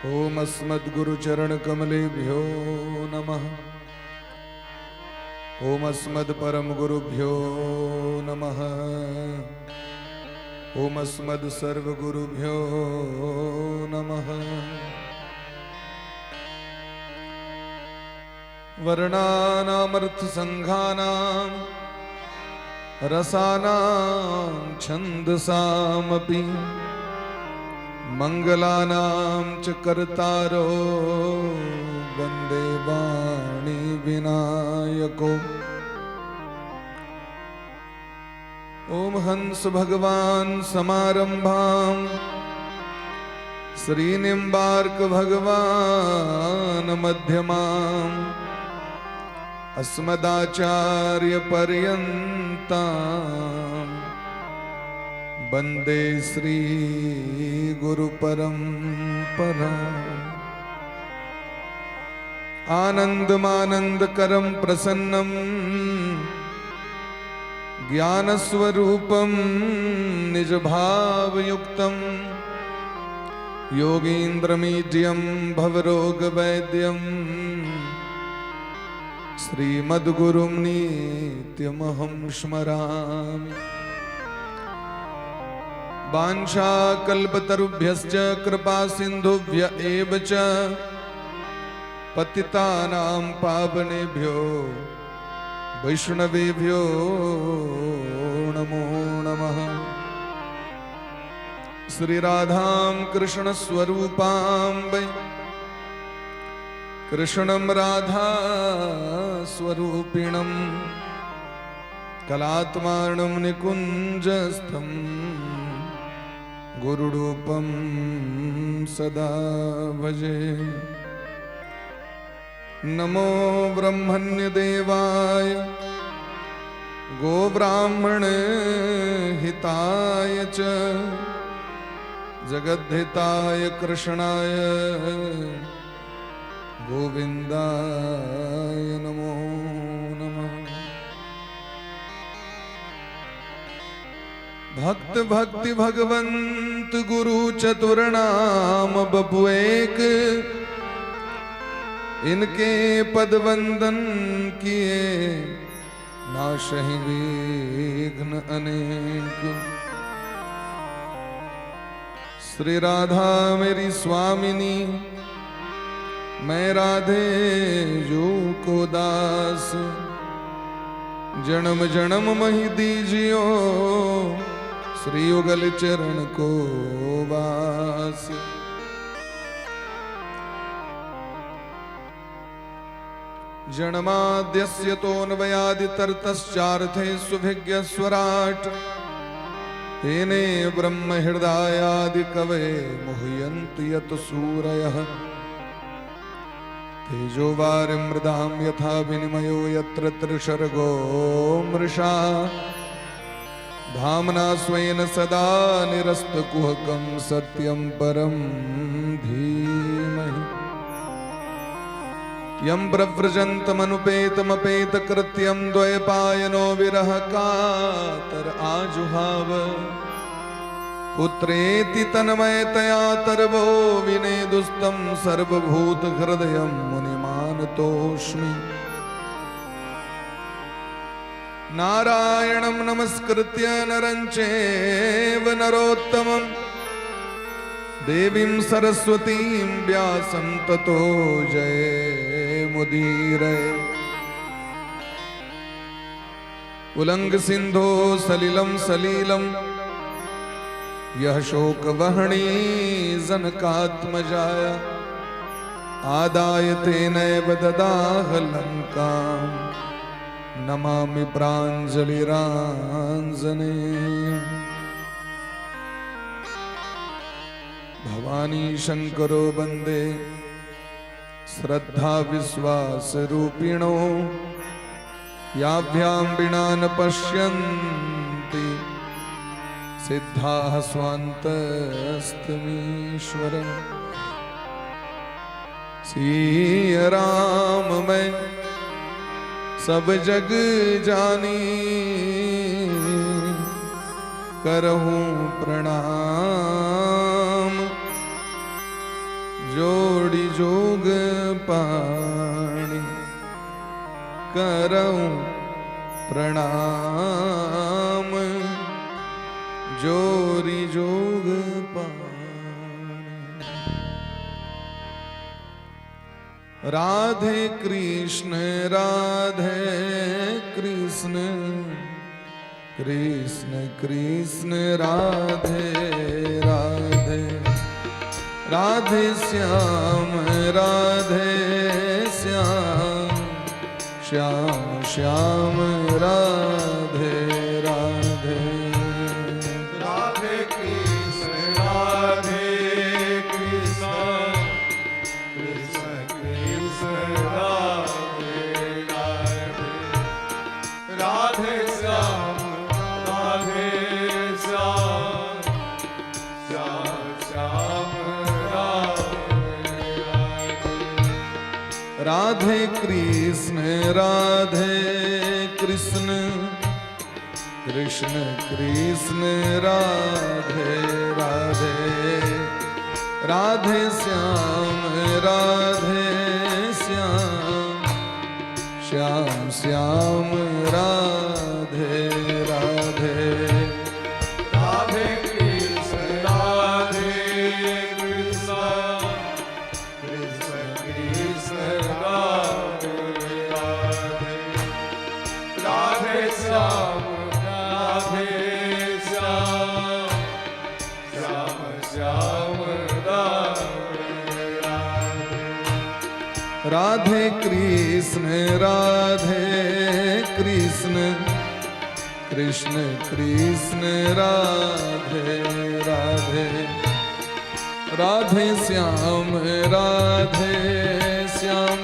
ओम अस्मद्गुरुचरणकमलेभ्यो नमः। ओम अस्मद्परमगुरुभ्यो नमः। ओम अस्मद्सर्वगुरुभ्यो नमः। वर्णानामर्थसङ्घानां रसानां छन्दसामपि मंगलानां च कर्तारो वन्दे वाणी विनायको। ओम हंस भगवान समारंभां श्रीनिम्बार्क भगवान मध्यमां अस्मदाचार्य पर्यन्तां वन्दे श्री गुरु परंपरा। आनन्दमानन्दकरं प्रसन्नं ज्ञानस्वरूपं निजभावयुक्तं योगीन्द्रमीड्यं भवरोगवैद्यं श्रीमद्गुरुं नित्यमहं स्मरामि। वाञ्छाकल्पतरुभ्यश्च कृपा सिन्धुभ्य एव च पतितानां पावनेभ्यो वैष्णवेभ्यो नमो नमः। श्री राधां कृष्ण स्वरूपां वै कृष्णं राधा स्वरूपिणं कलात्मानं निकुञ्जस्थं गुरुरूपं सदा भजे। नमो ब्रह्मण्यदेवाय गोब्राह्मण हिताय च जगद्धिताय कृष्णाय गोविन्दाय नमो नमः। भक्त भक्ति भगवंत गुरु चतुर्नाम बपु एक, इनके पद वंदन किए नाशहि विघ्न अनेक। श्री राधा मेरी स्वामिनी, मैं राधे जो को दास, जन्म जन्म मही दीजियो श्री युगल चरण को वास। जन्माद्यस्य तोऽन्वयादितरतश्चार्थे सुभिज्ञ स्वराट्, तेने ब्रह्म हृदयादि कवये मुह्यन्ति यत् सूरयः। तेजो वारिमृदां यथा विनिमयो यत्र त्रिसर्गो मृषा, धाम्ना स्वेन सदा निरस्तकुहकं सत्यं परं धीमहि। यं प्रव्रजन्तमनुपेतमपेतकृत्यं द्वैपायनो विरह कातर आजुहाव। पुत्रेति तन्मयतया तरवो विनेदुस्तं सर्वभूतहृदयं मुनिमानतोऽस्मि। नारायणं नमस्कृत्य नरं चैव नरोत्तमं, देवीं सरस्वतीं व्यासं ततो जयमुदीरये। उल्लंघसिन्धो सलिलं सलीलं, यह शोकवहनी जनकात्मजाया। आदाय तेनैव ददाह लङ्कां, नमामि प्राञ्जलिराञ्जनेयम्। भवानी शंकरो वन्दे श्रद्धा विश्वास रूपिणो, याभ्यां विना न पश्यन्ति सिद्धाः स्वान्तस्तमीश्वरम्। सिया राम मैं सब जग जानी, करहूं प्रणाम जोड़ी जोग पाणी करऊं प्रणाम जोरी जोग पाणी। राधे कृष्ण कृष्ण कृष्ण राधे राधे राधे श्याम श्याम श्याम राधे राधे। राधे कृष्ण कृष्ण कृष्ण राधे राधे राधे श्याम श्याम श्याम राधे कृष्ण कृष्ण कृष्ण राधे राधे राधे श्याम श्याम श्याम राधे राधे। राधे कृष्ण कृष्ण कृष्ण राधे राधे राधे श्याम श्याम श्याम राधे कृष्ण कृष्ण कृष्ण राधे राधे राधे श्याम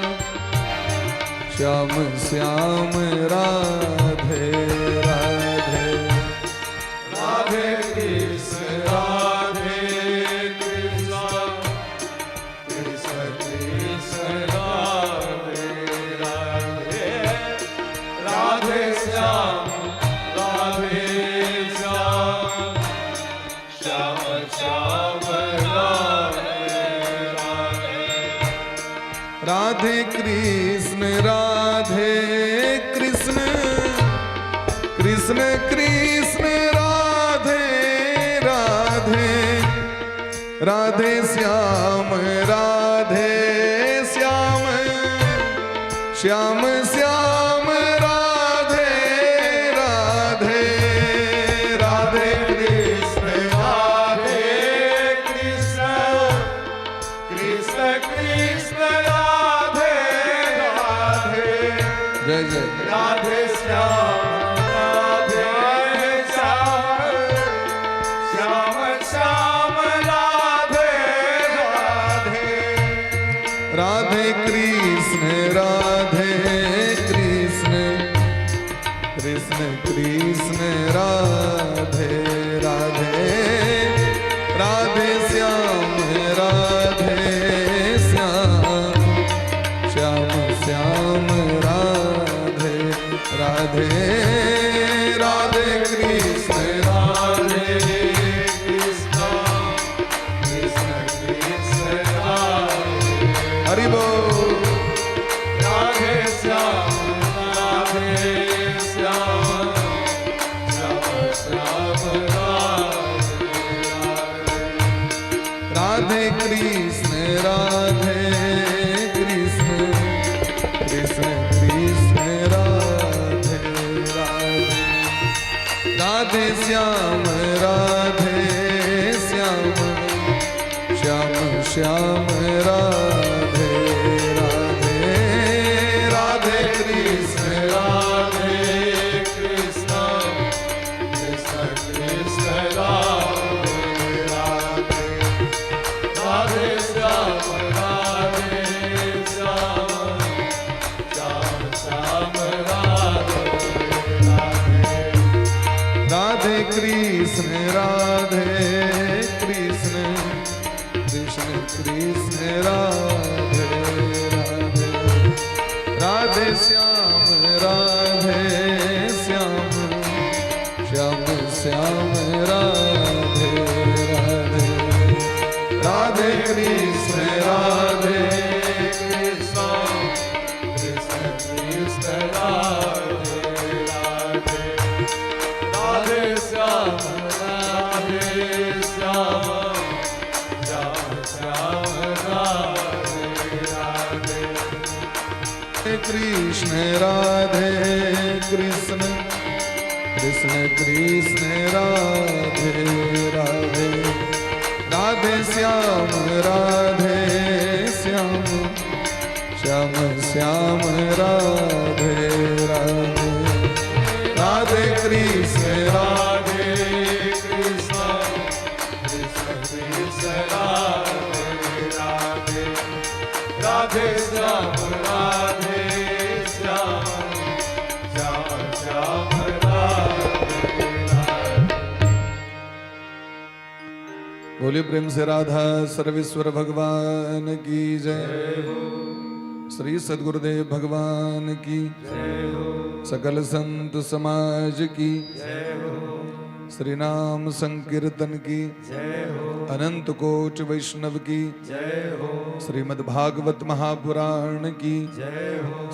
श्याम श्याम राधे राधे। राधे कृष्ण कृष्ण कृष्ण राधे राधे राधे श्याम श्याम श्याम राधे राधे। राधे कृष्ण कृष्ण कृष्ण राधे राधे राधे श्याम श्याम श्याम राधे राधे। राधे कृष्ण कृष्ण कृष्ण राधे राधे जय जय राधे श्याम श्याम श्याम राधे राधे। राधे कृष्ण कृष्ण कृष्ण राधे राधे राधे श्याम श्याम श्याम राधे राधे। राधे कृष्ण कृष्ण कृष्ण राधे हरि बोल। राधे श्याम राधे कृष्ण कृष्ण कृष्ण राधे राधे राधे श्याम श्याम श्याम राधे राधे। राधे कृष्ण कृष्ण कृष्ण राधे राधे राधे श्याम श्याम श्याम राधे राधे। राधे कृष्ण कृष्ण कृष्ण राधे राधे राधे श्याम श्याम श्याम राधे राधे। राधे कृष्ण श्याम राधे राधे कृष्ण राधे कृष्ण कृष्ण कृष्ण राधे राधे राधे श्याम श्याम श्याम श्याम राधे राधे राधे कृष्ण राधे कृष्ण कृष्ण कृष्ण राधे राधे राधे श्याम राधे श्याम श्याम श्याम राधे राधे। बोलिए प्रेम से राधा सर्वेश्वर भगवान की जय। श्री सद्गुरुदेव भगवान की सकल संत समाज की श्री नाम संकीर्तन की अनंत कोट वैष्णव की श्रीमद् भागवत महापुराण की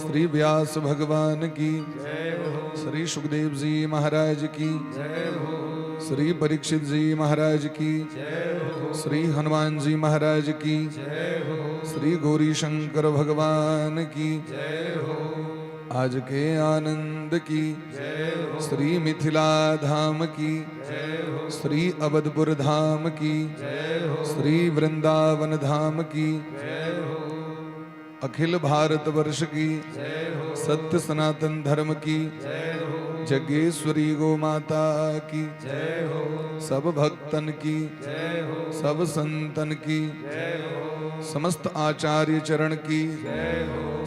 श्री व्यास भगवान की श्री सुखदेव जी महाराज की श्री परीक्षित जी महाराज की श्री हनुमान जी महाराज की श्री गौरी शंकर भगवान की आज के आनंद की श्री मिथिला धाम की श्री अवधपुर धाम की श्री वृंदावन धाम की अखिल भारत वर्ष की सत्य सनातन धर्म की जगेश्वरी गो माता की सब भक्तन की सब संतन की समस्त आचार्य चरण की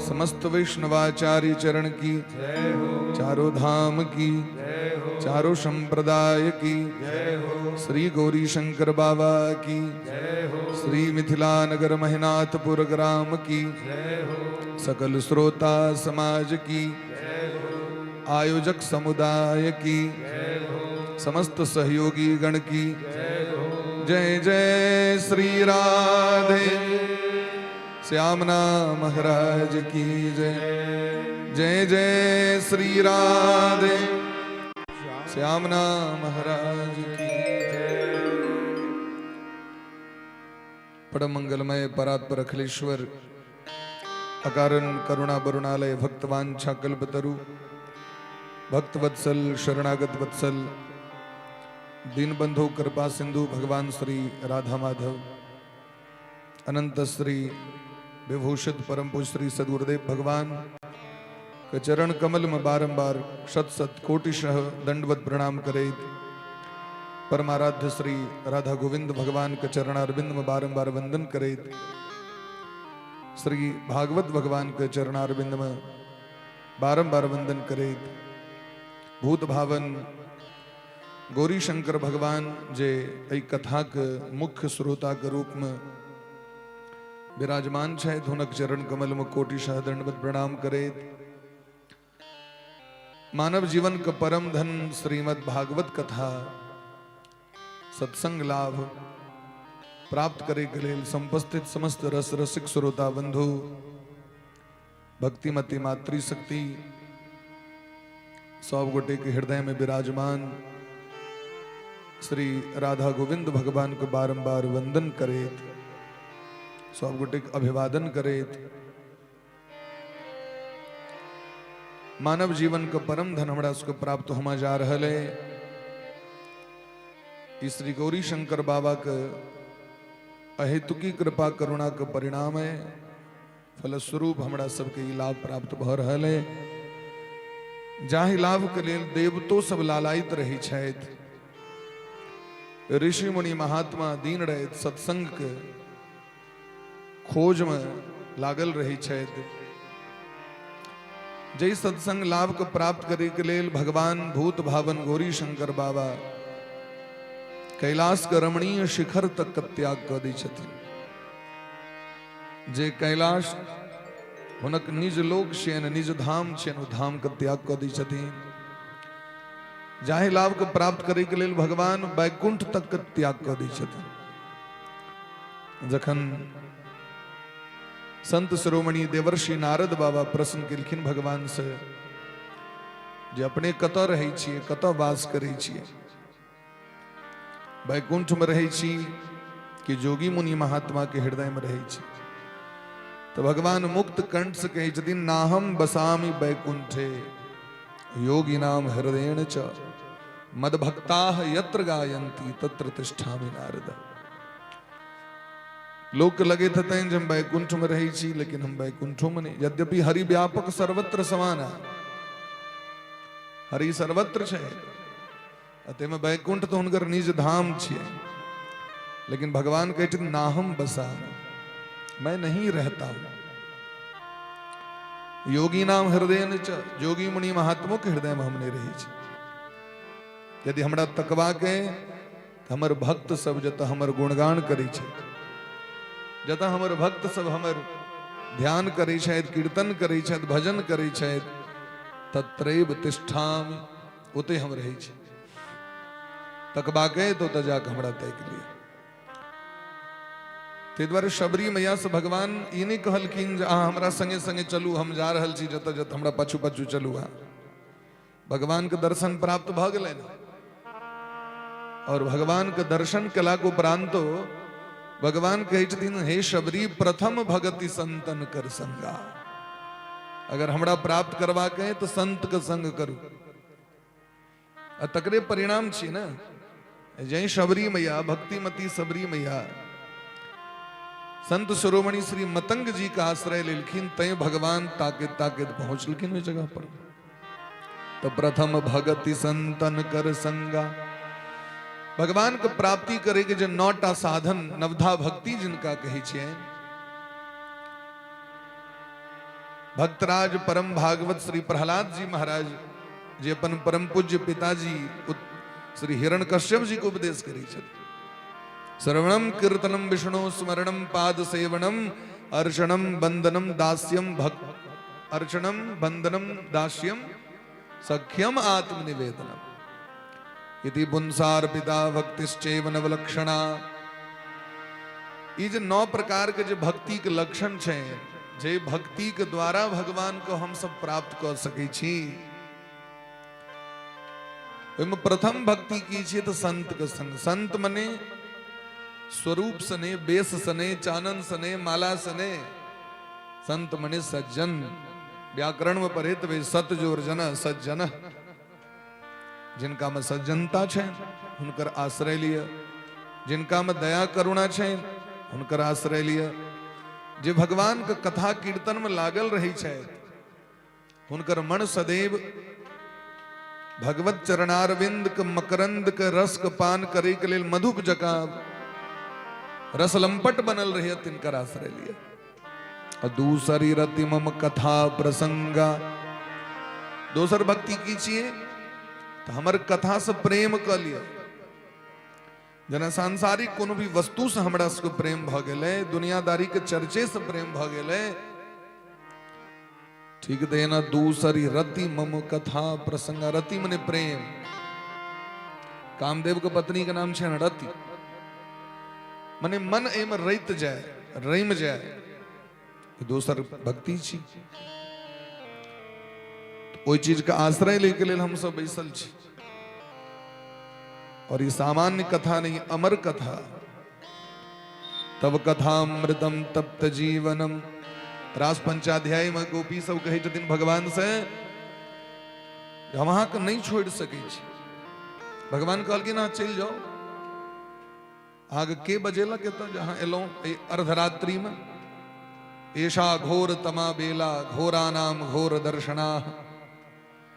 समस्त वैष्णवाचार्य चरण की चारों धाम की चारों संप्रदाय की श्री गौरी शंकर बाबा की श्री मिथिला नगर महिनाथपुर ग्राम की सकल श्रोता समाज की आयोजक समुदाय की समस्त सहयोगी गण की जय जय श्री राधे श्यामना महाराज की जय। जय जय श्री राधे श्यामना महाराज की जय। परम मंगलमय परात्पर अखिलेश्वर अकारण करुणा बरुणालय भक्तवांछा कल्पतरु भक्तवत्सल शरणागत वत्सल दीनबंधु कृपा सिंधु भगवान श्री राधा माधव अनंत श्री विभूषित परम पूज्य श्री सद्गुरुदेव भगवान के चरण कमल में बारंबार शत शत कोटिशः दंडवत प्रणाम करे। परमाराध्य श्री राधा गोविंद भगवान के चरणारविंद में बारंबार वंदन करे। श्री भागवत भगवान के चरणारविंद में बारंबार वंदन करे। भूत भावन गौरी शंकर भगवान जे एक कथा के मुख्य श्रोता के रूप में विराजमान है हुनक चरण कमल में कोटिशः दंडवत प्रणाम करे। मानव जीवन का परम धन श्रीमद् भागवत कथा सत्संग लाभ प्राप्त करे के लिए संपस्थित समस्त रस रसिक श्रोता बंधु भक्तिमती मातृशक्ति सब गोटे के हृदय में विराजमान श्री राधा गोविंद भगवान को बारंबार वंदन करे। सब गोटे अभिवादन करे। मानव जीवन का परम धन हमरा उसको प्राप्त होमा जा रहा है। श्री गौरी शंकर बाबा का अहेतुकी कृपा करुणा का परिणाम है। फलस्वरूप हमरा सबके लाभ प्राप्त भ रहा है। जाहि लाभ के लिए देवतो सब लालायित रही छथि। ऋषि मुनि महात्मा दीन रहित सत्संग के खोज में लागल रही छथि। जय सत्संग लाभ को प्राप्त करे के लिए भगवान भूत भावन गौरी शंकर बाबा कैलाश के रमणीय शिखर तक का त्याग कर दी छथिन। जे कैलाश हुनक निज लोक छेन निज धाम छेन धाम का त्याग कर दी छथिन। जाहि लाभ को प्राप्त करे के लिए भगवान वैकुंठ तक का त्याग कर दी छथिन। जखन संत शिरोमणि देवर्षि नारद बाबा प्रश्न केलखिन भगवान से जे अपने कत रहे छिए कत वास करे छिए। वैकुंठ में रहे छी कि जोगी मुनि महात्मा के हृदय में रहे छे। तो भगवान मुक्त कंठ से कहे छथिन नाहम बसामि बैकुंठे योगी नाम हृदयेन च मदभक्ताः यत्र गायन्ति तत्र तिष्ठामि नारद। लोक लगे थे जब बैकुंठ में रही छी, लेकिन हम बैकुंठों में नहीं। यद्यपि हरि व्यापक सर्वत्र समाना, हरि सर्वत्र छे, अते में बैकुंठ तो हुनकर निज धाम छे। लेकिन भगवान कहते नाहम बसा, मैं नहीं रहता हूं। योगी नाम हृदय न च, जोगी मुनि महात्मों के हृदय में हमने रही छे। यदि हमरा तकवा के हमर भक्त सब जता हमर गुणगान करी छे, जता हमर भक्त सब हमर ध्यान करी छथि, कीर्तन करी छथि, भजन करी छथि, तत्रैव तिष्ठामि, ओते हम रही छी। तकबा के तो तजाक हमरा तय के लिए। ते द्वारे शबरी मैया से भगवान ई नहीं कहलखिन जे अहाँ हमरा संगे संगे चलू, हम जा रहल छी जत जत, हमरा पाछू पाछू चलू। भगवान के दर्शन प्राप्त भ गेलैन, और भगवान के दर्शन कला को उपरांतो भगवान कहै छथिन हे शबरी प्रथम भगति संतन कर संगा। अगर हमरा प्राप्त करवा के तो संत के संग करू, तकरे परिणाम छी ना। जय शबरी मैया, भक्तिमती शबरी मैया संत शिरोमणि श्री मतंग जी का आश्रय लेलखिन, तय भगवान ताकित ताकित पहुंचलखिन उस जगह पर। तो प्रथम भगति संतन कर संगा, भगवान के प्राप्ति करे के जो 9टा साधन नवधा भक्ति जिनका कही छे। भक्तराज परम भागवत श्री प्रहलाद जी महाराज जी अपन परम पूज्य पिताजी श्री हिरण्यकश्यप जी को उपदेश करी छे। श्रवणम कीर्तनम विष्णु स्मरणम पाद सेवनम अर्चनम बंदनम दास्यम भक्त अर्चनम बंदनम दास्यम सख्यम आत्मनिवेदनम इति पुंसार पिता भक्तिश्चैव नवलक्षणा। ये जो 9 प्रकार के जो भक्ति के लक्षण छे, जे भक्ति के द्वारा भगवान को हम सब प्राप्त कर सके छी। ओइमे प्रथम भक्ति की छे तो संत के संग। संत मने स्वरूप सने, बेस सने, चानन सने, माला सने। संत मने सज्जन। व्याकरण में पढ़े तो वे सत जोर जन सज्जन, जिनका में सज्जनता छे हुनकर आश्रय लिया, जिनका में दया करुणा छे हुनकर आश्रय लिया, जे भगवान के कथा कीर्तन में लागल रही छे हुनकर मन सदैव भगवत चरणारविंद के मकरंद के रस के पान करे के लेल मधुप जका रसलंपट बनल रहे, तिनकर आश्रय लिया। और दूसरी रति मम कथा प्रसंगा, दोसर भक्ति कीजिए तो हमार कथा से प्रेम कर लिया। जना सांसारिक कोनो भी वस्तु से हमरा सबके प्रेम भ गेलै, दुनियादारी के चर्चे से प्रेम भ गेलै, ठीक देना। दूसरी रति मम कथा प्रसंगा, रति मने प्रेम। कामदेव के पत्नी के नाम छे रति, मने मन एम रैत जाए, रैम जाए, दोसर भक्ति छी। ओई चीज का आश्रय लेके लेल हम सब बैसल छी। और ये सामान्य कथा नहीं, अमर कथा। तब कथामृतम तप्त जीवनम, रास पंचाध्याय में गोपी सब कहे छथिन भगवान से हम अहाँ के नहीं छोड़ सके छी। भगवान कहलखिन ना चल जाओ। आगे के बजेला के तो जहां एलो अर्धरात्रि में, ऐशा घोर तमा बेला घोरा नाम घोर दर्शना।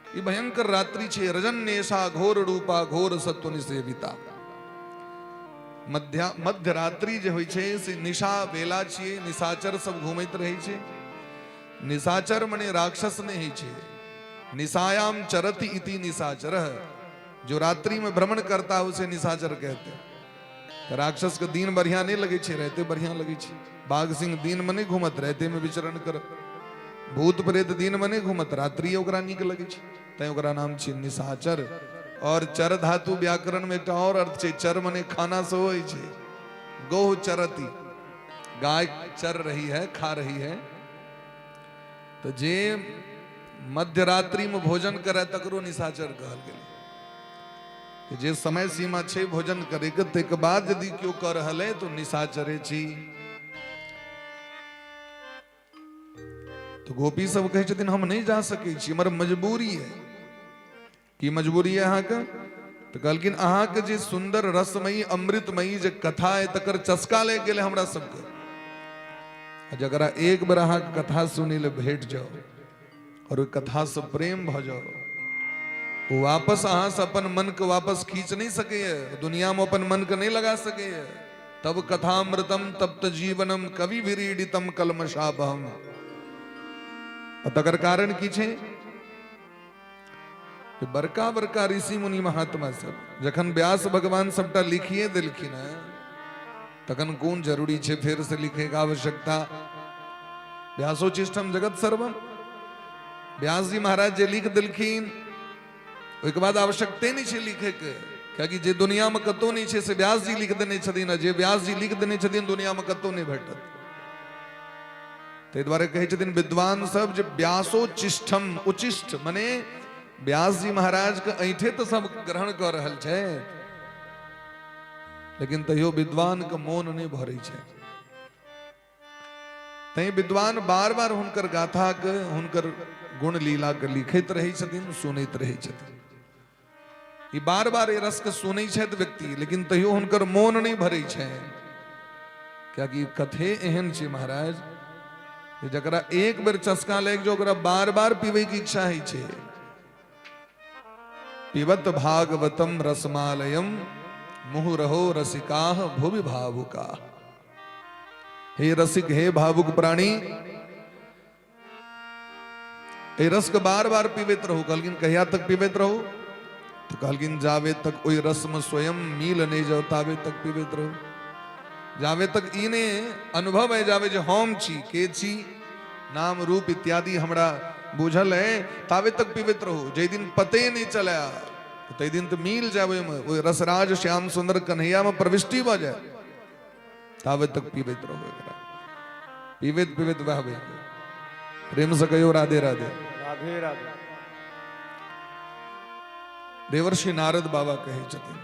ये भयंकर रात्रि छे, रजन्येशा घोर रूपा घोर सत्व निसेविता। मध्य रात्रि जे होय छे से निशा बेला छे, निशाचर सब घूमैत रहे छे। निशाचर मने राक्षस नहीं छे, निशायाम चरति इति निशाचर। जो रात्रि में भ्रमण करता है उसे निशाचर कहते हैं। राक्षस के दिन बढ़िया नहीं लगे छे, रहते बढ़िया लगे छे। बाघ सिंह दिन मने घूमत, रहते में विचरण कर। भूत प्रेत दिन मने घूमत, रात्रि ओकरा नीक लगे छे, तय ओकरा नाम छे निशाचर। और चर धातु व्याकरण में एक और अर्थ छे, चर मने खाना से होय छे। गो चरती, गाय चर रही है, खा रही है। तो जे मध्य रात्रि में भोजन करे तकरो निशाचर कहल गेल। कि जे समय सीमा छे भोजन करे के तक बाद यदि क्यों कर रहल है तो निशाचरे छी। तो गोपी सब कहे छथिन हम नहीं जा सके छी, हमर मजबूरी है। की मजबूरी है अहाँ के? तो कहलखिन अहाँ के जे सुंदर रसमयी अमृतमयी जे कथा है तकर चस्का ले गेले हमरा सबके। जकरा एक बार अहाँ के कथा सुनी ले भेट जाओ और ओई कथा से प्रेम भ जाओ, वो वापस अहाँ से अपन मन के वापस खींच नहीं सके, दुनिया में अपन मन के नहीं लगा सके। तब कथामृतम तप्त जीवनम कवि विरीडितम कलमशापहम। तकर कारण की छे? बड़का बड़का ऋषि मुनि महात्मा सब जखन व्यास भगवान सबटा लिखिए दिलखिन है, तखन कोन जरूरी छे फिर से लिखे के आवश्यकता? व्यासोचिष्टम जगत सर्वम, व्यास जी महाराज जे लिख दिलखिन ओहिके बाद आवश्यकते नहीं छे लिखे के, क्योंकि जे दुनिया में कतो नहीं छे से व्यास जी लिख देने छथिन, जे व्यास जी लिख देने छथिन दुनिया में कतो नहीं भेटत। ताहि दुआरे कहै छथिन विद्वान सब जे व्यासोचिष्टम, उचिष्ट माने व्यास जी महाराज के ऐठे तो सब ग्रहण कर रहल छे, लेकिन तैयो विद्वान के मोन नहीं भरै छे। तै विद्वान बार बार हुनकर गाथा के, हुनकर गुण लीला के लिखैत रहै छथिन, सुनैत रहै छथिन। ई बार बार ए रस के सुनै छथि व्यक्ति, लेकिन तैयो हुनकर मोन नहीं भरै छै, कियाकि कथे एहन छै महाराज जकरा एक बेर चस्का लग जो ओकरा बार बार पीबै की इच्छा है छे। पिबत भागवतम रसमालयम मुहुरहो रसिकाः भुवि भावुका। हे रसिक, हे भावुक प्राणी, ए रस के बार बार पीबैत रहो। कहलकिन कहिया तक पीबैत रहो? तो कहलकिन जावे तक ओई रस में स्वयं मिल नहीं जाओ तावे तक पीबैत रहो। जावे तक इने अनुभव है जावे जो हम छी, के छी, नाम रूप इत्यादि हमरा बुझल है, तावे तक पीबैत रहो। जे दिन पते नहीं चला ते दिन तो मिल जावे में वो रसराज श्याम सुंदर कन्हैया में प्रविष्टि भ जाए, तावे तक पीबैत रहो। पीबैत पीबैत बहबे प्रेम से कहो राधे राधे। राधे राधे। देवर्षि नारद बाबा कहे छथिन,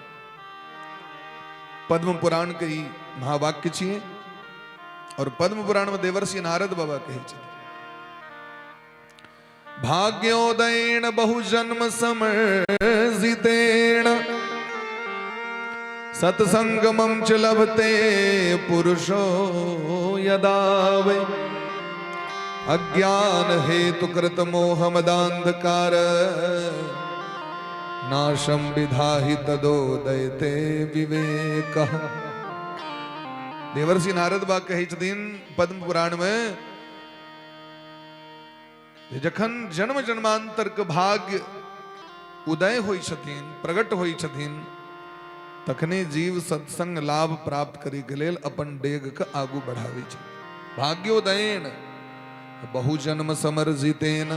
पद्म पुराण के ई महावाक्य छिए और पद्म पुराण में देवर्षि नारद बाबा कहे छथिन, भाग्योदयेन बहुजन्म समर्जितेन सत्संगमं च लभते पुरुषो यदा वै अज्ञान हेतु कृत मोहमदान्धकार नाशम विधाहि तदोदयते विवेकः। देवर्षि नारद बा कहे छथिन पद्म पुराण में, जखन जन्म जन्मांतर के भाग्य उदय होई छथिन, प्रगट होई छथिन, तखने जीव सत्संग लाभ प्राप्त करे के लेल अपन डेग के आगू बढ़ावे छै। भाग्योदयेन बहुजन्म समर्जितेन,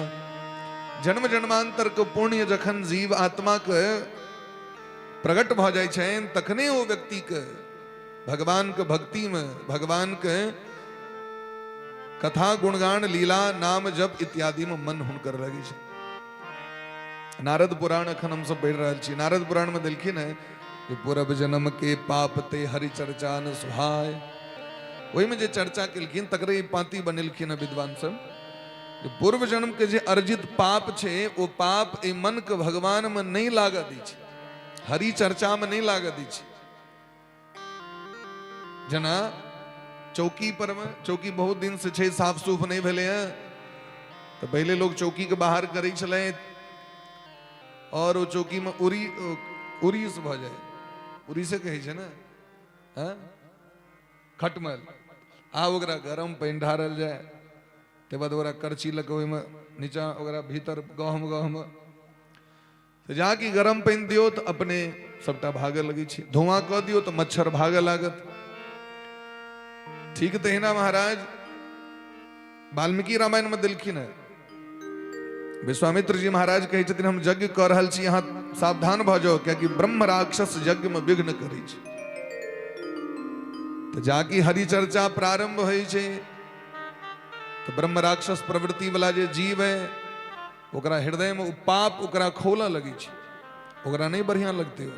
जन्म जन्मांतर के पुण्य जखन जीव आत्मा के प्रगट भ जाय छनि, तखने वो व्यक्ति के भगवान के भक्ति में, भगवान के कथा गुणगान लीला नाम जप इत्यादि में मन हुनकर लगे छै। नारद पुराण अखन हम सब पढ़ रहल छी। नारद पुराण में देलखिन है कि पूर्व जन्म के पाप ते हरि चर्चा न सुहाय। वही में जे चर्चा केलखिन तकरे पाती बनेलखिन है विद्वान सब। पूर्व जन्म के जे अर्जित पाप छे, वो पाप ए मन के भगवान में नहीं लाग दी छै, हरि चर्चा में नहीं लाग दी छै। जना चौकी पर में, चौकी बहुत दिन से छे साफ सूफ नहीं भेले हैं, तो पहले लोग चौकी के बाहर करे चले और वो चौकी में उरी से भ जाए, उरी से कहे छे ना, हाँ खटमल आ ओकरा गरम पानी ढारल जाए, ते बाद ओकरा करची लग ओहि में नीचा ओकरा भीतर गहम तो जाकि गरम पानी दियो तो अपने सबटा भागे लगी छी, धुआं क दियो तो मच्छर भागे लागत। ठीक तहिना महाराज वाल्मीकि रामायण में दिलखिन है, विश्वामित्र जी महाराज कहे छथिन हम यज्ञ कर रहल छी, यहाँ सावधान भ जाओ, क्योंकि ब्रह्म राक्षस यज्ञ में विघ्न करे छै। तो जाकि हरि चर्चा प्रारंभ होइ छै, तो ब्रह्म राक्षस प्रवृत्ति वाला जे जीव है ओकरा हृदय में पाप ओकरा खोला लगी छै, ओकरा नहीं बढ़िया लगते हो।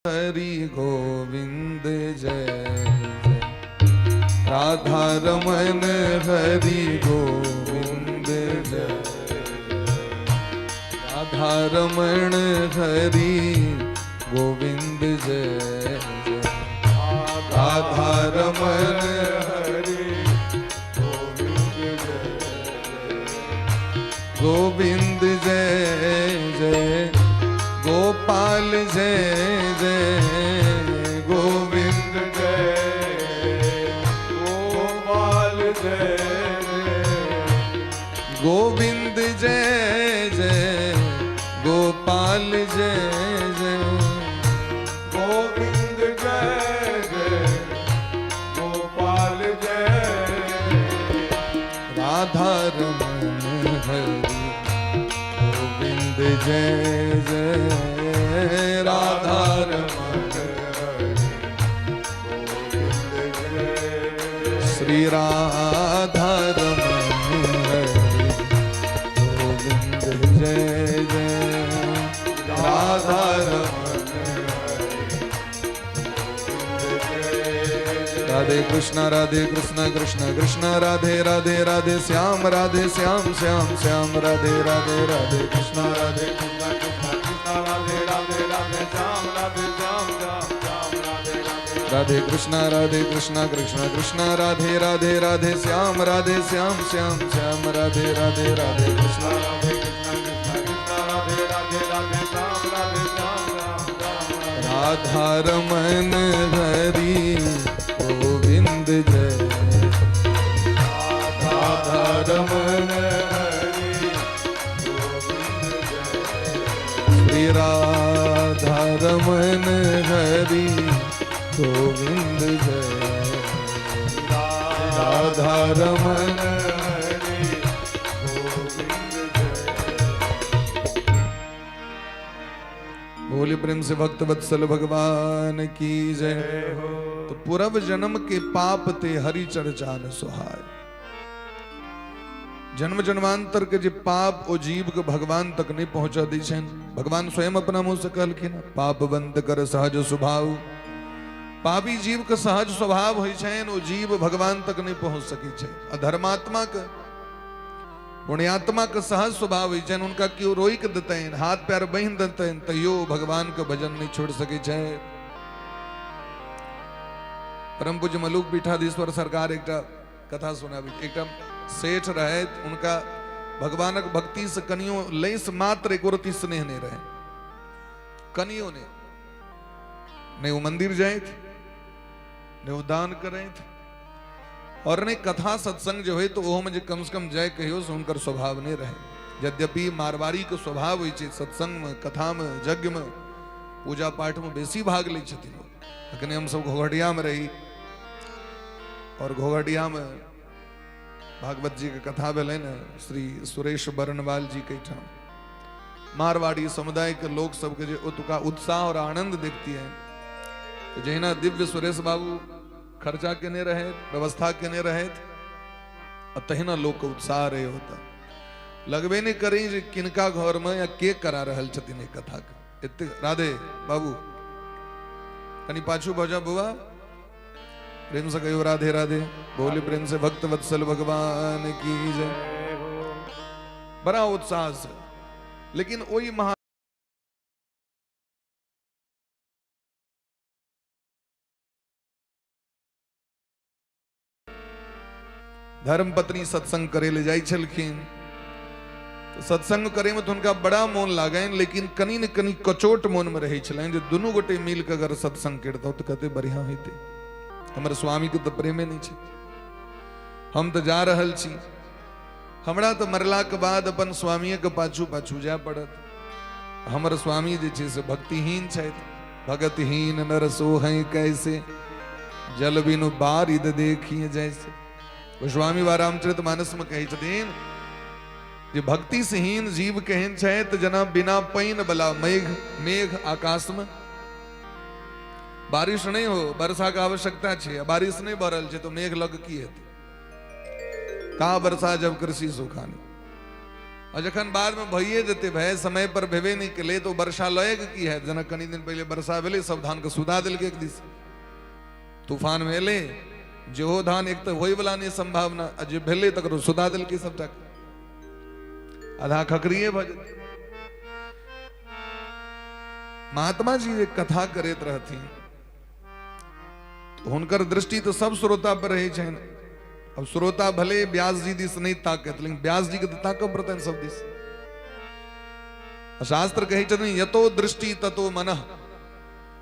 हरि गोविंद जय जय राधा रमन हरि गोविंद जय राधा रमण हरि गोविंद जय जय राधा रमन हरि गोविंद जय जय गोपाल जय जय गोविंद जय गोपाल जय गोविंद जय जय गोपाल जय जय गोविंद जय जय गोपाल जय राधा रमन हरि गोविंद जय जय राधा रमन श्री राधा रमन हरि गोविंद जय जय राधा रमन राधे कृष्ण कृष्ण राधे राधे राधे श्याम श्याम श्याम राधे राधे राधे कृष्ण राधे कृष्ण कृष्ण राधे राधे राधे श्याम राधे श्याम श्याम श्याम राधे राधे कृष्ण कृष्ण राधे राधे राधे श्याम श्याम श्याम राधे राधे राधे कृष्ण राधे कृष्ण राधे राधे राधे श्याम राधे श्याम श्याम श्याम राधा रमन हरि गोविंद जय राधा रमन हरि गोविंद जय श्री राधा रमन हरि गोविंद जय राधा रमन हरि गोविंद जय बोले प्रेम से भक्त वत्सल भगवान की जय हो। तो पूर्व जन्म के पाप ते हरि चर्चा न सुहाय जन्म जन्मांतर के जे पाप ओ जीव के भगवान तक नहीं पहुंचा दी छन। भगवान स्वयं अपना मुंह से कहलखिन पाप बंद कर सहज स्वभाव पापी जीव के सहज स्वभाव होय छन ओ जीव भगवान तक नहीं पहुंच सके छे। अधर्मात्मा के पुण्यात्मा के सहज स्वभाव होय छन उनका क्यों रोई के देतेन हाथ पैर बांध देतेन तयो भगवान के भजन नहीं छोड़ सके छे। परम पूज्य मलुक पीठाधीश्वर सरकार एक कथा सुनाबी एक सेठ रहे उनका भगवानक भक्ति से कनियो लैस मात्र एक औरती स्नेह नहीं रहे कनियो ने नहीं वो मंदिर जाए थे नहीं वो दान करे थे और नहीं कथा सत्संग जो है तो वो मुझे कम से कम जय कहियो से उनकर स्वभाव नहीं रहे। यद्यपि मारवाड़ी के स्वभाव हो सत्संग में कथा में यज्ञ में पूजा पाठ में बेसी भाग ले लेकिन हम सब घोघटिया में रही और घोघटिया में भागवत जी के कथा भेले न श्री सुरेश बरनवाल जी के ठाम मारवाड़ी समुदाय के लोग सबके जो उनका उत्साह और आनंद देखती है तो जहिना दिव्य सुरेश बाबू खर्चा केने रहे व्यवस्था केने रहे और तहिना लोग के उत्साह रहे होता लगबे नहीं करी जे किनका घर में या के करा रहल छथिन ए कथा के इतने राधे बाबू कनी पाछू भजा बुआ प्रेम से कहो राधे राधे बोले प्रेम से भक्त वत्सल भगवान की जय। बड़ा उत्साह से लेकिन वही महा धर्म पत्नी सत्संग करे ले जाई छलखिन तो सत्संग करे में तो उनका बड़ा मोन लागे लेकिन कनी न कनी कचोट मोन में रही छलें जो दोनों गोटे मिल के अगर सत्संग करता तो कहते बढ़िया होते हमारे स्वामी को तो प्रेमे नहीं छे हम तो जा रहल छी हमरा तो मरला के बाद अपन स्वामी के पाछू पाछू जा पड़त हमर स्वामी जे छे से भक्तिहीन छथि भगतहीन नर सोहै कैसे जल बिनु बारिद देखिए जैसे गोस्वामी बा रामचरित मानस में कही छथिन जे भक्ति से हीन जीव केहन छथि जना बिना पाइन बला मेघ आकाश में बारिश नहीं हो वर्षा का आवश्यकता है बारिश नहीं भरल है तो मेघ लग की है का वर्षा जब कृषि सुखानी और जखन बाद में भइए जेते भय समय पर भेबे नहीं केले तो वर्षा लयक की है। जनक कनी दिन पहले वर्षा भेले, सब धान के सुधा दिल के एक दिस तूफान में एले, जेहो धान एक तो होई वाला नहीं संभावना, जे भेले तकरो सुधा दिल के सबटा आधा खकरिए भज। महात्मा जी एक कथा करैत रहती, हुनकर दृष्टि तो सब श्रोता पर रहे छन। अब श्रोता भले व्यास जी दिस नहीं ताकत, लेकिन व्यास जी के तो ताकत प्रतन सब दिस। शास्त्र कहे छथिन यतो दृष्टि ततो मनः,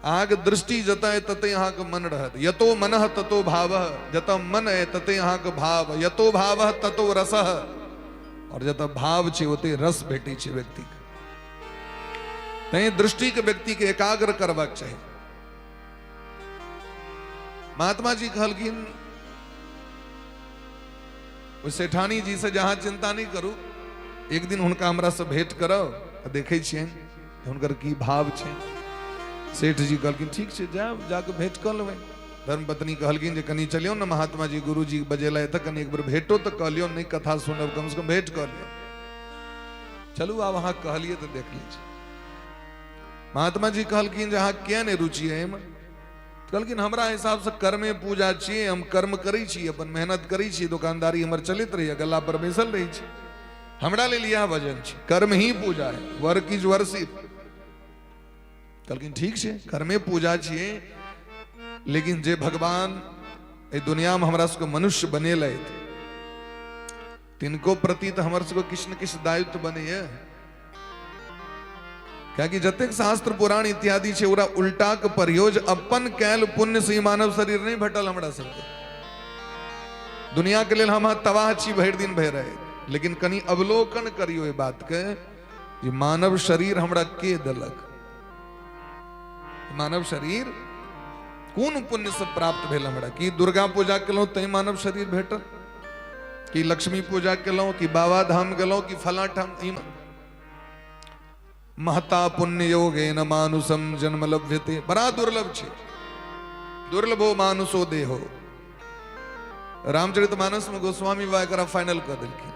आग दृष्टि जतय तते यहाँ के मन रहत। यतो मनः ततो भावः, जत मन है तते यहाँ के भाव। यतो भावः ततो रसः, और जत भाव छे ओते रस भेटी छे व्यक्ति के। तय दृष्टि के व्यक्ति के एकाग्र करबाक चाहिए। महात्मा जी कहलखिन उस सेठानी जी से जहां चिंता नहीं करू, एक दिन हुनका हमरा से भेंट करो, देखे छियन हुनकर की भाव छे। सेठ जी कहलखिन ठीक छे, जाके भेंट कर लेबै। धर्म पत्नी कहलखिन जे कनी चलियो ना महात्मा जी गुरु जी बजेला त कनी एक बार भेंटो तो कर लियो, नहीं कथा सुनब कम से कम भेंट कर लियो। चलू आब अहाँ कहलिए तो देख लीजिए। महात्मा जी कहलखिन जे अहाँ किया नहीं रुचि है एहिमे? कहलखिन हमरा हिसाब से कर्मे पूजा छियै, हम कर्म करै छी, अपन मेहनत करै छी, दुकानदारी हमर चलित रही, गला पर बैसल रही छी। हमरा लेल यह वजन छै, कर्म ही पूजा है, वर्क इज वर्शिप। कहलखिन ठीक छै, कर्मे पूजा छियै, लेकिन जे भगवान ए दुनिया में हमरा सबके मनुष्य बनेलथि तिनको प्रति तो हमर सबके किछु न किछु दायित्व बनैया। क्योंकि जतेक शास्त्र पुराण इत्यादि छै ओकरा उल्टा के प्रयोग अपन कैल पुण्य से मानव शरीर नहीं भेटल हमरा सबके। दुनिया के लेल हम तबाह छी भरि दिन भरि रहे, लेकिन कनी अवलोकन करियो ए बात के जे मानव शरीर हमरा के देलक। मानव शरीर कोन पुण्य से प्राप्त भेल हमरा? कि दुर्गा पूजा केलहुं तै मानव शरीर भेटल, कि लक्ष्मी पूजा केलहुं, कि बाबा धाम गेलहुं, कि फला ठाम। महता पुण्य योगे न मानुषम जन्म लभ्यते, बड़ा दुर्लभ छे। दुर्लभो मानुषो देहो। रामचरितमानस में गोस्वामी बा एकरा फाइनल कर देलखिन।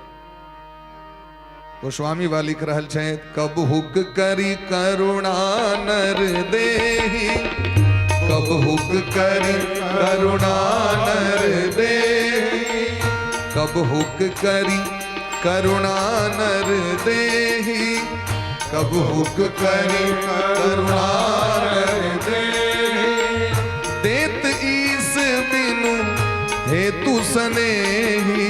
गोस्वामी बा लिख रहल छै, कब हुक करी करुणा नर देहि, कब हुक करी करुणा नर देहि, कब हुक करी करुणा नर देहि, कब हुक करी करुणा नर देहि। देत ईस बिनु हेतु सनेहि,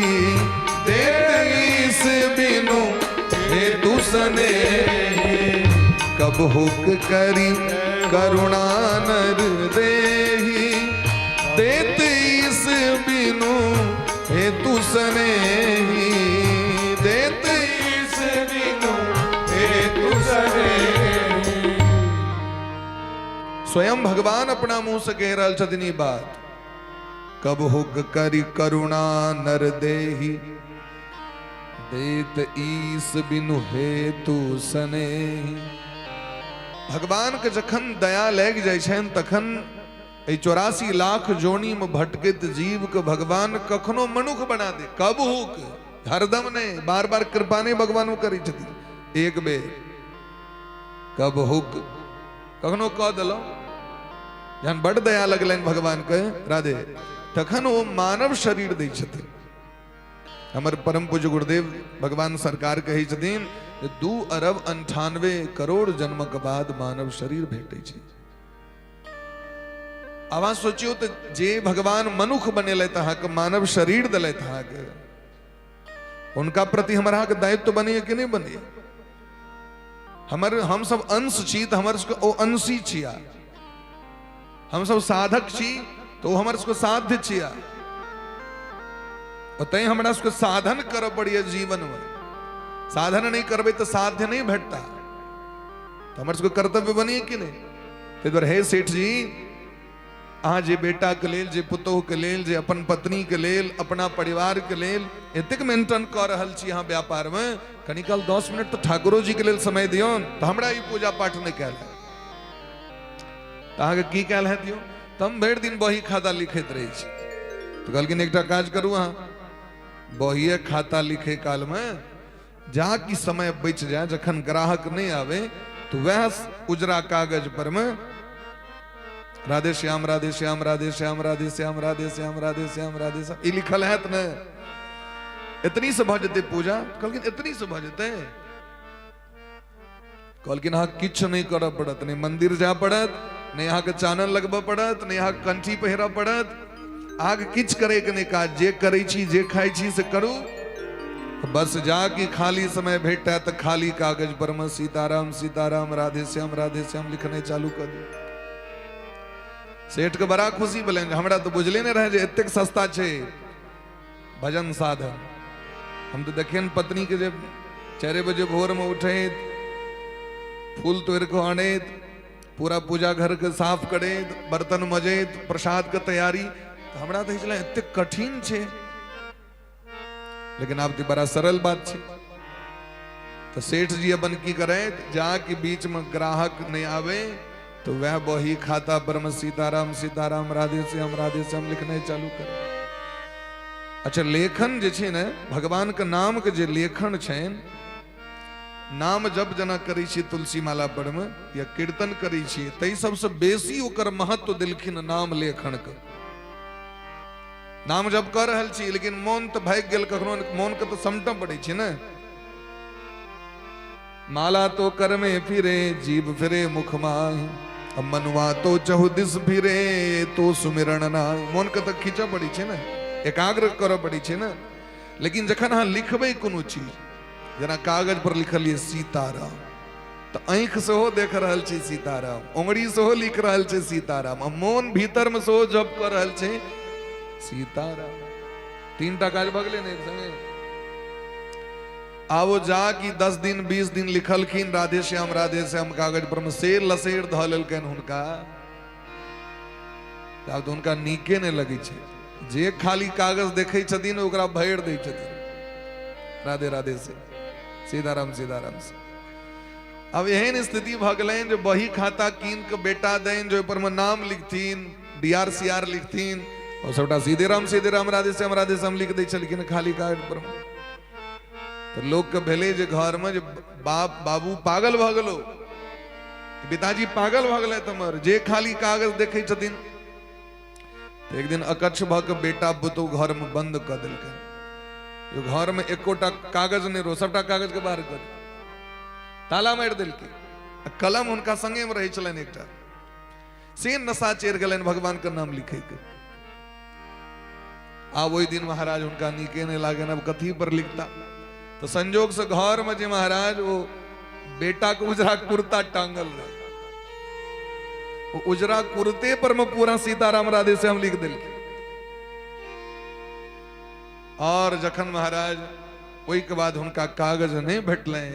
देत ईस बिनु हेतु सनेहि, कब हुक करी करुणा नर देहि, देत ईस बिनु हेतु सनेहि, देत ईस बिनु हेतु सनेहि। स्वयं भगवान अपना मुंह से कह रहल छथिन ई बात, कब हुक करी करुणा नर देहि, देत ईस बिनु हेतु सनेहि। भगवान के जखन दया लग जाय छन तखन 84 लाख जोनी में भटकैत जीव के भगवान कखनो मनुख बना दे। कब हुक, हरदम ने, बार बार कृपा नहीं भगवान करी छथिन। एक बेर कब हुक कखनो कह दिलो, जहन बड़ दया लगलन भगवान के राधे, तखन वो मानव शरीर दै छथिन। हमर परम पूज्य गुरुदेव भगवान सरकार कहे छथिन 2 अरब 98 करोड़ जन्म के बाद मानव शरीर भेटे छै। आवाज सोचियो तो जे भगवान मनुख बनेले अहाँके मानव शरीर दिले अहाँके, उनका प्रति हमारा के दायित्व बने कि नहीं बने? हम सब अंश छी तो हमर ओ अंशी छिया, हम सब साधक छी तो हमर साध्य छिया। तय हमरा साधन कर पड़िए जीवन में। साधन नहीं करबे तो साध्य नहीं भेटता, तो हमारे कर्तव्य बनिए कि नहीं? ते द्वारा हे सेठ जी, अहाँ जे बेटा के लेल, जे पुतोह के लेल, जे अपन पत्नी के लेल, अपना परिवार के लेल एतेक मेंटेन कर रहल छी अहाँ व्यापार में, कनी काल 10 मिनट तो ठाकुरो जी के लेल समय दियौन। तो हमरा ई पूजा पाठ नहीं कैल है, तो अहाँ के की कैल है दियो? तो हम भरि दिन बही खाता लिखैत रही छी। तो कहलखिन एकटा काज करू, अहाँ बहिए खाता लिखे काल में जा कि समय बच जाए, जखन ग्राहक नहीं आवे तो वह उजरा कागज पर में राधे श्याम राधे श्याम राधे श्याम राधे श्याम राधे श्याम राधे श्याम राधे श्याम ये लिखल है न, इतनी से भजते पूजा, कहलकिन इतनी से भजते, कहलकिन हाँ किछ नहीं कर पड़त, नहीं मंदिर जा पड़त, नहीं यहाँ के चानन लगब पड़त, नहीं यहाँ कंठी पहिरा पड़त, आग किछ करे के नहीं का, जे करे छी जे खाई छी से करू, बस जाके खाली समय भेटा तो खाली कागज पर में सीताराम सीताराम राधे श्याम लिखने चालू कर दू। सेठ के बड़ा खुशी बोले, हमरा तो बुझले नहीं रहे एतेक सस्ता छे भजन साधन। हम तो देखिए पत्नी के जब 4 बजे भोर में उठे, फूल तोड़ को आने, पूरा पूजा घर के साफ करे, बर्तन मजे, प्रसाद के तैयारी, तो हमरा तो चला एतेक कठिन छे, लेकिन आप बड़ा सरल बात छे। तो सेठ जी अपन की करे, जाके बीच में ग्राहक नहीं आवे तो वह बही खाता पर में सीताराम सीताराम राधे श्याम लिखने चालू करे। अच्छा लेखन जे छे ने, भगवान के नाम के जे लेखन छे, नाम जब जना करी छी तुलसी माला पर में या कीर्तन करी छी, तई सबसे बेसी ओकर महत्व दिलखिन नाम लेखन के। नाम जब कर रहल छी लेकिन मौन तो भाग गेल, कखनो मौन के तो समट पड़े छी ने। माला तो कर में फिरे जीव फिरे मुख माही, अब मनुआ तो चहुदिस फिरे तो सुमिरन नाय। मौन के तो खींचा पड़ी छे ना, एकाग्र कर पड़ी छे ना। लेकिन जखन हाँ लिखबे कोनो चीज, जना कागज पर लिखलिए सीताराम, तो आंख से हो देख रहल छी सीताराम, उंगली से हो लिख रहल छे सीताराम, अब मौन भीतर में से हो जप कर रहल छे सीताराम। 3टा काज भगले ने एक संगे। आवो जा कि 10 दिन 20 दिन लिखलखिन राधे श्याम कागज पर में शेर लसेर ध लेलकन हुनका, तब तो उनका नीके ने लगी छे। जे खाली कागज देखे छथिन ओकरा भैर दै छथिन राधे राधे से, सीताराम सीताराम से। अब एहन स्थिति भ गेलैन जो बही खाता कीन के बेटा देन, जो पर में नाम लिखथिन, DRCR लिखथिन, और सबटा सीधे राम राधे श्याम लिख दै छलखिन खाली कागज पर। तो लोग के भेले जे घर में जे बाबू पागल भ गेलो, पिताजी पागल भ गेले तमर, जे खाली कागज देखे छथिन। तो एक दिन अकच्छ भ के बेटा बुतो घर में बंद कर देलकै, जो घर में एकोटा कागज नहीं रो, सबटा कागज के बाहर कर ताला मार देलकै। कलम उनका संगे में रही छलन एकटा, से नशा चढ़ गेलन भगवान का नाम लिखे के। वही दिन महाराज उनका नीके नहीं लागन, अब कथी पर लिखता। तो संजोग से घर में जे महाराज वो बेटा को उजरा कुर्ता टांगल रहे, वो उजरा कुर्ते पर में पूरा सीताराम राधे से हम लिख दिल। और जखन महाराज वही के बाद उनका कागज नहीं भेटले,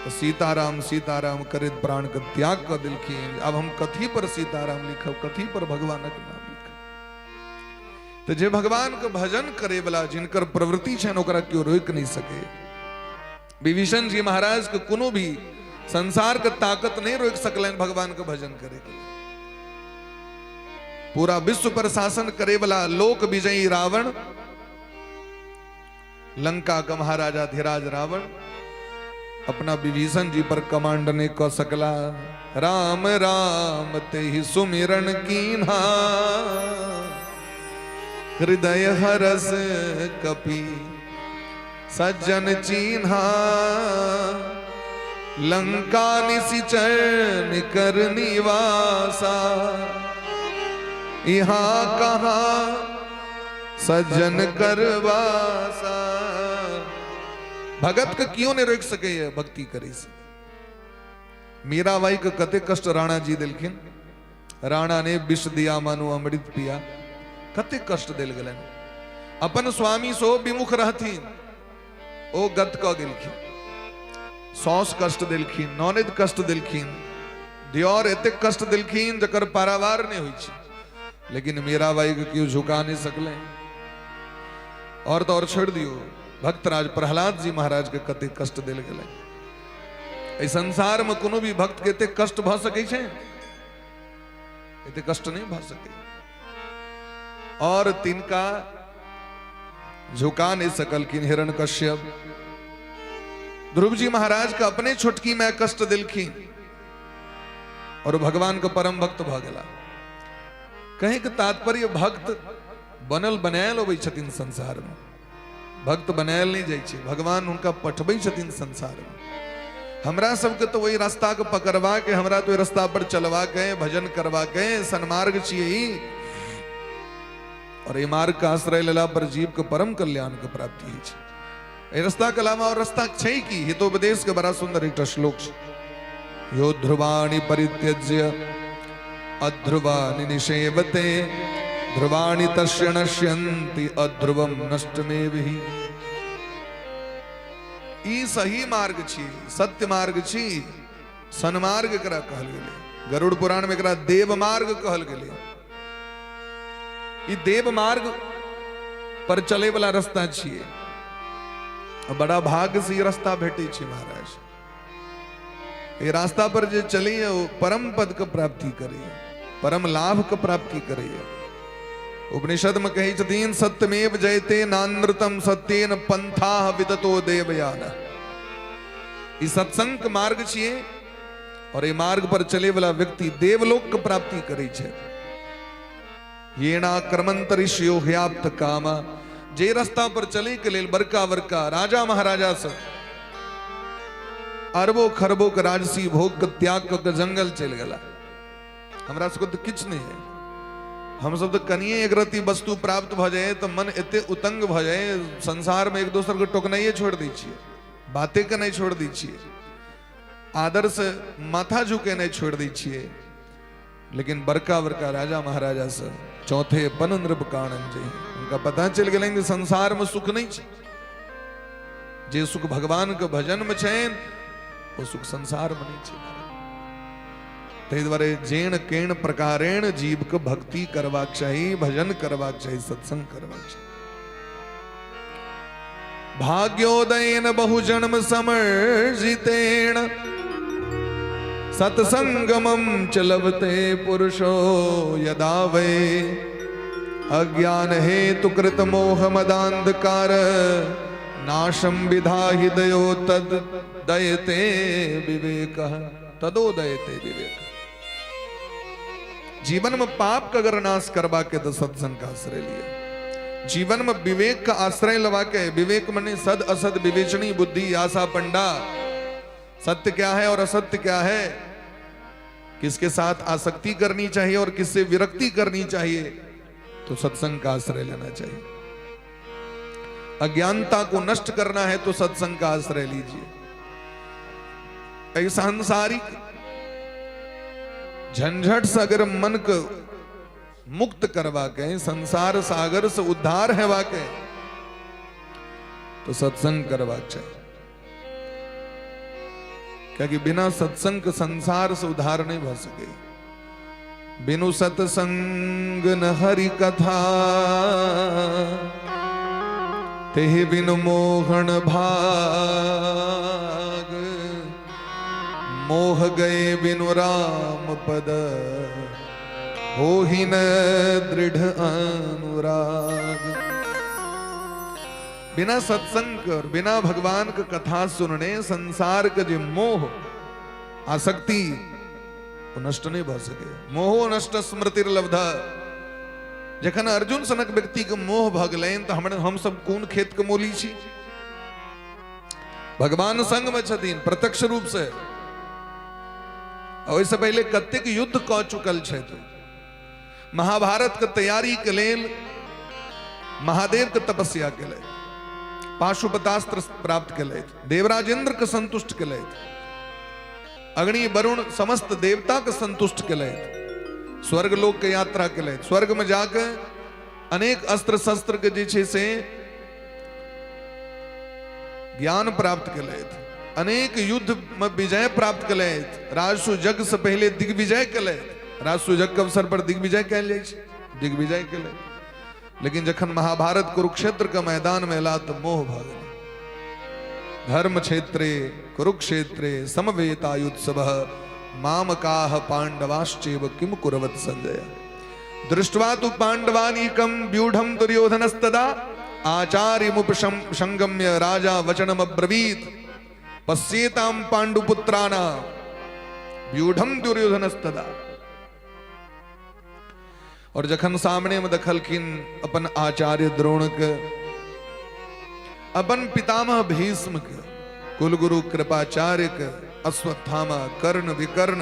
तो सीताराम सीताराम करे प्राण का त्याग कर दिलखिन। अब हम कथी पर सीताराम लिखब, कथी पर भगवान के नाम लिखब। तो जे भगवान के भजन करे वाला, जिनकर प्रवृत्ति छन, ओकरा क्यों रोक नहीं सके। विभीषण जी महाराज के कोनो भी संसार के ताकत नहीं रोक सकलन भगवान के भजन करे के। पूरा विश्व पर शासन करे वाला लोक विजयी रावण, लंका का महाराजा धीराज रावण, अपना विभीषण जी पर कमांड ने क सकला। राम राम ते ही सुमिरन कीन्हा, हृदय हरस कपि सज्जन चीन्हा। लंका निशिचर निकर निवासा, यहाँ कहाँ सज्जन करवासा। भगत के क्यों नहीं रोक सके ये भक्ति करे से। मीराबाई के कते कष्ट राणा जी दिलखिन। राणा ने विष दिया मानो अमृत पिया, कते कष्ट दिल गलन। अपन स्वामी सो विमुख रहथिन, ओ गत क गेलखिन। सौस कष्ट दिलखिन, नौनिद कष्ट दिलखिन, दियोर एते कष्ट दिलखिन जकर पारावार नहीं हुई छे। लेकिन मीराबाई के क्यों झुका नहीं सकले। और तो और छोड़ दियो, भक्तराज प्रहलाद जी महाराज के कते कष्ट दिल गए। इस संसार में कोनो भी भक्त के एते कष्ट भ सके छे, एते कष्ट नहीं भ सके। और तिनका झुका नहीं सकल कि हिरण्यकश्यप ध्रुव जी महाराज का अपने छुटकी में कष्ट दिलखी और भगवान का परम भक्त भ गला। कहीं के तात्पर्य भक्त बनल बनायल अबै छथिन संसार में, भक्त बनायल नहीं जाइ छै, भगवान उनका पठबै छथिन संसार में। हमरा सबके तो वही रास्ता के पकड़वा के, हमरा तो रास्ता पर चलवा के, भजन करवा के, सन्मार्ग छियै और ये मार्ग का आश्रय लेला पर जीव के परम कल्याण के प्राप्ति होइ छै। ए रास्ता के अलावा और रास्ता छै की? हितोपदेश के बड़ा सुंदर एक श्लोक छै। यो ध्रुवाणि परित्यज्य अध्रुवानि निषेवते ध्रुवाणि तस्य नश्यन्ति अध्रुवम नष्टमेवहि। ई सही मार्ग छी, सत्य मार्ग छी, सन्मार्ग एकरा कहल गेलै। गरुड़ पुराण में एकरा देव मार्ग कहल गेलै। ई देव मार्ग पर चले वाला रास्ता छियै। बड़ा भाग्य से रास्ता भेटे छै महाराज। ये रास्ता पर जे चली परम पद के प्राप्ति करे, परम लाभ के प्राप्ति करे। उपनिषद में कही छथिन सत्यमेव जयते नानृतम सत्येन पंथाः विदतो देवयान। ई सत्संग मार्ग छियै और ये मार्ग पर चले वाला व्यक्ति देवलोक के प्राप्ति करे छै। येना कर्मंतरिष्यो ह्याप्त कामा। जे रास्ता पर चले के लेल बड़का बड़का राजा महाराजा सब अरबों खरबों के राजसी भोग के त्याग के जंगल चल गला। हमरा सबको तो किछ नहीं है। हम सब तो कनिए एक रति वस्तु प्राप्त भ जाए तो मन एते उतंग भ जाए, संसार में एक दूसर को टोकनाइए छोड़ दी छिए, बातें के नहीं छोड़ दी छिए, आदर से माथा झुके नहीं छोड़ दी छिए। लेकिन बड़का बड़का राजा महाराजा से चौथे पन नृप काणन जय, उनका पता चल गया संसार में सुख नहीं छे। जे सुख भगवान के भजन में छेन वो सुख संसार में नहीं छे। तै द्वारे जेण केण प्रकारेण जीव के भक्ति करवाक चाही, भजन करवाक चाही, सत्संग करवाक चाही। भाग्योदयन बहुजन्म समर्जितेण सत्संगमं च लभते पुरुषो यदा वै अज्ञान हेतु कृत मोह मदांधकार नाशम विधाहि दयो तद दयते विवेक तदो दयते विवेक। जीवन में पाप का अगर नाश करवा के तो सत्संग का आश्रय लिया। जीवन में विवेक का आश्रय लगा के, विवेक मने सद असद विवेचनी बुद्धि आशा पंडा, सत्य क्या है और असत्य क्या है, किसके साथ आसक्ति करनी चाहिए और किससे विरक्ति करनी चाहिए, तो सत्संग का आश्रय लेना चाहिए। अज्ञानता को नष्ट करना है तो सत्संग का आश्रय लीजिए। ऐसा सांसारिक झंझट से अगर मन को मुक्त करवा के, संसार सागर से उद्धार है वाके, तो सत्संग करवा चाहिए। क्योंकि बिना सत्संग के संसार से उद्धार नहीं हो सके। बिनु सत्संग न हरि कथा तेहि बिनु मोहन भाग मोह गए बिनु राम पद हो ही न दृढ़ अनुराग। बिना सत्संग और बिना भगवान का कथा सुनने संसार का जो मोह आसक्ति वो नष्ट नहीं भ सके। मोह नष्ट स्मृतिर लब्ध। जखन अर्जुन सनक व्यक्ति के मोह भ गए तो हम सब कौन खेत के मोली छी। भगवान संग में छथिन प्रत्यक्ष रूप से। और इससे पहले कतेक युद्ध क चुकल छे। महाभारत के तैयारी के लेल महादेव के तपस्या के लिए पाशुपतास्त्र प्राप्त के लिए, देवराज इंद्र के संतुष्ट के लिए, अग्नि वरुण समस्त देवता के संतुष्ट के लिए, स्वर्ग लोक के यात्रा के लिए, स्वर्ग में जाकर अनेक अस्त्र शस्त्र के जे से ज्ञान प्राप्त के लिए, अनेक युद्ध में विजय प्राप्त के लिए, राजसु जग से पहले दिग्विजय के लिए, राजसु जग के अवसर पर दिग्विजय कहल जाए, दिग्विजय के लिए। लेकिन जखन महाभारत कुरुक्षेत्र का मैदान में ला तो मोह भाग। धर्म क्षेत्रे कुरुक्षेत्रे समवेतायुत्सवः मामकाः पांडवाश्चैव किम कुर्वत संजय। दृष्ट्वा तु पांडवानीकं व्यूढ़ं दुर्योधनस्तदा आचार्यमुपसंगम्य राजा वचनमब्रवीत् पश्येताम पांडुपुत्राना व्यूढ़म दुर्योधनस्तदा। और जखन सामने में दखलखिन अपन आचार्य द्रोण के, अपन पितामह भीष्म के, कुलगुरु कृपाचार्य के, अश्वत्थामा, कर्ण, विकर्ण,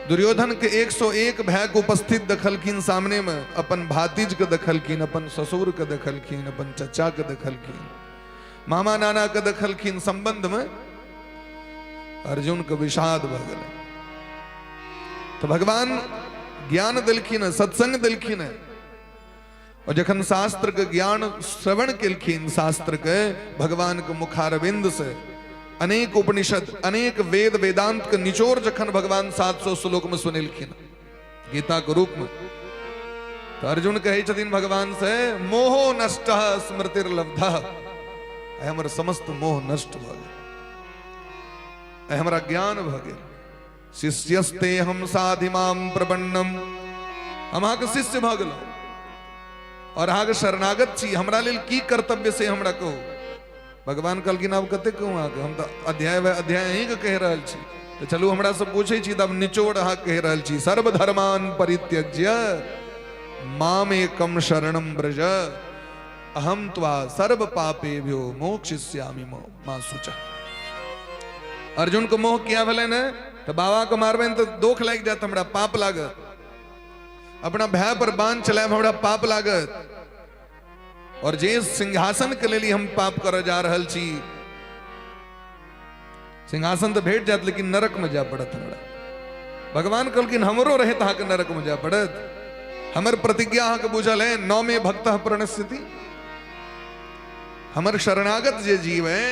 दुर्योधन के 101 भय को उपस्थित दखलखिन सामने में, अपन भातीज के दखलखिन, अपन ससुर के दखलखिन, अपन चचा के दखलखिन, मामा नाना के दखलखिन। संबंध में अर्जुन के विषाद भ गए। तो भगवान ज्ञान दिलखिन, सत्संग दिलखिन। और जखन शास्त्र के ज्ञान श्रवण किलखिन, शास्त्र के भगवान के मुखारविंद से अनेक उपनिषद, अनेक वेद वेदांत के निचोर जखन भगवान 700 श्लोक में सुनिलखिन गीता के रूप में, तो अर्जुन कहे छथिन भगवान से, मोहो नष्ट स्मृतिर्लब्ध। हमर समस्त मोह नष्ट भ गेल, हमरा ज्ञान भ गेल। शिष्यस्ते हम साधिमाम प्रपन्नम, हम अहाँके शिष्य भ गेलहुँ और अहाँके शरणागत छी, हमरा लेल की कर्तव्य से हमरा कहू। भगवान कहलखिन आब कते कहूँ अहाँके, हम तो अध्याय अध्याय अहीं के कह रहल छी। तो चलू हमरा से पूछे छी, तब निचोड़ अहाँ कह रहल छी, सर्वधर्मान परित्यज्य माम एकम शरणम ब्रज अहम त्वा सर्व पापेभ्यो मोक्षयिष्यामि मा शुचः। अर्जुन को मोह किया भले ने, तो बाबा को मारबे तो दोख लग जात, हमरा पाप लागत। अपना भय पर बांध चलाए हमरा पाप लागत। और जे सिंहासन के लिए हम पाप कर जा रहल छी, सिंहासन तो भेट जात लेकिन नरक में जा पड़त हमरा। भगवान कहलखिन हमरो रहे तो के नरक में जा पड़त। हमर प्रतिज्ञा अहाँ के बुझल है, नौ में भक्त प्रणश्यति। हमर शरणागत जे जीव है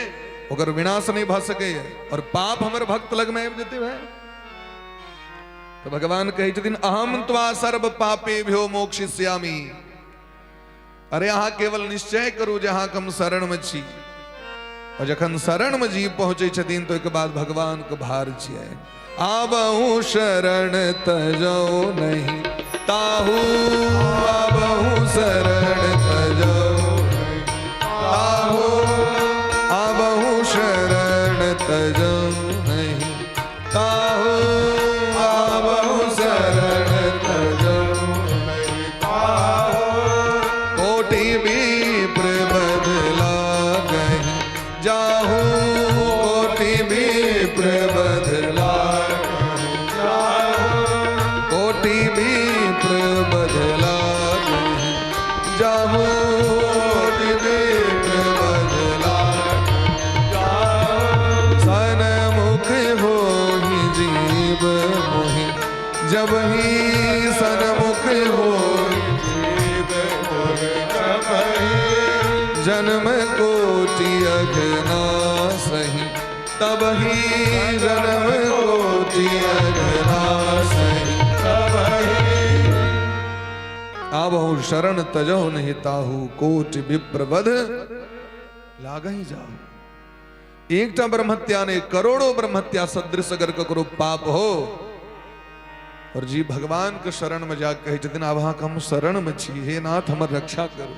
ओकर विनाश नहीं भ सके, और पाप हमर भक्त लग में आबि जेते है। तो भगवान कहे छथिन अहम त्वा सर्व पापेभ्यो मोक्षयिष्यामि। अरे अहाँ केवल निश्चय करू जे अहाँ हम शरण में छी। और जखन शरण में जीव पहुंचे छथिन तो एक बाद भगवान के भार छियै, आबहु शरण तजौ नहीं ताहू, आबहु शरण तजौ नहीं ताहू, आबहु शरण तजौ नहीं ताहू, आबहु शरण तजौ नहीं ताहू। कोटि विप्र बदला गही जाहू, कोटि विप्र बदला गही जाहू, कोटि विप्र बदला गही जाहू, कोटि विप्र बदला जाहू। सनमुख होहि जीव मोहि, जब ही सनमुख होहि जीव मोहि, जब ही जन्म कोटि अघनासहि, तब ही जन्म कोटि अघनासहि, तब ही आबहु शरण तजहु नहीं ताहू, कोटि विप्र बध लागहि जाहू। एकटा ब्रह्मत्या ने करोड़ों ब्रह्मत्या सदृश अगर ककरो पाप हो, और जी भगवान के शरण में जा कहे छथिन आब अहाँ हम शरण में छी, हे नाथ हमर रक्षा करू।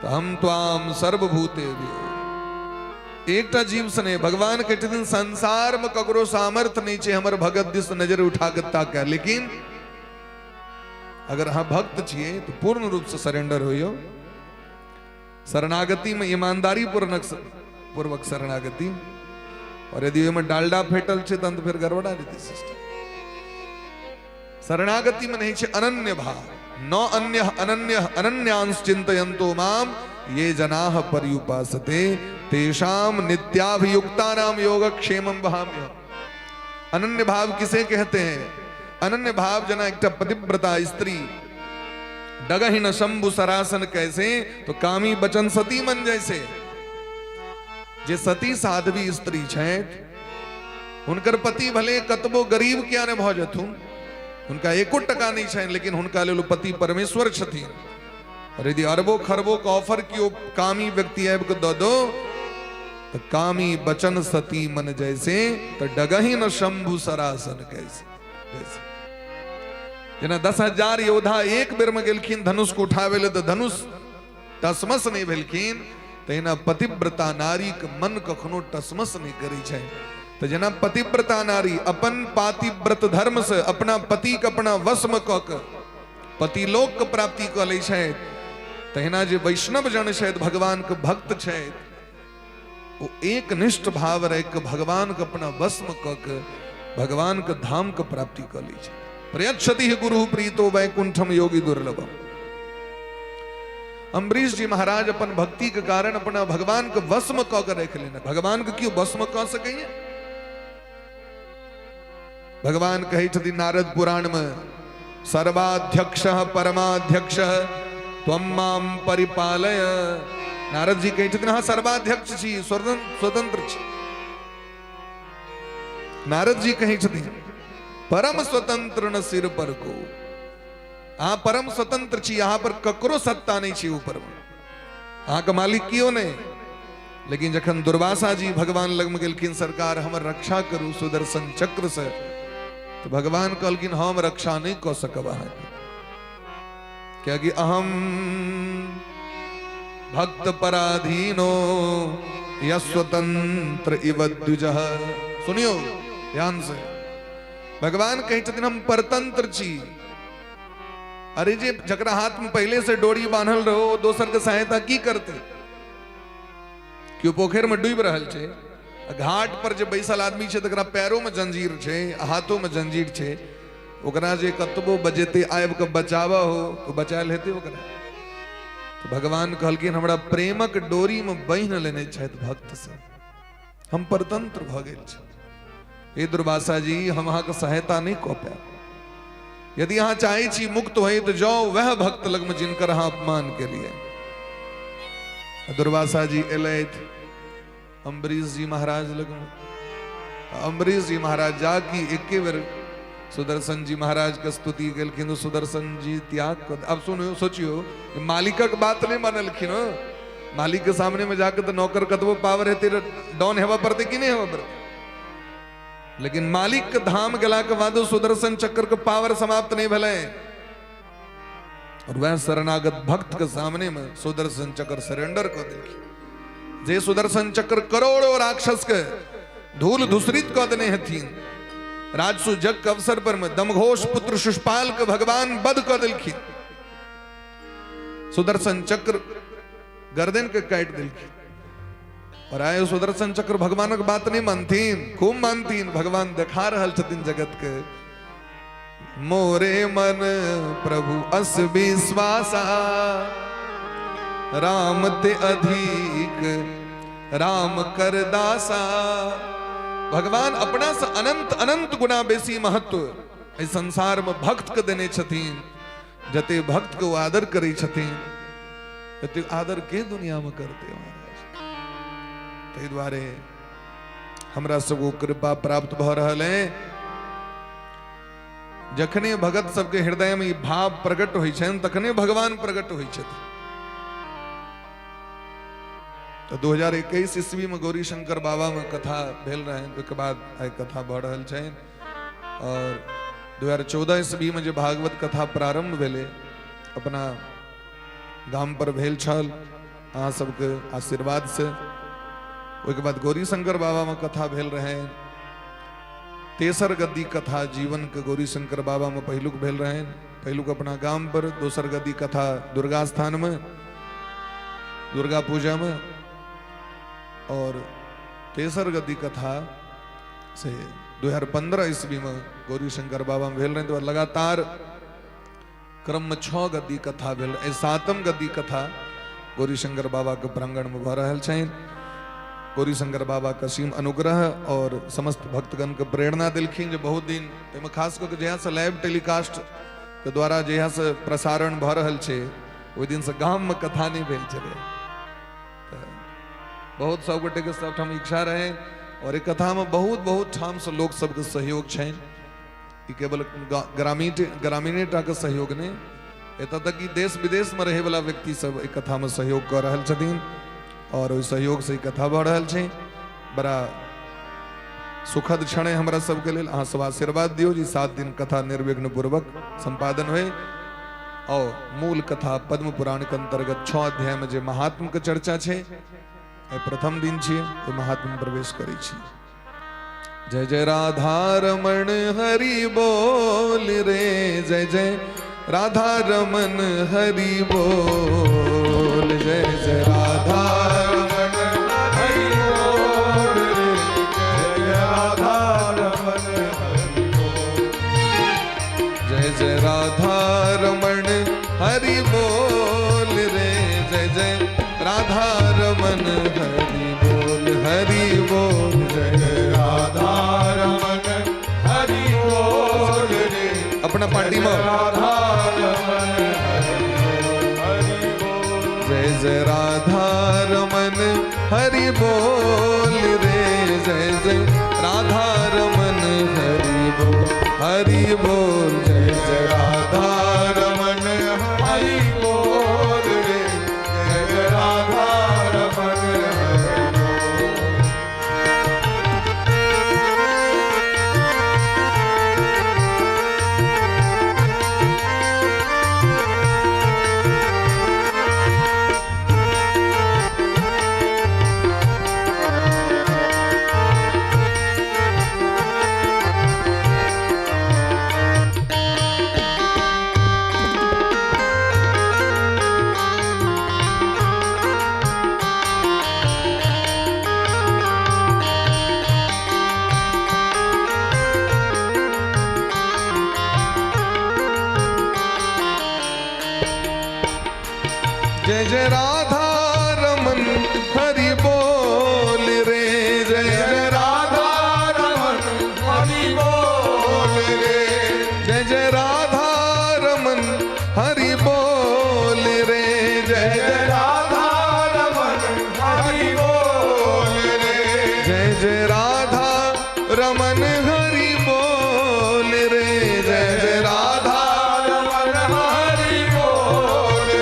तो हम त्वाम सर्वभूतेभ्यो, एकटा जीव सने भगवान के छथिन संसार में ककरो सामर्थ नहीं छे हमर भगत दिस नजर उठा के ताके, लेकिन अगर हाँ भक्त छिए तो पूर्ण रूप से सरेंडर होइयो। शरणागति में ईमानदारी पूर्वक शरणागति, और यदि ओहिमे डालडा फेटल छे तहन तो फिर गड़बड़ा जेतै सिस्टम। शरणागति में नहीं छे अनन्य भाव, न अन्य अनन्य अनन्यांश चिंतयन्तो माम ये जनाः पर्युपासते तेषाम नित्याभियुक्तानाम योगक्षेमं वहाम्यहम्। अनन्य भाव किसे कहते हैं? अनन्य भाव जना एक पतिव्रता स्त्री डगहि न शंभु सरासन कैसे, तो कामी बचन सती मन जैसे। जे सती साध्वी स्त्री छथि, हुनकर पति भले कतबो गरीब किया ने भ जथुन, हुनका एको टका नहीं छनि, लेकिन हुनका लेल पति परमेश्वर छथिन। और यदि अरबों खरबों का ऑफर कियो कामी व्यक्ति आबि के दो तो कामी बचन सती मन जैसे, तो डगहि न शंभु सरासन कैसे। जैसे जना 10,000 योद्धा एक बेर में गेलखिन धनुष को उठावे ले, तो धनुष तसमस नहीं भेलखिन, तेना पतिव्रता नारी के मन कखनो टसमस नहीं करी है। तो जना पतिव्रता नारी अपन पातिव्रत धर्म से अपना पति के अपना वश में क के पतिलोक के प्राप्ति क ले छै। तहिना जे वैष्णव जन छै भगवान के भक्त छै वो एक निष्ठ भाव रह के भगवान के अपना वश में क के भगवान के धाम के प्राप्ति क ले छै। प्रयच्छति गुरु प्रीतो वैकुंठम योगी दुर्लभम। अम्बरीश जी महाराज अपन भक्ति के कारण अपना भगवान के वश में क के रख लेना। भगवान के क्यों वश में क सके? भगवान कहे छथिन नारद पुराण में सर्वाध्यक्ष परमाध्यक्ष त्वं मां परिपालय। नारद जी कहे छथिन हाँ सर्वाध्यक्ष छी स्वतंत्र छी। नारद जी कहे छथिन परम स्वतंत्र न सिर पर को। हाँ परम स्वतंत्र छी, यहाँ पर ककरो सत्ता नहीं छी ऊपर में, हाँ का मालिक क्यों नहीं। लेकिन जखन दुर्वासा जी भगवान लग में गेलखिन सरकार हमर रक्षा करू सुदर्शन चक्र से, तो भगवान कहलखिन हम रक्षा नहीं कर सकब अहाँके, क्योंकि अहम भक्त पराधीनो यस्वतंत्र इव द्विजः। सुनियो ध्यान से, भगवान कहे छथिन हम परतंत्र छी। अरे जे जकरा हाथ में पहले से डोरी बांधल रहो दोसर के सहायता की करते? क्यों पोखर में डूब रहल छे, घाट पर जे बैसल आदमी छे तकरा पैरों में जंजीर छे हाथों में जंजीर छे, ओकरा जे कतबो बजेते आयब के बचावा हो तो बचायल हेते ओकरा। तो भगवान कहलखिन हमरा प्रेमक डोरी में बांध लेने छथि भक्त से, हम परतंत्र भ गेल छी। हे दुर्वासा जी हम अहाँ के सहायता नहीं कऽ पायब। यदि अहाँ चाहे छी मुक्त होई तो जाओ वह भक्त लग में जिनकर अहाँ अपमान के लिए। दुर्वासा जी एलैथ अम्बरीश जी महाराज लग में। अम्बरीश जी महाराज जाकी एके बेर सुदर्शन जी महाराज के स्तुति केलखिन। सुदर्शन जी त्याग कर। अब सुनो सोचियो मालिकक बात नहीं मानलखिन। मालिक के सामने में जाकर तो नौकर कतबो पावर हेते डाउन हेवा पड़ते कि नहीं हेवा पड़ते, लेकिन मालिक के धाम गेला के बाद सुदर्शन चक्र के पावर समाप्त नहीं भले। और वह शरणागत भक्त के सामने में सुदर्शन चक्र सरेंडर कर देखी। जे सुदर्शन चक्र करोड़ों राक्षस के धूल धूसरित कर देने हथिन। राजसु जग के अवसर पर में दमघोष पुत्र शिशुपाल के भगवान बध कर दिलखिन। सुदर्शन चक्र गर्दन के काट दिलखिन। और आए सुदर्शन चक्र भगवान की बात नहीं मानतीन, खूब मानतीन। भगवान दिखा रहल छथिन जगत के मोरे मन प्रभु अस विश्वासा राम ते अधिक राम कर दासा। भगवान अपना से अनंत अनंत गुना बेसी महत्व इस संसार में भक्त के देने छथिन। जते भक्त को आदर करे छथिन तते आदर के दुनिया में करते महाराज। ते द्वारे हमरा सबको कृपा प्राप्त भ रहल है। जखने भगत सबके हृदय में भाव प्रकट होइ छन तखने भगवान प्रकट होइ छथिन। तो 2021 ईस्वी में गौरी शंकर बाबा में कथा भेल रहे, के बाद आई कथा बढ़ रहल छै। और 2014 ईस्वी में जो भागवत कथा प्रारंभ भेले अपना गाम पर भेल छल अहाँ सबके आशीर्वाद से। ओके बाद गौरी शंकर बाबा में कथा भेल रहे। तेसर गद्दी कथा जीवन के गौरी शंकर बाबा में पहलुक भेल रहे। पहलुक अपना गाम पर, दोसर गद्दी कथा दुर्गा स्थान में दुर्गा पूजा में, और तेसर गद्दी कथा से 2015 ईस्वी में गौरी शंकर बाबा में भेल रहे। तो लगातार क्रम में 6 गद्दी कथा भेल। 7म गद्दी कथा गौरी शंकर बाबा के प्रांगण में भ रहल छै। गौरी शंकर बाबा का सीम अनुग्रह और समस्त भक्तगण के प्रेरणा दिलखिन। जो बहुत दिन में खास करके जहाँ से लाइव टेलीकास्ट के द्वारा जहाँ से प्रसारण भ रहल छै ओहि दिन से गाम में कथा नहीं भेल छे। बहुत सब गोटे के सबठाम इच्छा रहे और एक कथा में बहुत बहुत ठाम से लोग सबके सहयोग छै। केवल ग्रामीणे टा के सहयोग नहीं, एतऽ तक कि देश विदेश में रहे वाला व्यक्ति सब एक कथा में सहयोग कर रहल छथिन। और ओहि सहयोग से कथा बढ़ रहल छै। बड़ा सुखद क्षण है हमरा सबके लेल। अहाँ सब आशीर्वाद दियो जी 7 दिन कथा निर्विघ्न पूर्वक संपादन होए। और मूल कथा पद्म पुराण के अंतर्गत 6 अध्याय में जे महात्म के चर्चा छे ए प्रथम दिन छे तो महात्म में प्रवेश करी छे। जय जय राधा रमण हरि बोल रे, जय जय राधा रमन हरि बोल, जय जय राधा रमन हरि बोल रे, जय जय राधा रमन हरि बोल, जय जय राधा रमन हरि बोल रे, जय जय राधा रमन हरि बोल, हरि बोल, जय जय राधा रमन हरि बोल रे, अपना पार्टी में राधा रमन हरि बोल, जय जय राधा रमन हरि बोल रे, जय जय राधा रमन हरि बोल, हरि बोल, जय जय राधा रमन हरि बोल रे, जय जय राधा रमन हरि बोल। जय जय राधा रमन हरि बोल रे, जय जय राधा रमन हरि बोल रे, जय जय राधा रमन हरि बोल रे, जय जय राधा रमन हरि बोल रे, जय जय राधा रमन हरि बोल रे, जय जय राधा रमन हरि बोल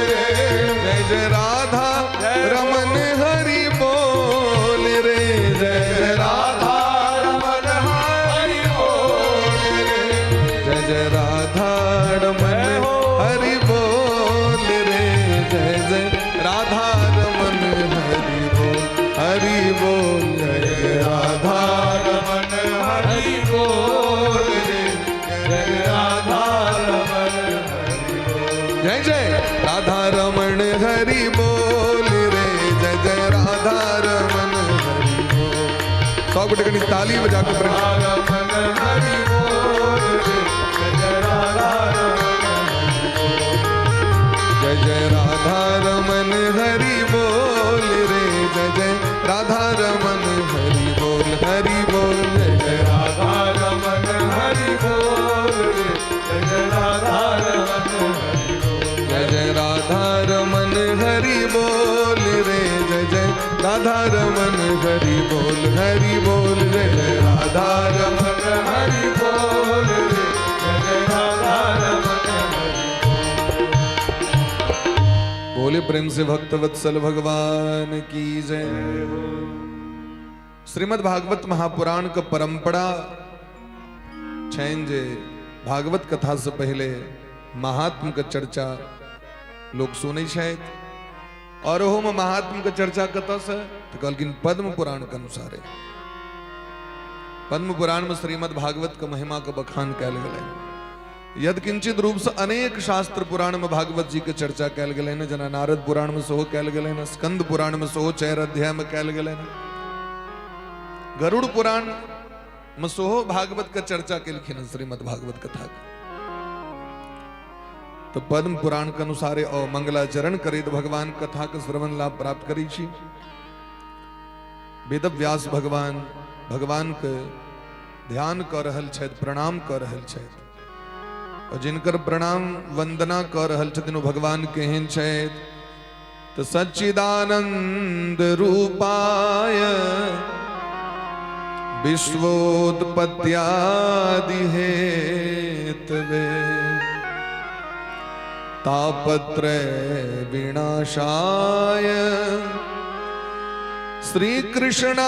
रे, जय जय राधा रमन हरि बोल रे, जय जय राधा रमन हरि बोल रे, जय जय राधा रमन हरि बोल रे, जय जय राधा रमन हरि बोल, हरि बोल, जय जय राधा रमन हरि बोल रे, जय जय राधा रमन हरि बोल, जय जय राधा रमन हरि बोल रे, जय जय राधा रमन हरि बोल। 100 गुटकनी ताली बजा के रमन हरि बोल रे, जय जय राधा रमन हरि बोल, जय जय राधा रमन हरि बोल रे, जय जय राधा रमन हरि बोल, हरि बोल, जय जय राधा रमन हरि बोल रे, जय जय राधा रमन हरि बोल, जय जय राधा रमन हरि बोल रे, जय जय राधा रमन हरि बोल, हरि बोल, जय जय राधा रमन हरि बोल रे, जय जय राधा रमन हरि बोल। बोले प्रेम से भक्त वत्सल भगवान की जय। श्रीमद् भागवत महापुराण का परंपरा छैन जे भागवत कथा से पहले महात्म का चर्चा लोग सुने शायद, और ओहो में महात्म का चर्चा कथा से तो कलकिन पद्म पुराण के अनुसार है। पद्म पुराण में श्रीमद् भागवत का महिमा का बखान कैल गए। यद किंचित रूप से अनेक शास्त्र पुराण में भागवत जी के चर्चा कैल गए न, जना नारद पुराण में सोहो कैल गए न, स्कंद पुराण में सोहो 4 अध्याय में कैल गए न, गरुड़ पुराण में सोहो भागवत का चर्चा के लिखिन श्रीमद् भागवत कथा का। तो पद्म पुराण के अनुसार और मंगलाचरण करे तो भगवान कथा के श्रवण लाभ प्राप्त करी छी। वेद व्यास भगवान भगवान के ध्यान कर रहल छथि, प्रणाम कर रहल छथि, और जिनकर प्रणाम वंदना कर रहल छथिन भगवान केहन छथि तो सच्चिदानंद रूपाय विश्वोत्पत्त्यादि हेतवे तापत्रय विनाशाय श्री कृष्णाय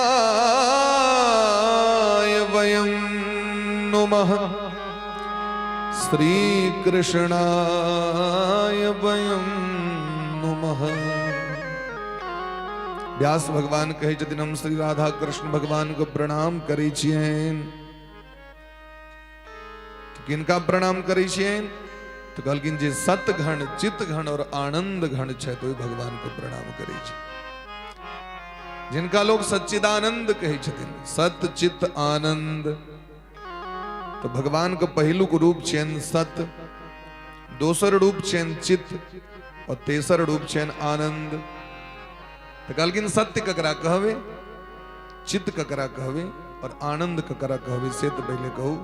वयं नुमः श्री कृष्णाय वयं नुमः। व्यास भगवान कहे छथिन हम श्री राधा कृष्ण भगवान को प्रणाम करै छियनि। किनका प्रणाम करै छियनि? तो कहलखिन जे सत घन, चित घन और आनंद घन छै तो भगवान को प्रणाम करै छै। जिनका लोग सच्चिदानंद कहे छथिन, सत चित आनंद। तो भगवान का पहिलुक रूप छेन सत, दोसर रूप छेन चित और तेसर रूप छेन आनंद। तो कहलखिन सत्य ककरा कहवे, चित ककरा कहवे और आनंद ककरा कहवे से तो पहले कहू।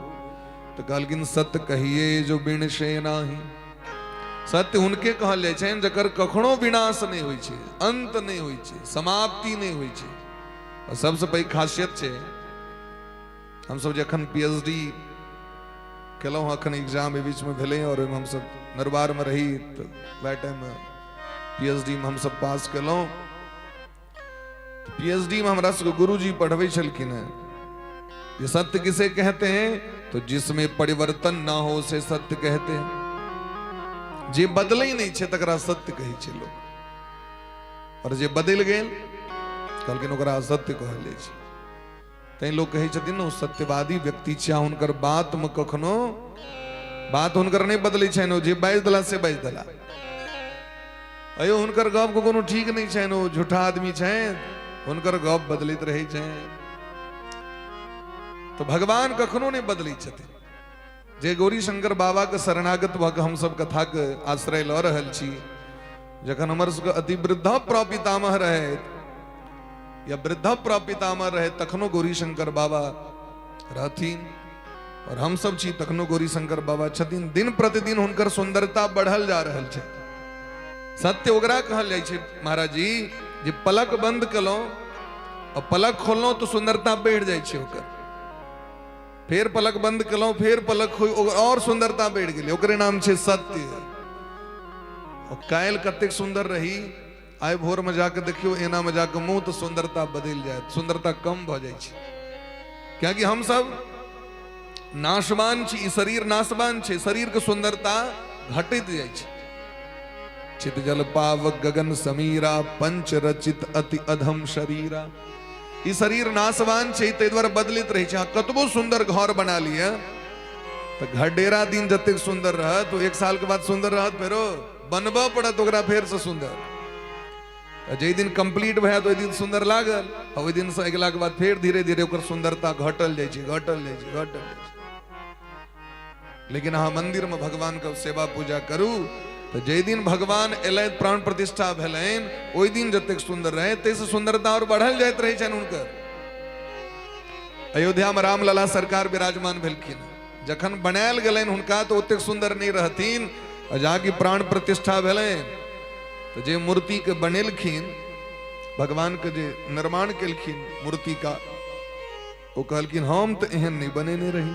तो कहलखिन सत्य कहिए जो बिन से नाही। सत्य उनके कहल जाय छै जकर कखनो विनाश नहीं होय छै, अंत नहीं होय छै, समाप्ति नहीं होय छै। और सबसे पैघ खासियत छै, हम सब जखन पीएचडी केलहुँ, अखन एग्जाम बीच में भेलै और हम सब नरवार में रही, तो वह टाइम में पीएचडी में हम सब पास केलहुँ। पीएचडी में हमरा सबके गुरुजी पढ़बै छलखिन हैं, ये सत्य किसे कहते हैं? तो जिसमें परिवर्तन ना हो उसे सत्य कहते हैं। जे बदलै नहीं छै तकरा सत्य कहै छै लोग, और जे बदल गेल कहलखिन ओकरा असत्य कहल जाइ छै। तैं लोग कहै छथिन ने सत्यवादी व्यक्ति छै, हुनकर बात में कखनो बात हुनकर नहीं बदलै छनि। जे बाजि देला से बाजि देला, अयो हुनकर गप को कोनो ठीक नहीं छनि, ओ झूठा आदमी छनि, हुनकर गप बदलैत रहै छनि। तो भगवान कखनो नहीं बदलै छथिन। जे गौरी शंकर बाबा के शरणागत भऽ कऽ हम सब कथा के आश्रय लऽ रहल छी, जखन हमर सबके अति वृद्धा प्रपितामह रहे या वृद्धा प्रपितामह रहे, तखनो गौरी शंकर बाबा रहथिन और हम सब छी तखनो गौरी शंकर बाबा छथिन। दिन प्रतिदिन हुनकर सुंदरता बढ़ल जा रहल छै। सत्य ओकरा कहल जाइ छै महाराज जी, जे पलक बंद केलहुं और पलक खोललहुं तो सुंदरता बढ़ि जाइ छै ओकर। फिर पलक बंद केलहुं, फिर पलक खोल और सुंदरता बढ़ि गेलै, ओकरे नाम छै सत्य। और काल्हि कतेक सुंदर रही, आइ भोर में जाके देखियो एना में जाके मुंह तो सुंदरता बदल जाए, सुंदरता कम भ जाइ छै। क्योंकि हम सब नाशवान छी, शरीर नाशवान छै, शरीर के सुंदरता घटैत जाइ छै। चित जल पावक गगन समीरा, पंच रचित अति अधम शरीरा। ई शरीर नाशवान छै, ताहि द्वारे बदलित रहै छै। कतबो सुंदर घर बना लिया तो घर डेरा दिन जतेक सुंदर रहत, तो एक साल के बाद सुंदर रहत, फेरो बनबऽ पड़त ओकरा फेर से सुंदर। जे दिन कंप्लीट भए तो ओहि दिन सुंदर लागल, और ओहि दिन से अगला के बाद फिर धीरे धीरे ओकर सुंदरता घटल जाइ छै, घटल जाइ छै, घटल जाइ छै। लेकिन अहाँ मंदिर में भगवान के सेवा पूजा करू, तो जे दिन भगवान एलै प्राण प्रतिष्ठा भेलैन, ओहि दिन जतेक सुंदर रहे, ताहिसँ सुंदरता और बढ़ल जाइत रहै छनि हुनकर। अयोध्या में रामलला सरकार विराजमान भेलखिन, जखन बनायल गेलनि हुनका तो ओतेक सुंदर नहीं रहथिन। और जाके प्राण प्रतिष्ठा भेलैन तो जे मूर्ति के बनेलखिन, भगवान के जे निर्माण केलखिन मूर्ति का, वो कहलखिन हम तो एहन नहीं बनेने रही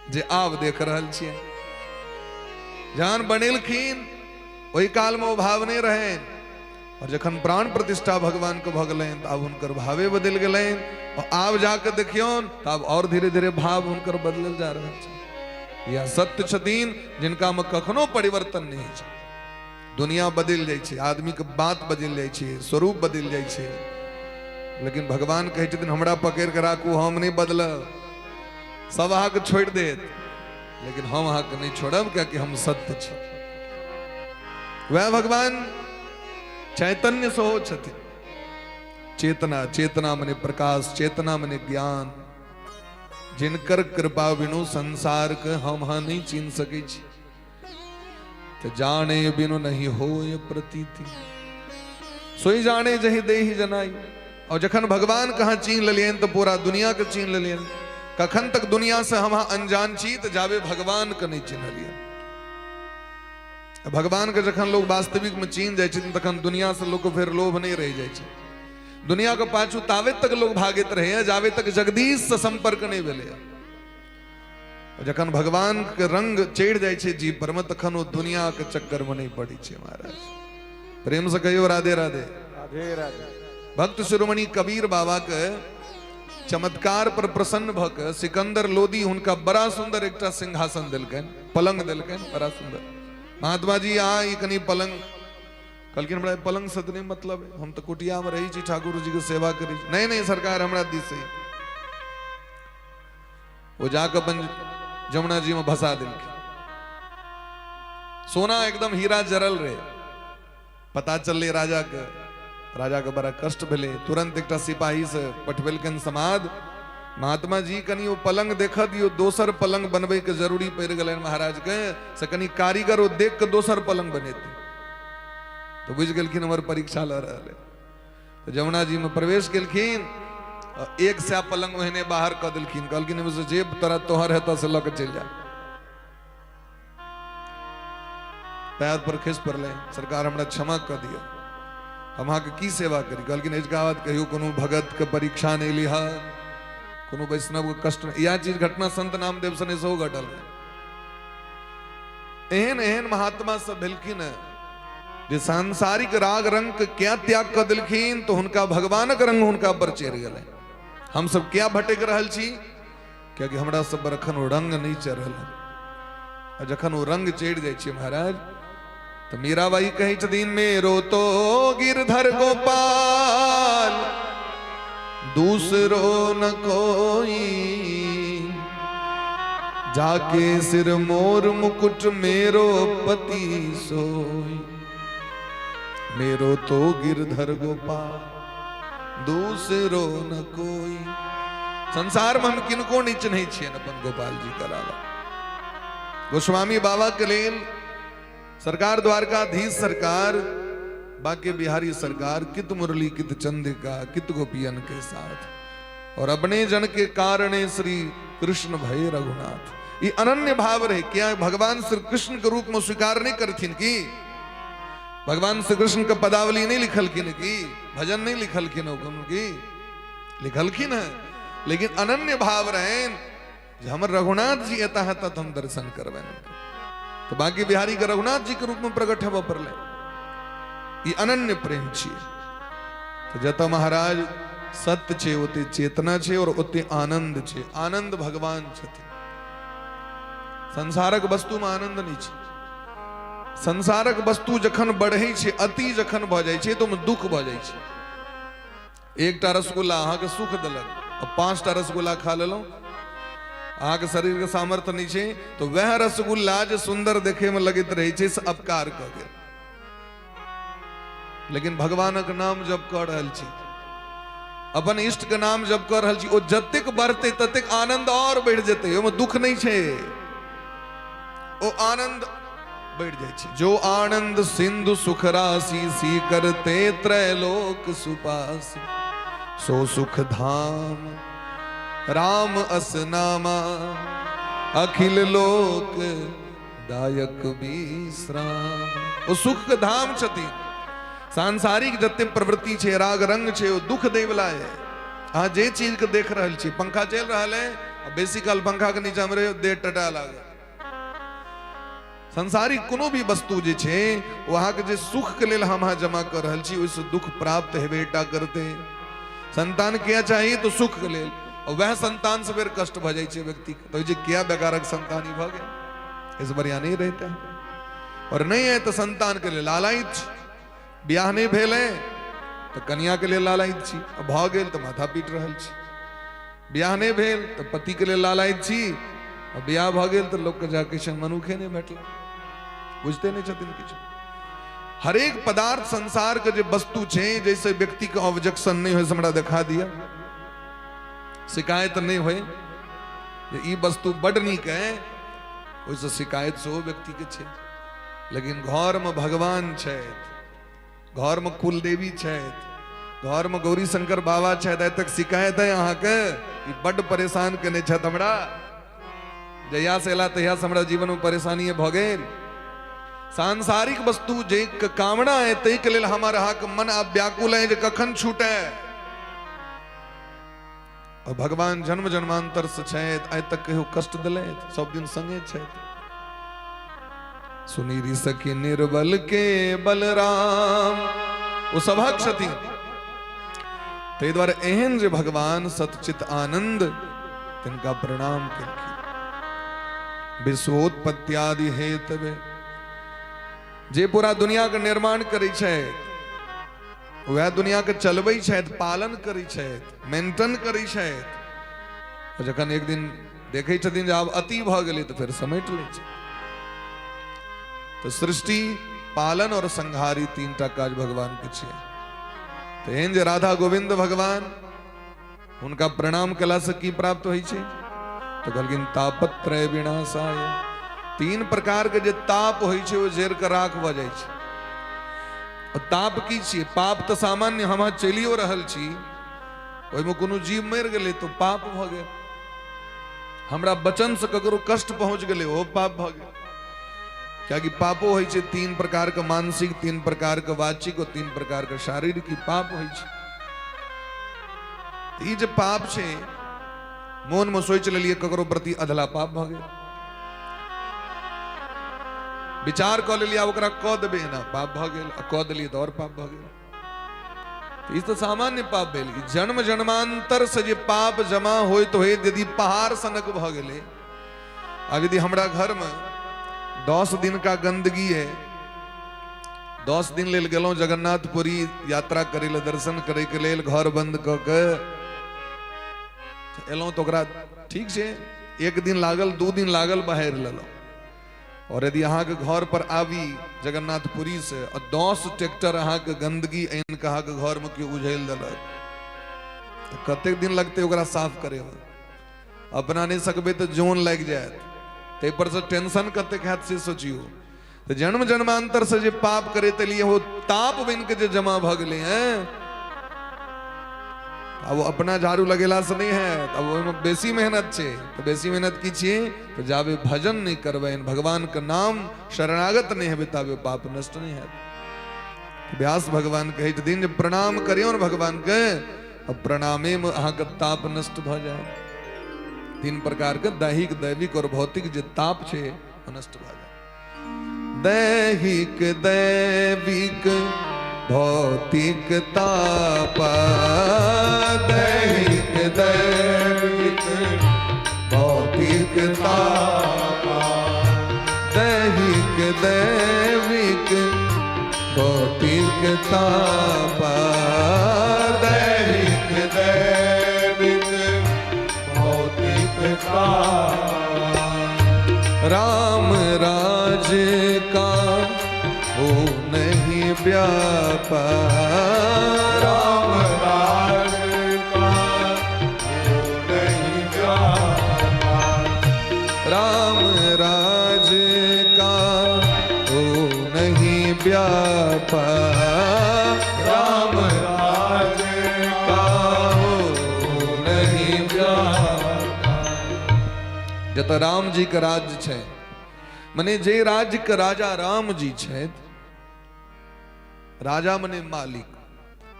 जे आब देख रहल छियै। जहन बनेलखिन ओहि काल में वो भाव नहीं रहे, और जखन प्राण प्रतिष्ठा भगवान के भऽ गेलनि तो आब हुनकर भावे बदल गेलनि। और आब जाके देखियौन तो आब और धीरे धीरे भाव हुनकर बदलल जा रहल छै। यह सत्य छथिन जिनका में कखनो परिवर्तन नहीं होइ छै। दुनिया बदल जाइ छै, आदमी के बात बदल जाइ छै, स्वरूप बदल जाइ छै, लेकिन भगवान कहै छथिन हमरा पकड़ि के राखू, हम नहीं बदलब, सब अहाँके छोड़ि देत, लेकिन हम अहाँके नहीं छोड़ब, क्योंकि हम सत्य छी। वह भगवान चैतन्य सेहो छथिन। चेतना, चेतना मने प्रकाश, चेतना मने ज्ञान। जिनकर कृपा बिनु संसार के हम नहीं चीन सकै छी। तो जाने बिनु नहीं होय प्रतीति, सोई जाने जहि देहि जनाई। और जखन भगवान कहाँ चीन लेलियन तो पूरा दुनिया के चीन लेलियन। कखन तक दुनिया से हम अनजान छी, तो जावे भगवान के नहीं चिन्हलियन। भगवान के जखन लोग वास्तविक में चीन जाइ छथिन, तखन दुनिया से लोग को फिर लोभ नहीं रह जाइ छै। दुनिया के पाछू तावे तक लोग भागैत रहे, जावे तक जगदीश से संपर्क नहीं भेलै। जखन भगवान के रंग चढ़ जाइ छै जीव पर में, तखन वो दुनिया के चक्कर में नहीं पड़ी छै। महाराज प्रेम से कहियो राधे राधे। राधे राधे। भक्त शिरोमणि कबीर बाबा के चमत्कार पर प्रसन्न भक सिकंदर लोदी उनका बड़ा सुंदर एक सिंहासन दिलकन, पलंग दिलकन, बड़ा सुंदर। महात्मा जी आई कनी पलंग कलकिन हमरा पलंग सदने मतलब है, हम तो कुटिया में रही छी ठाकुर जी की सेवा करी। नहीं नहीं सरकार हमरा दी से वो जाकर अपन जमुना जी में भसा दिल, सोना एकदम हीरा जरल रहे। पता चल राजा के बड़ा कष्ट भेले। तुरंत एक सिपाही से पठवेलकन समाद महात्मा जी कनी वो पलंग देखा दियो, दोसर पलंग बनबे के जरूरी पड़ गए महाराज के, से कनी कारीगर वो देख के दोसर पलंग बनेते। तो बुझ गलखिन हमार परीक्षा ल रहा है। तो जमुना जी में प्रवेश केलखिन, एक स्या पलंग महीने बाहर कर दिलखिन, कहलखिन मुझे जेब तरह तोहर है तो से लग चल जा। पैर पर खिस पड़ले, सरकार हमरा क्षमा कर दिया, हम अहाँ के की सेवा करी। कहलखिन इजगावत कहियो कोनो भगत के परीक्षा नहीं लिहा, कोनो वैष्णव के कष्ट। यह चीज घटना संत नामदेव सने सो घटल है। एहन एहन महात्मा सब भेलखिन जे सांसारिक राग रंग के क्या त्याग कर दिलखिन, तो उनका भगवानक रंग उनका पर चढ़ गए। हम सब क्या भटक रहल छी, क्योंकि हमरा सब रखन वो रंग नहीं चढ़ल है। जखन वो रंग चढ़ जाए छी महाराज, तो मीराबाई कहे छथिन मेरो तो गिरधर गोपाल दूसरो न कोई, जाके सिर मोर मुकुट मेरो पति सोई। मेरो तो गिरधर गोपाल दूसरो न कोई। संसार में हम किनको नीच नहीं छियन अपन गोपाल जी का अलावा। गोस्वामी बाबा के लेल सरकार द्वारकाधीश सरकार, बाके बिहारी सरकार, कित मुरली कित चंद्रिका कित गोपियन के साथ, और अपने जन के कारणे श्री कृष्ण भय रघुनाथ। ये अनन्य भाव रहे। क्या भगवान श्री कृष्ण के रूप में स्वीकार नहीं करथिन की? भगवान श्री कृष्ण का पदावली नहीं लिखलखिन की? भजन नहीं लिखलखिन की? लिखलखिन है, लेकिन अनन्य भाव रहे। हमर रघुनाथ जी एता है तब हम दर्शन करवे, तो बाकी बिहारी का रघुनाथ जी के रूप में प्रकट है पर ले। ये अनन्य प्रेम छे। तो जत महाराज सत्य छे ओते चेतना छे और ओते आनंद छे। आनंद भगवान छथि। संसारक वस्तु में आनंद नहीं छे। संसारक वस्तु जखन बढ़े छे, अति जखन भ जाय छे, तो में दुख भ जाय छे। एकटा रसगुल्ला अहाँ के सुख देलक, और 5टा रसगुल्ला खा लेलौं, अहाँ के शरीर के सामर्थ्य नहीं छे, तो वह रसगुल्ला जो सुंदर देखे में लगत रहे छे से अपकार क गेल। लेकिन भगवानक नाम जब कर रहल छी, अपन इष्ट के नाम जब कर रहल छी, ओ जतेक बढ़ते ततेक आनंद और बढ़ जेते। ओमे दुख नहीं छे, ओ आनंद बढ़ जाय छे। जो आनंद सिंधु सुख राशि सी करते त्रैलोक सुपास, सो सुख धाम राम असनामा अखिल लोक दायक विश्राम। वो सुख के धाम छथि। सांसारिक जते प्रवृत्ति छे, राग रंग छे, वो दुख दे वाला है। हाँ, जे चीज के देख रहल छी, पंखा चल रहा है, बेसी काल पंखा के नीचा में रहे देह टटा लागे। संसारिक कोनो भी वस्तु जे छे, वहां के जे सुख के लेल हम जमा कर रहल छी, ओइसे दुख प्राप्त हेबेटा करते। संतान क्या चाहिए तो सुख के लेल, और वह संतान से फिर कष्ट भ जाय छे व्यक्ति के। तो जे क्या बेकारक संतानी भ गए, इस बढ़िया नहीं रहता है। और नहीं है तो संतान के लिए लालायित। ब्याह नहीं भेल है तो कन्या के लिए लालायित छी, भ गेल तो माथा पीट रहल छी। ब्याह नहीं भेल तो पति के लिए लालायित छी, और ब्याह भ गेल तो लोग के जाके मनुखे नहीं भेटला, बुझते नहीं छथिन किछु। हर एक पदार्थ संसार के जो वस्तु छे, जैसे व्यक्ति का ऑब्जेक्शन नहीं हो, हमरा दिखा दिया, शिकायत नहीं होए, ये वस्तु बड़ नीक है, वैसे शिकायत से वो व्यक्ति के छे। लेकिन घर में भगवान छे, घर में कुल देवी छे, घर में गौरी शंकर बाबा छे, तक शिकायत है अहाँ के बड़ परेशान करने छे हमरा। जया से एला तहिया से हमरा जीवन में परेशानी भ गेल। सांसारिक वस्तु जे कामना है, तै के लेल हमर अहाँ के मन अब व्याकुल है जे कखन छूटे। और भगवान जन्म जन्मांतर से छथि, आइ तक कहियो कष्ट दिलथि, सब दिन संगे छथि। सुनीरी सखी निर्बल के बलराम, वो सभक छथिन। ते द्वारे एहन जे भगवान सतचित आनंद तिनका प्रणाम केलखिन। विश्वोत्पत्त्यादि हेतवे जे पूरा दुनिया के निर्माण करै छै, वह दुनिया के चलबै छै, पालन करै छै, मेंटेन करै छै। जखन एक दिन देखै छथिन जे आब अति भ गेलै तऽ फिर समेट लै छै। तो सृष्टि, पालन और संहारी तीनटा काज भगवान के छै। तो एहन जे राधा गोविंद भगवान, उनका प्रणाम कला से की प्राप्त होइ छै? तो कहलखिन तापत्रय विनाशाय। तीन प्रकार के जे ताप होइ छै वो जेर के राख भ जाइ छै। और ताप की छियै? पाप तो सामान्य हम चलियो रहल छी, ओहिमे कोनो जीव मरि गेलै तो पाप भ गेल। हमरा बचन से ककरो कष्ट पहुंच गेलै ओ पाप भ गेल। क्योंकि पापो होइ छै तीन प्रकार के, मानसिक, तीन प्रकार के वाचिक और तीन प्रकार के शारीरिक पाप होइ छै। ई जे पाप छै, मोन में सोच लेलिए ककरो प्रति अधला पाप भ गेल, विचार क लेलिए ओकरा क देबे ना, पाप भ गेल, क देलिए तो और पाप भ गेल। ई तो सामान्य पाप भेल। जन्म जन्मांतर से जे पाप जमा होइत होइत यदि पहाड़ सनक भ गेलै, अब यदि हमरा घर में 10 दिन का गंदगी है, 10 दिन लेल गेलौं जगन्नाथपुरी यात्रा करे ले, दर्शन करे के लेल, घर बंद क के एलौं तो ओकरा ठीक छै, 1 दिन लागल, 2 दिन लागल, बाहर लेलौं। और यदि अहाँ के घर पर आवी जगन्नाथपुरी से और 10 ट्रैक्टर अहाँ के गंदगी आनि के अहाँ के घर में केओ उझैल देलक, तो कतेक दिन लगते ओकरा साफ करे में? अपना नहीं सकबे तो जोन लग जायत। ते पर से टेंशन कतेक हैत से सोचियो। तो जन्म जन्मांतर से जे पाप करे ते लिए वो ताप बन के जे जमा भ गेले हैं, अब वो अपना झाड़ू लगेला से नहीं है, अब वो बेसी मेहनत छे। तो बेसी मेहनत की छिए? तो जावे भजन नहीं करबे, भगवान का नाम शरणागत नहीं है, तावे पाप नष्ट नहीं है। व्यास भगवान कहे दिन जब प्रणाम करियो भगवान के, अब प्रणामे में अहाँ के ताप नष्ट भ जाए। तीन प्रकार के दैहिक, दैविक और भौतिक जे ताप छे वो नष्ट भ जाए। दैहिक, दैविक, भौतिक ताप, दैहिक, दैविक, भौतिक ताप, दैहिक, दैविक, भौतिक ताप, दैहिक, दैविक, भौतिक ताप। राम राज का हो नहीं व्यापा, राम राज का हो नहीं व्यापा, राम राज का हो नहीं व्यापा, राम राज का हो नहीं व्यापा। जत राम जी का राज्य छे, मने जे राज्य के राजा राम जी छे, राजा मने मालिक।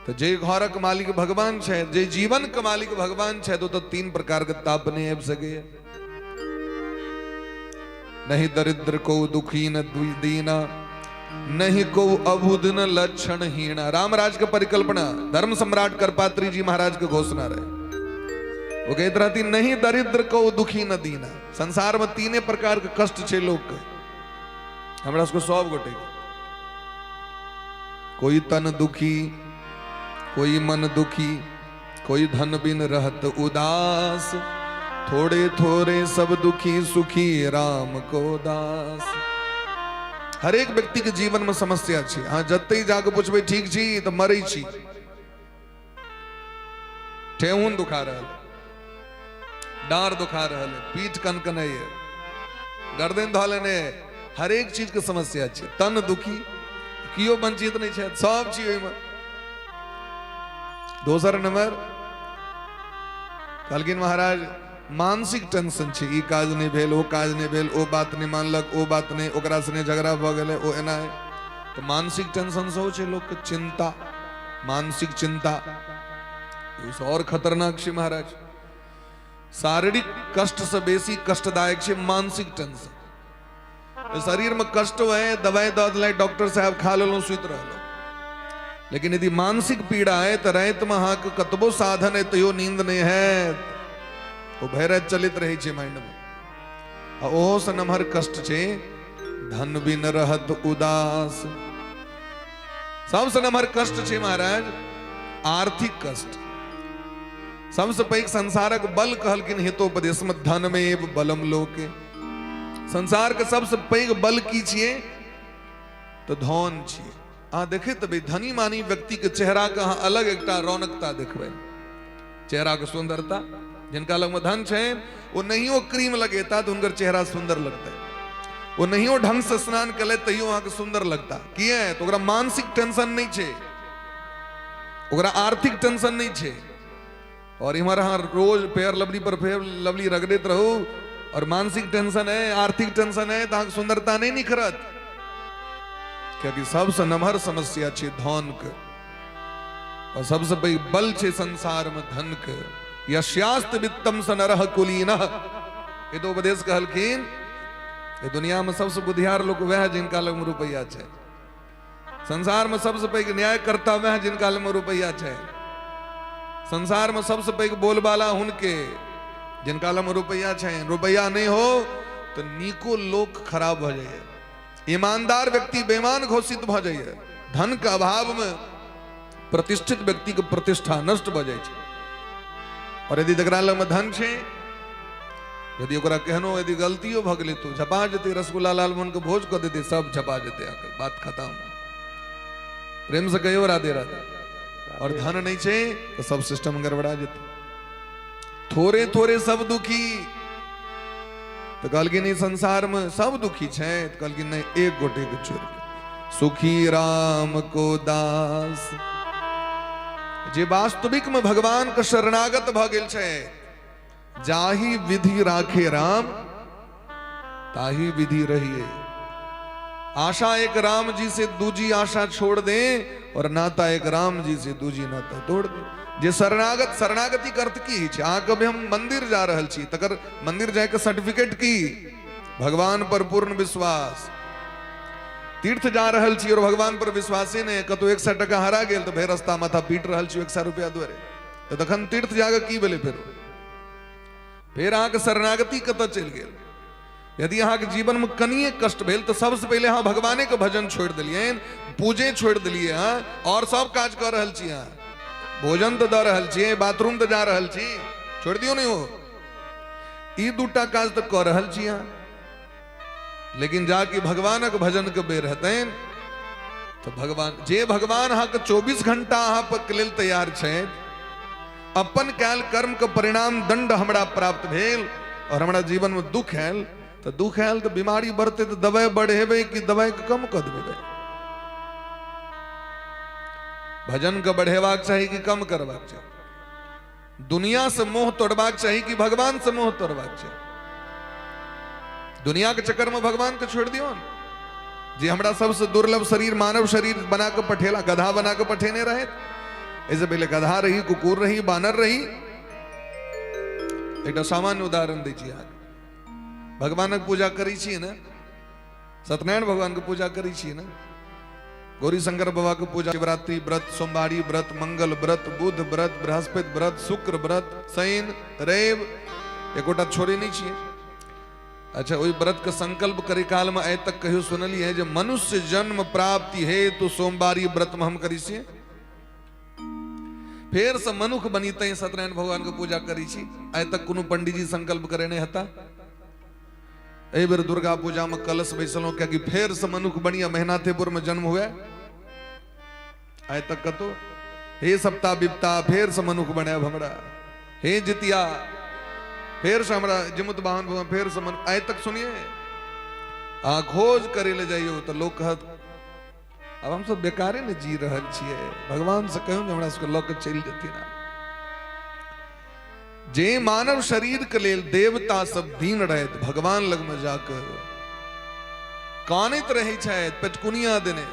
तो जे घरक मालिक भगवान छे, जे जीवन के मालिक भगवान छे, तो तीन प्रकार के ताप नहीं आबि सके। नहीं दरिद्र को दुखी न दीना, नहीं को अबुध न लक्षण हीना। रामराज के परिकल्पना धर्म सम्राट करपात्री जी महाराज के घोषणा रहे। वो कहते रहती नहीं दरिद्र को दुखी न दीना। संसार में तीने प्रकार के कष्ट छे लोग के, हमरा उसको 100 गोटे, कोई तन दुखी, कोई मन दुखी, कोई धन बिन रहत उदास, थोड़े थोड़े सब दुखी सुखी राम को दास। हर एक व्यक्ति के जीवन में समस्या छे। हाँ, जते जाके पूछबे ठीक छी तो मरे छी, ठेहुन दुखा रहल, डार दुखा रहल, पीठ कनकनाई, गर्दन धोलेने, हर एक चीज के समस्या छे। तन दुखी, कियो वंचित नहीं छे, सब चीज ओइमे। दोसर नंबर कहलखिन महाराज मानसिक टेंशन छे, ई काज नहीं भेल, ओ काज नहीं भेल, ओ बात नहीं मानलक, ओ बात नहीं, ओकरा सने झगड़ा भ गेलै, ओ एना है। तो मानसिक टेंशन से हो छे लोग के चिंता, मानसिक चिंता और खतरनाक छे महाराज। शारीरिक कष्ट से बेसी कष्टदायक छे मानसिक टेंशन। शरीर में कष्ट है, दवाई द दिलाई, डॉक्टर साहब खा लेलो, सुत रहलो, लेकिन यदि मानसिक पीड़ा है तो रात में हाँ कतबो साधन है तो यो नींद नहीं है, वो भैरत चलित रही छे माइंड में। ओहो से नमहर कष्ट छे धन बिन रहत उदास। सबसे नमहर कष्ट छे महाराज आर्थिक कष्ट। सबसे पैघ संसारक बल कहलकिन हितोपदेश में धन में एव बलम लोके। संसार के सबसे पैघ बल की छिए तो धन छिए। आ देखे तो भाई धनी मानी व्यक्ति के चेहरा का अलग एक रौनकता देखबे, चेहरा के सुंदरता। जिनका लग में धन छे वो नहीं वो क्रीम लगेता तो उनका चेहरा सुंदर लगता है, वो नहीं वो ढंग से स्नान करे तैयो वहां के सुंदर लगता। किए तो ओकरा मानसिक टेंशन नहीं छे, ओकरा आर्थिक टेंशन नहीं छे। और हमारा रोज पैर लवली पर पैर लवली रगड़ते रहो और मानसिक टेंशन है, आर्थिक टेंशन है तो सुंदरता नहीं निखरत। क्योंकि सबसे नमहर समस्या छे धन के, और सबसे बड़ी बल छे संसार में धन के। यस्यास्त वित्तम स नरः कुलीनः। ये तो उपदेश कहलखिन ये दुनिया में सबसे बुद्धियार लोग वह है जिनका लग में रुपया छे। संसार में सबसे पैघ न्याय करता वह है जिनका लग में रुपया छे। संसार में सबसे पैघ बोलबाला हुनके जिनका लग में रुपया छे। रुपया नहीं हो तो नीको लोक खराब हो जाए, ईमानदार व्यक्ति बेईमान घोषित भ जाए। धन के अभाव में प्रतिष्ठित व्यक्ति के प्रतिष्ठा नष्ट भ जाए। और यदि तकरा लग में धन छे, यदि ओकरा कहनो यदि गलतियों भ गेलै तो झपा जेते, रसगुल्ला लाल मोहन के भोज कर देते, सब झपा जेते, आकर बात खत्म। प्रेम से कहियो राधे राधे। और धन नहीं छे तो सब सिस्टम गड़बड़ा जेते। थोड़े थोड़े सब दुखी तो कल की नहीं संसार में सब दुखी छे तो कल की नहीं एक गोटे के छोड़ के सुखी राम को दास। जे वास्तविक में भगवान के शरणागत भ गेल छे, जाही विधि राखे राम ताही विधि रहिए। आशा एक राम जी से दूजी आशा छोड़ दे और नाता एक राम जी से दूजी नाता तोड़ दे। जे शरणागत, शरणागति का अर्थ की छे आ कभी हम मंदिर जा रहल छी तकर मंदिर जाए के सर्टिफिकेट की भगवान पर पूर्ण विश्वास। तीर्थ जा रहल छी और भगवान पर विश्वासे नहीं, कतो 100 टका हरा गेल तो भे रास्ता माथा पीट रहल छी 100 रुपया द्वारे, तो तखन तीर्थ जाके की भेले। फिर अहाँ के शरणागति कत चल गेल। यदि अहाँ के जीवन में कनिए कष्ट भेल तो सबसे पहले अहाँ भगवाने के भजन छोड़ दिलिए, पूजे छोड़ दिलिए, और सब काज कर रहल छी। अहाँ भोजन तो द रहल छी, बाथरूम तो जा रहल छी, छोड़ दियो नहीं हो। ई दूटा काज तो कर रहल छी अहाँ, लेकिन जाके भगवानक भजन के बेर रहते तो भगवान जे भगवान अहाँ के 24 घंटा अहाँ पर लेल तैयार छे। अपन कैल कर्म के परिणाम दंड हमरा प्राप्त भेल और हमरा जीवन में दुख आयल तो बीमारी बढ़ते तो दवाई बढ़ेबे कि दवाई के कम कर देबे। भजन के बढ़ेबाक चाहिए कि कम करबाक चाहिए। दुनिया से मोह तोड़बाक चाहिए कि भगवान से मोह तोड़बाक चाहिए। दुनिया के चक्कर में भगवान को छोड़ दियो न। जी हमरा सबसे दुर्लभ शरीर मानव शरीर बना के पठेला, गधा बना के पठेने रहे। ऐसे पहले गधा रही, कुकुर रही, बानर रही। एक सामान्य उदाहरण दीजिए। भगवान की पूजा करी छी ना, सत्यनारायण भगवान की पूजा करी छी ना, गौरी शंकर बाबा की पूजा, शिवरात्रि व्रत, सोमवारी व्रत, मंगल व्रत, बुध व्रत, बृहस्पति व्रत, शुक्र व्रत, शनि रवि एकोटा छोड़े नहीं चाहिए। अच्छा वही व्रत का संकल्प करे काल में आए तक कहियो सुनली है जो मनुष्य जन्म प्राप्ति है तो सोमवारी व्रत में हम करी छी। फिर से मनुख बनी तई सत्यनारायण भगवान की पूजा करी छी। आए तक कोनो पंडित जी संकल्प करे नहीं हता। ए बेर दुर्गा पूजा में कलश बैसलो क्या कि फिर से मनुख बनिया मेहनाथेपुर में जन्म हुआ। आए तक कतो हे सप्ताह विपता फिर से मनुख बने हमरा, हे जितिया फिर से हमरा जिमुत वाहन भगवान फिर से मन। आए तक सुनिए खोज करे ले जाइयो तो लोग कहत अब हम सब बेकारे ने जी रहल छिए। भगवान से कहूं जे हमरा सबके लऽ के चल जेती ना। जे मानव शरीर के लेल देवता सब दीन रहत भगवान लग में जाकर कानित रहे छथि, पेटकुनिया देने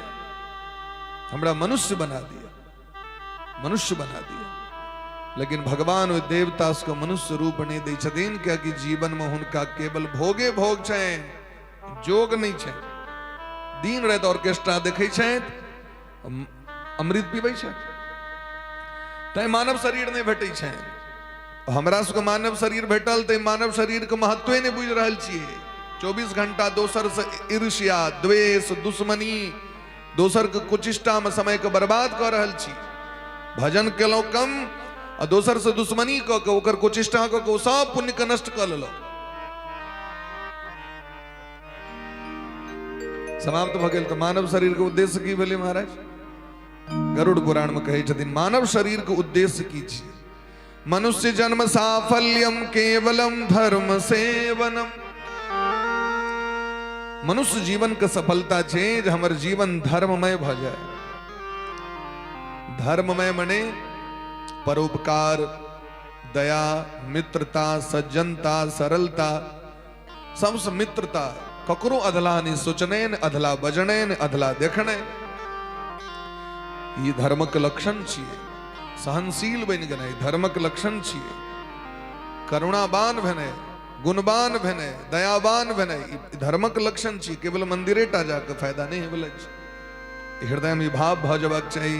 हमरा मनुष्य बना दिया, मनुष्य बना दिया। लेकिन भगवान वो देवता उसको मनुष्य रूप नहीं दे छथिन, क्या कि जीवन में हुनका केवल भोगे भोग छनि, जोग नहीं छनि। दिन रात ऑर्केस्ट्रा देखे छथि, अमृत पीबै छै तै मानव शरीर नहीं भेटै छै। हमरा सबके मानव शरीर भेटल तै मानव शरीर के महत्व नहीं बुझ रहल छियै। 24 घंटा दोसर से ईर्ष्या द्वेष दुश्मनी दोसर के कुचिष्टा में समय के बर्बाद कर रहल छी। भजन केलौ कम आ दोसर से दुश्मनी क के ओकर कुचिष्टा क के सब पुण्य के नष्ट कर लेलौ। समाप्त भ गेल। तो मानव शरीर के उद्देश्य की भेलै महाराज? गरुड़ पुराण में कहै छथिन मानव शरीर के उद्देश्य की छियै? मनुष्य जन्म साफल्यम केवलम धर्म सेवनम। मनुष्य जीवन के सफलता छै जे हमर जीवन धर्ममय भ जाए। धर्ममय मने परोपकार दया मित्रता सज्जनता सरलता सबसे मित्रता ककरो अधला नहीं सोचने न अधला बजने न अधला देखने। ये धर्मक लक्षण छियै। सहनशील बनि गेनाइ धर्मक लक्षण छियै। करुणावान भेनाइ गुणवान भेनाइ दयावान भेनाइ धर्मक लक्षण छियै। केवल मंदिरे टा जाके फायदा नहीं हेवला छै। हृदय में भाव भ जबाक चाही।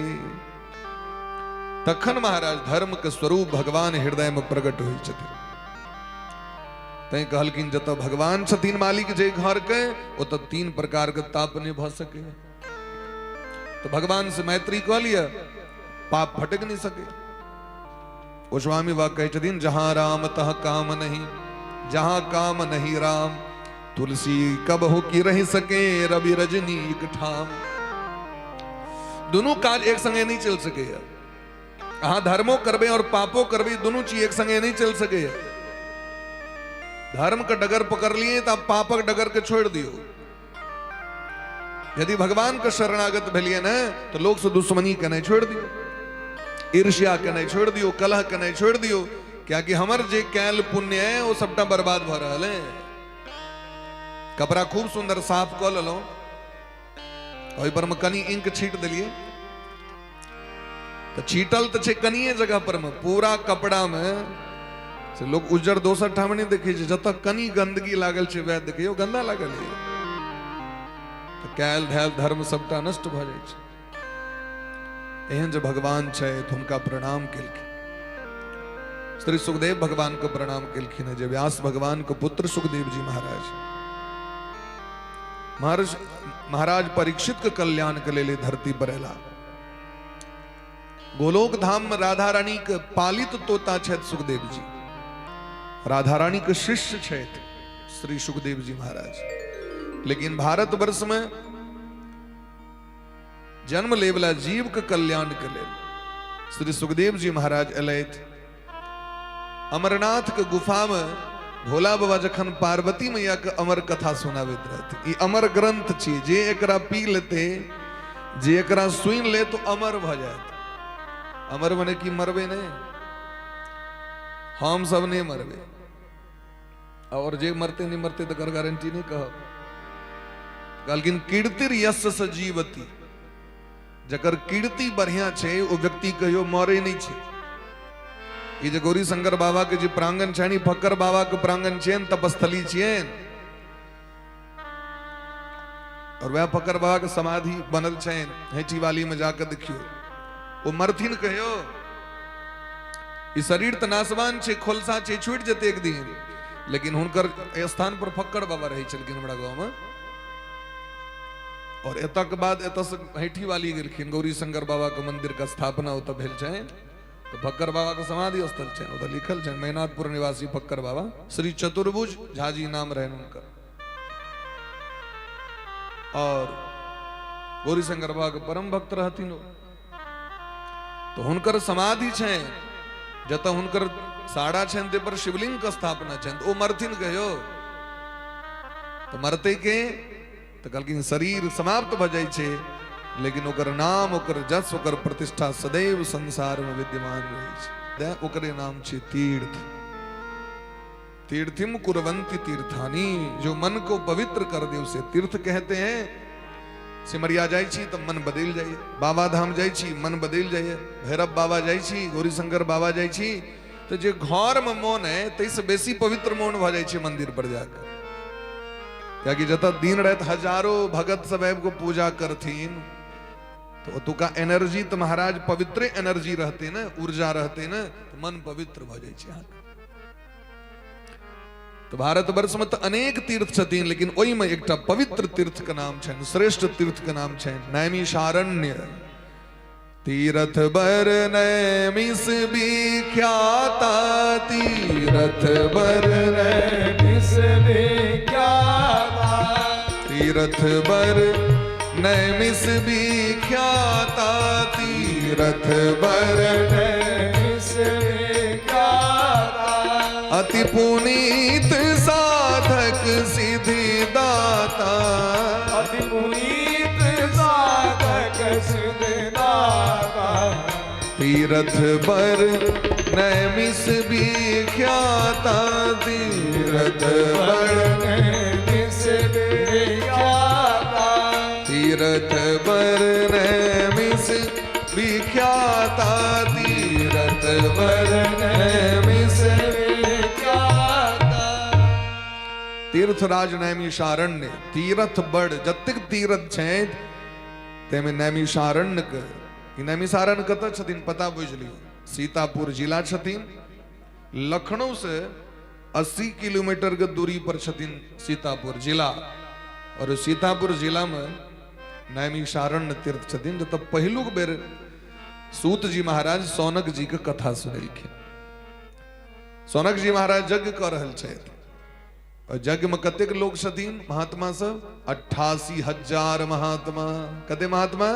तखन महाराज धर्म के स्वरूप भगवान हृदय में प्रकट होइ छथिन। तैं कहलखिन जतऽ भगवान छथिन मालिक जे घर के ओतऽ 3 प्रकार के ताप नहीं भ सके। तो भगवान से मैत्री कह लिया पाप फटक नहीं सके। गोस्वामी वाक कहे छथिन जहां राम तह काम नहीं जहां काम नहीं राम तुलसी कबहु की रह सके रवि रजनी एक ठाम। दोनों काज एक संगे नहीं चल सके। अहाँ धर्मो करबे और पापो करबे दोनों चीज एक संगे नहीं चल सके। धर्म का डगर पकड़ लिए तो आप पापक डगर के छोड़ दियो। यदि भगवान का शरणागत भेलिए न तो लोग से दुश्मनी के नहीं छोड़ दियो ईर्ष्या के नहीं छोड़ दियो कलह के नहीं छोड़ दियो। क्या कि हमर जे कैल पुण्य है वो सबटा बर्बाद भ रहल है। कपड़ा खूब सुंदर साफ क लेलो ओहि पर में कनी इंक छीट दिलिए तो छीटल तो छे कनिए जगह पर में पूरा कपड़ा में से लोग उज्जर दोसर ठाम नहीं देखे जत कनी गंदगी लागल छे वह देखियो गंदा लागल है। तो कैल धैल धर्म सबटा नष्ट भ जाय छे। एहन जो भगवान छे तो उनका प्रणाम केलखिन। श्री सुखदेव भगवान को प्रणाम केलखिन। जे व्यास भगवान को पुत्र सुखदेव जी महाराज परीक्षित के कल्याण के लिए धरती पर एला। गोलोक धाम में राधा रानी के पालित तोता छथि सुखदेव जी। राधा रानी के शिष्य छथि श्री सुखदेव जी महाराज। लेकिन भारत वर्ष में जन्म लेवला जीव के कल्याण के लिए श्री सुखदेव जी महाराज एलैथ। अमरनाथ के गुफा में भोला बाबा जखन पार्वती मैया के अमर कथा सुनाबैत रहथिन। ई अमर ग्रंथ छियै। जे एकरा पी लेते जे एकरा सुनि ले तो अमर भ जायत। अमर मने की मरबे नहीं हम सब नहीं मरबे और जे मरते नहीं मरते तो कर गारंटी नहीं कहब। कहलखिन कीर्तिर यश से जीवती जकर कीर्ति बढ़िया छे वो व्यक्ति कहियो मरे नहीं छे। ये जो गौरी शंकर बाबा के जो प्रांगण छे फक्कर बाबा के प्रांगण छे तपस्थली छे और वह फक्कर बाबा के समाधि बनल छे हेठी वाली में जाकर देखियो वो मरथिन कहियो। ई शरीर त नासवान छे खोलसा छे छूट जते एक दिन। लेकिन हुनकर स्थान पर फक्कर बाबा रही छलखिन हमरा गांव में। और एत के बाद एत से हेठी वाली गेलखिन गौरी शंकर बाबा के मंदिर का स्थापना ओत भेल छे। तो फक्कर बाबा के समाधि स्थल छे ओत लिखल छे मैनाथपुर निवासी फक्कर बाबा श्री चतुर्भुज झाजी नाम रहन उनकर। और गौरी शंकर बाबा के परम भक्त रहथिन। तो हुनकर समाधि छे जत हुनकर साड़ा छन ते पर शिवलिंग का स्थापना छन। ओ मरथिन कहियो तो मरते के तो कहलखिन शरीर समाप्त भ जाय छे लेकिन ओकर नाम ओकर जस ओकर प्रतिष्ठा सदैव संसार में विद्यमान रहे छे। ओकरे नाम छे तीर्थ। तीर्थिम कुर्वन्ति तीर्थानी जो मन को पवित्र कर दे उसे तीर्थ कहते हैं। सिमरिया जाय छी तो मन बदल जाए। बाबा धाम जाय छी मन बदल जाए। भैरव बाबा जाय छी गौरी शंकर बाबा जाय छी तो जो घर में मौन है तैसे बेसी पवित्र मौन भ जाय छी मंदिर पर जाकर। क्या कि जत दिन रात हजारों भगत सब को पूजा करथिन तो तुका एनर्जी तो महाराज पवित्र एनर्जी रहते ना, ऊर्जा रहते ना, तो मन पवित्र भ जाय छै। तो भारत वर्ष में तो अनेक तीर्थ छथिन, लेकिन ओहि में एकटा पवित्र तीर्थ का नाम छनि, श्रेष्ठ तीर्थ का नाम छनि नैमिषारण्य। तीरथ बर नैमिष विख्याता, तीरथ बर नैमिष विख्याता, तीरथ बर नैमिष विख्याता, तीरथ बर नैमिष विख्याता। अति पुनीत साधक सिद्धिदाता, अति पुनीत साधक सिद्धिदाता। तीरथ बर नैमिष विख्याता, तीरथ बर नैमिष विख्याता, तीरथ बर नैमिष विख्याता, तीरथ बर नैमिष विख्याता। तीर्थराज नैमिषारण्य, तीर्थ बड़ जतेक तीर्थ छै तेमे नैमिषारण्य के। नैमिषारण्य कतऽ छथिन पता बुझ लियौ, सीतापुर जिला छथिन। लखनऊ से 80 किलोमीटर के दूरी पर छथिन सीतापुर जिला, और सीतापुर जिला में नैमिषारण्य तीर्थ छथिन, जतऽ पहिलुक बेर सूत जी महाराज सौनक जी के कथा सुनेलखिन। सौनक जी महाराज यज्ञ कऽ रहल छथि, और यज्ञ में कतेक लोग छथिन महात्मा सब? 88,000 महात्मा। कते महात्मा?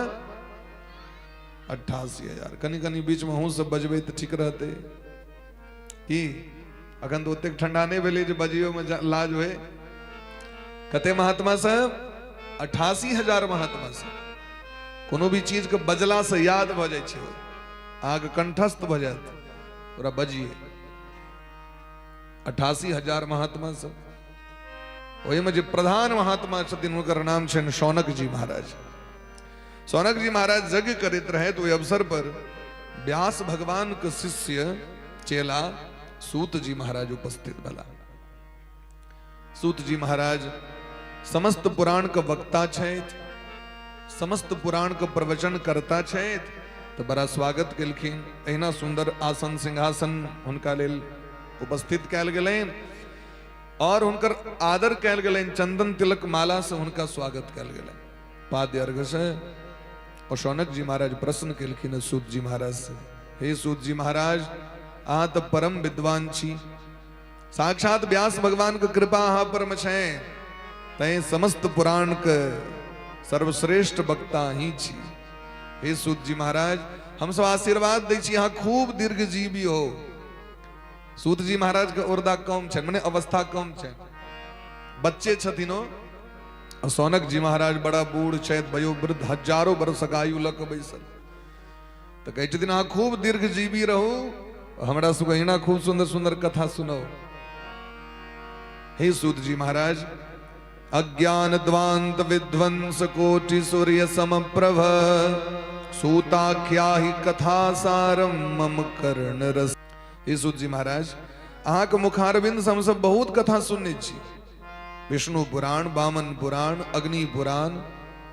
88,000। कनी कनी बीच में हूँ सब बजबै तऽ ठीक रहते की? अखन तो ओतेक ठंडा नहीं भेलै जे बजियो में लाज होए। कते महात्मा सब? 88,000 महात्मा सब। कोनो भी चीज के बजला से याद भ जाय छै, आग कंठस्थ भ जायत, ओकरा बजिए। 88,000 महात्मा सब। ओहि में जे प्रधान महात्मा छथिन हुनकर नाम छनि शौनक जी महाराज। शौनक जी महाराज यज्ञ करैत रहैत ओहि अवसर पर व्यास भगवान के शिष्य चेला सूत जी महाराज उपस्थित भेला। सूत जी महाराज समस्त पुराण के वक्ता छथि, समस्त पुराण के प्रवचन करता छथि, तो बड़ा स्वागत केलखिन। एहिना सुंदर आसन सिंहासन हुनका लेल उपस्थित कैल गेलनि, और हुनकर आदर कैल गेलनि। चंदन तिलक माला से हुनका स्वागत कैल गेलनि, पाद्य अर्घ से। और शौनक जी महाराज प्रश्न केलखिन सूत जी महाराज से, हे सूत जी महाराज, अहाँ तो परम विद्वान छी, साक्षात व्यास भगवान के कृपा अहाँ पर में छै, तैं समस्त पुराण के सर्वश्रेष्ठ वक्ता ही छी। हे सूत जी महाराज, हम सब आशीर्वाद दै छी अहाँ खूब दीर्घजीवी हो। सूत जी महाराज के ओरदा कम छै, मने अवस्था कम छै, बच्चे छथिनो। सौनक जी महाराज बड़ा बूढ़ छथि, वयोवृद्ध, हजारों वर्षक आयु लऽ कऽ बैसल। तऽ कहै छथिन अहाँ खूब दीर्घजीवी रहू, हमरा सबके अहिना खूब सुंदर सुंदर कथा सुनाओ। हे सूत जी महाराज, अज्ञान द्वांत विध्वंस कोटि सूर्य समप्रभ, सूताख्या ही कथा सारम मम कर्ण रस। हे सूत जी महाराज, अहाँ के मुखारविंद से हम सब बहुत कथा सुनने छी। विष्णु पुराण, वामन पुराण, अग्नि पुराण,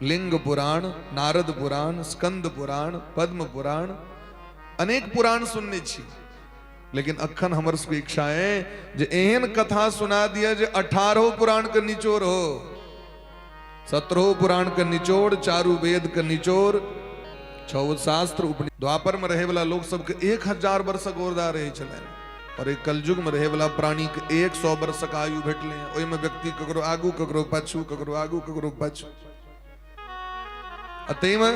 लिंग पुराण, नारद पुराण, स्कंद पुराण, पद्म पुराण, अनेक पुराण सुनने छी। लेकिन अखन हमर सबके इच्छा है जे एहन कथा सुना दिया जे 18 पुराण के निचोड़ हो, 17 पुराण के निचोड़, 4 वेद के निचोड़, 6 शास्त्र उपनिषद। द्वापर में रहे वाला लोग सबके 1000 वर्षक ओरदा रहे छलनि, और एक कलयुग में रहे वाला प्राणी के 100 वर्षक आयु भेटले। ओहि में व्यक्ति ककरो आगू ककरो पाछू, ककरो आगू ककरो पाछू। अतः में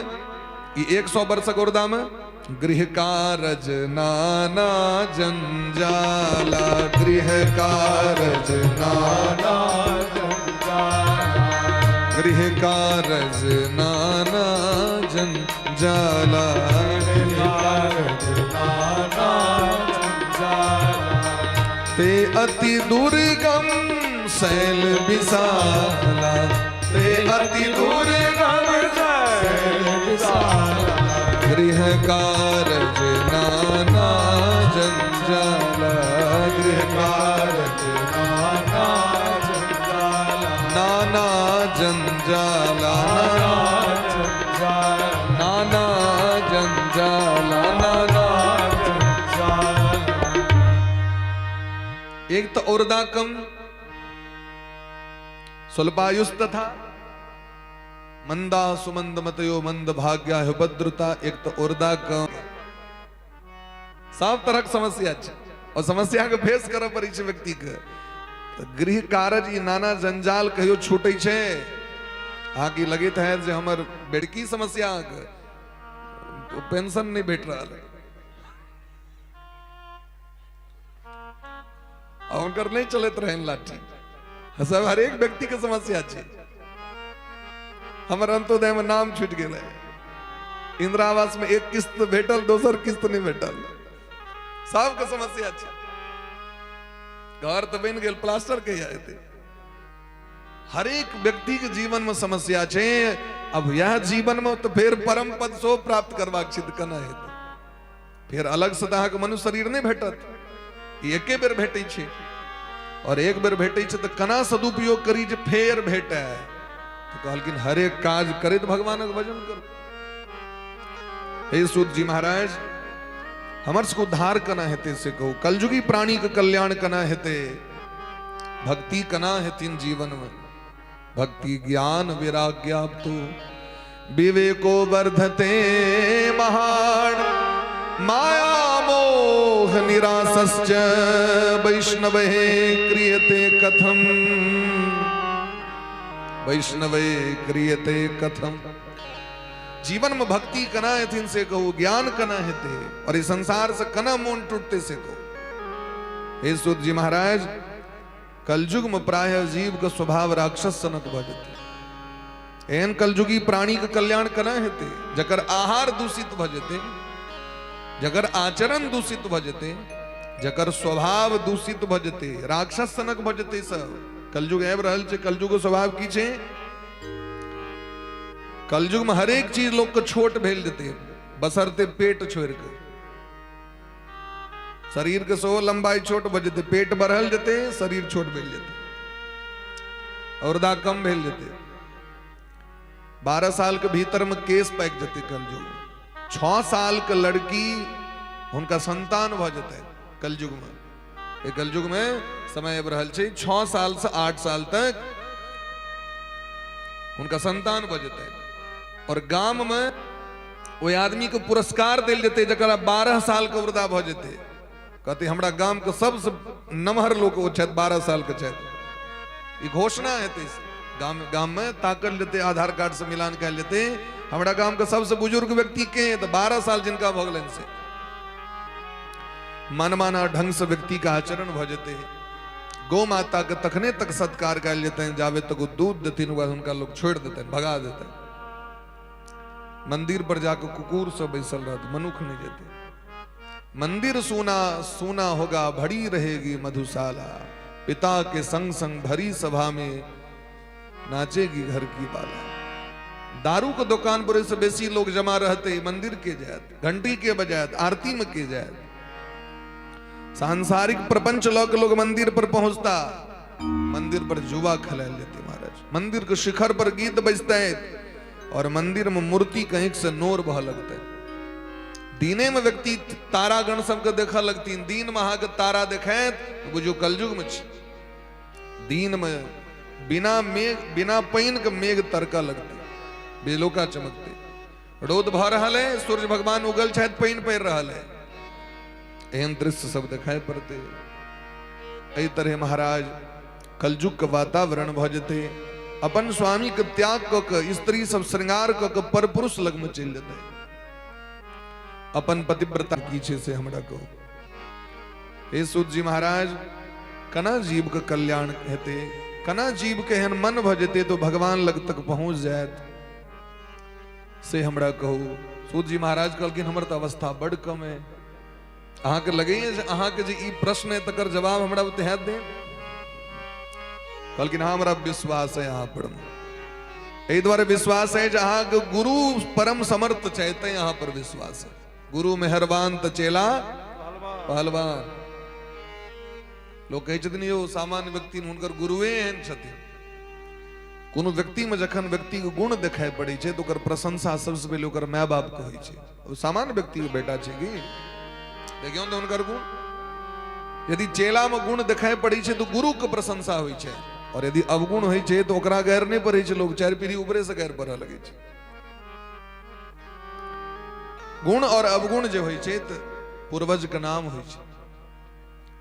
ई 100 वर्षक ओरदा में गृह कारज नाना जंजाला, गृह कारज नाना जंजाला, गृह कारज नाना जंजाला, गृह कारज नाना जंजाला। ते अति दुर्गम शैल विशाला, ते अति दुर्गम शैल विशाला, गृह कारज नाना जंजाला, गृह कारज नाना जंजाला, नाना जंजाला, नाना एक तो उर्दाकम स्वल्पायुस्तथा मंदा सुमंद मतयो मंद भाग्या उपद्रुता। एक तो उर्दाकम सब तरह समस्या है और समस्या के फेस कर पड़ी छे व्यक्ति के। गृह कार्य ई नाना जंजाल कहियो छूटे छे। आगे लगे है जे हमर बेड़की समस्या के पेंशन नहीं भेट रहा है और उनकर नहीं चलत रहे लाठी। सब हर एक व्यक्ति के समस्या छे। हमर अंत्योदय में नाम छूट गए, इंदिरा आवास में एक किस्त भेटल, दोसर किस्त नहीं भेटल। सबके समस्या छे। घर तो बन गए, प्लास्टर कहिया हेतै। हर एक व्यक्ति के जीवन में समस्या छे। अब यह जीवन में तो फिर परम पद सो प्राप्त करबाक सिद्ध कना हेतै। फिर अलग सतह के मनुष्य शरीर नहीं भेटत, एके बेर भेटै छे। और एक बेर भेटै छे तो कना सदुपयोग करी जे फेर भेटै। तो कहलकिन हर एक काज करैत भगवानक भजन करू। हे सूत जी महाराज, हमर सबको उद्धार कना हेते से कहू। कलयुगी प्राणी के कल्याण कना हेते, भक्ति कना हेतिन जीवन में। भक्ति ज्ञान वैराग्याप्तो विवेको वर्धते महान। माया मोह निरासश्च वैष्णवे क्रियते कथम। वैष्णवे क्रियते कथम। जीवन में भक्ति कना हेतिन से कहू, ज्ञान कना हेते और इस संसार से कना मोन टूटते से कहू। हे सूत जी महाराज, कलयुग में प्राय जीव का स्वभाव राक्षस सनक भजते। एन कलयुगी प्राणी का कल्याण कना हेते, जकर आहार दूषित भजते, जकर आचरण दूषित भजते, जकर स्वभाव दूषित भजते, राक्षस सनक भजते। सब कलयुग एब रहल छे। कलयुग के स्वभाव की छे? कलयुग में हर एक चीज लोग को छोट भेल देते, बसरते पेट छोड़ के। शरीर के सो लंबाई छोट भजते, पेट बढ़ल देते, शरीर छोट भेल देते, और दा कम भेल देते। 12 साल के भीतर में केस पैक देते कलयुग। 6 साल के लड़की उनका संतान भ जते कलयुग में। ये कलयुग में समय अब रहल छे 6 साल से 8 साल तक उनका संतान भ जते। और गांव में वो आदमी को पुरस्कार दिल देते जरा 12 साल के वृद्धा भ जते। कहते हमरा गांव के सबसे नमहर लोग वो 12 साल के छे। घोषणा है गांव में ताकत लेते, आधार कार्ड से मिलान कर लेते। हमरा गांव के सबसे बुजुर्ग व्यक्ति के तो 12 साल जिनका भगलन से मनमाना ढंग से व्यक्ति का आचरण भजते। गौ माता के तखने तक सत्कार कर लेते हैं, जावे तक दूध देते उनका लोग छोड़ देते हैं, भगा देते हैं। मंदिर पर जाकर कुकुर से बैसल रहते, मनुख नहीं देते। मंदिर सूना सूना होगा, भरी रहेगी मधुशाला। पिता के संग संग भरी सभा में नाचेगी घर की बाला। दारू के दुकान पर से बेसी लोग जमा रहते मंदिर के जात, घंटी के बजात, आरती में के जात। सांसारिक प्रपंच लोग मंदिर पर पहुंचता, मंदिर पर जुआ खेल लेते महाराज। मंदिर के शिखर पर गीत बजता है और मंदिर में मूर्ति कहीं से नोर बह लगता है। दीने में व्यक्ति तारागण सबके देखा लगती, दीन महा के तारा देखे तो बुझो कलयुग में दीन में बिना मेघ बिना पैन के मेघ तरका लगते, बेलोका चमकते। रोद भा रहा है, सूर्य भगवान उगल छायद पैन पैर रहा है। एहन दृश्य सब दिखाई पड़ते। एही तरह महाराज कलयुग के वातावरण भजते। अपन स्वामी के त्याग क स्त्री सब श्रृंगार क पर पुरुष लग में चल देते। अपन पतिव्रता पीछे से हमरा को। हे सूत जी महाराज, कना जीव का कल्याण कहते, कना जीव के हन मन भजते तो भगवान लग तक पहुंच जाए से हमरा कहू। सूत जी महाराज कहलकिन हमर तो अवस्था बड़ कम है। अहाँ के लगे अहाँ के जे ई प्रश्न है तकर जवाब हमरा तहत दे। कहलकिन हाँ हमरा विश्वास है यहाँ पर। एहि द्वारे विश्वास है जहाँ के गुरु परम समर्थ चाहते यहाँ पर विश्वास है। गुरु मेहरबान त चेला पहलवान। लोग कहे छथिन यो सामान्य व्यक्ति हुनकर गुरुए एहन छथिन। कोनो व्यक्ति में जखन व्यक्ति के गुण दिखाई पड़े छे तो ओकर प्रशंसा सबसे पहले ओकर माय बाप कहै छे। ओ सामान्य व्यक्ति के बेटा छे कि देखियो तो हुनकर गुण। यदि चेला में गुण दिखाई पड़ी है तो गुरु के प्रशंसा हुई है, और यदि अवगुण हुई है तो ओकरा गैर नहीं पड़े है, लोग चार पीढ़ी ऊपरे से गैर पढ़ा लगे है। गुण और अवगुण जो हुई है तो पूर्वज के नाम हुई है।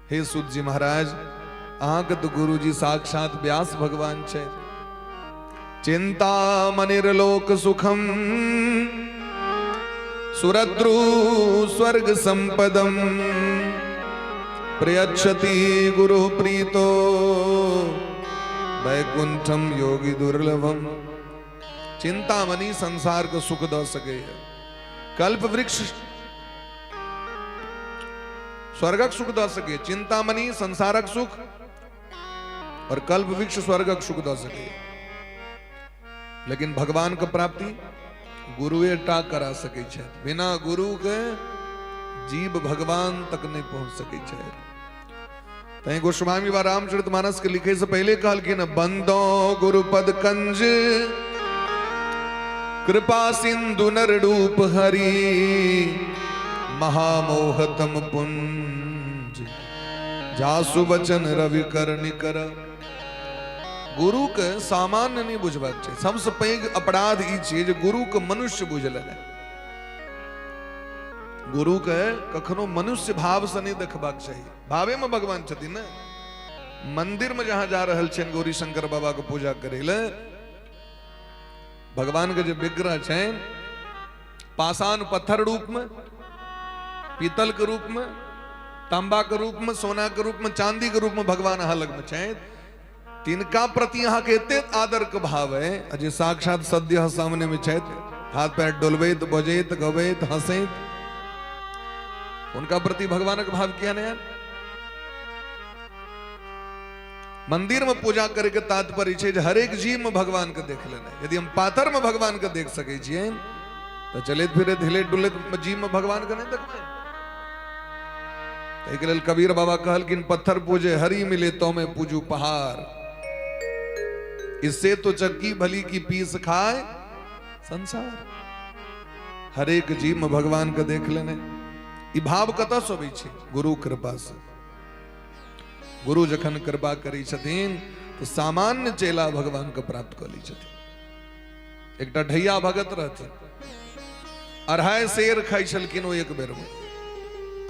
हे सूत जी महाराज, अहाँ के तो गुरु जी साक्षात व्यास भगवान छे। चिंता मनिर्लोक सुखम सुरद्रु स्वर्ग संपदम प्रयच्छति गुरु प्रीतो वैकुंठम योगी दुर्लभम। चिंतामणि संसार को सुख द सके, कल्प वृक्ष स्वर्गक सुख द सके। चिंतामणि संसारक सुख और कल्प वृक्ष स्वर्गक सुख द सके, लेकिन भगवान के प्राप्ति गुरुए टा करा सके छे। बिना गुरु के जीव भगवान तक नहीं पहुंच सके छे। तै गोस्वामी व रामचरितमानस के लिखे से पहले कहल कि न बंदो गुरुपद कंज कृपा सिंधु नररूप हरि महामोहतम पुंज जासु वचन रवि कर निकर। गुरु के सामान्य नहीं बुझबाक चाहिए। सबसे पैघ अपराध ई छै जे गुरु के मनुष्य बुझल है। गुरु के कखनो मनुष्य भाव से नहीं देखबाक चाहिए। भावे में भगवान छथिन न। मंदिर में जहां जा रहल छन गौरी शंकर बाबा के पूजा करे ले, भगवान के जो विग्रह छन पाषाण पत्थर रूप में, पीतल के रूप में, तांबा के रूप में, सोना के रूप में, चांदी के रूप में भगवान अहाँ लग में छन, तिनका प्रति अहाँ के एते आदर के भाव है जे साक्षात सद्य सामने में छथि। हाथ पैर डोलबैत बजैत गबैत हंसैत, उनका प्रति भगवान का भाव किया नहीं। मंदिर में पूजा करे के तात्पर्य है हर एक जीव में भगवान के देख लेना। यदि हम पाथर में भगवान के देख सके छिए तो चले फिरे ढिले डुले जीव में भगवान के नहीं देखबे। एक लेल कबीर बाबा कहल कि पत्थर पूजे हरि मिले तो मैं पूजू पहाड़, इससे तो चक्की भली की पीस खाए संसार। हर एक जीव में भगवान के देख लेने। ई भाव कतऽ से अबै छै? गुरु कृपा से। गुरु जखन कृपा करै छथिन तो सामान्य चेला भगवान के प्राप्त कर लै छथिन। एकटा ढैया भगत रहथिन, 2.5 शेर खाई छलखिन ओ एक बेर में।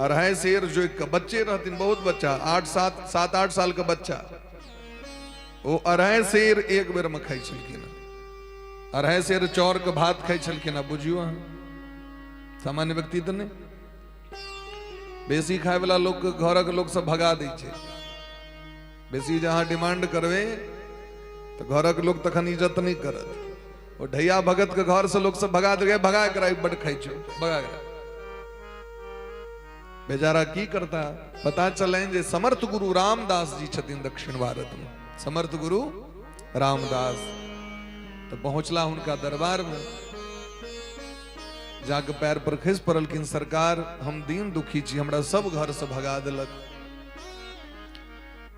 2.5 शेर जो एक बच्चे रहथिन, बहुत बच्चा, 7-8 साल का बच्चा, वो 2.5 शेर एक बेर में खाई छलखिन। 2.5 शेर चौर के भात खाई छलखिन। अब बुझियो अहाँ, सामान्य व्यक्ति तो नहीं। बेसी खाए वाला लोग घर के लोग सब भगा दै छै। बेसी जहां डिमांड करवे तो घर के लोग तखन इज्जत नहीं करत। वो ढैया भगत के घर से लोग सब भगा दे, भगा कर बड़ खाई छो, भगा कर। बेचारा की करता, पता चले जे समर्थ गुरु रामदास जी छथिन दक्षिण भारत में। समर्थ गुरु रामदास तो पहुंचला उनका दरबार में, जाके पैर पर खिस पड़लखिन, सरकार हम दीन दुखी छी, हमरा सब घर से भगा देलक।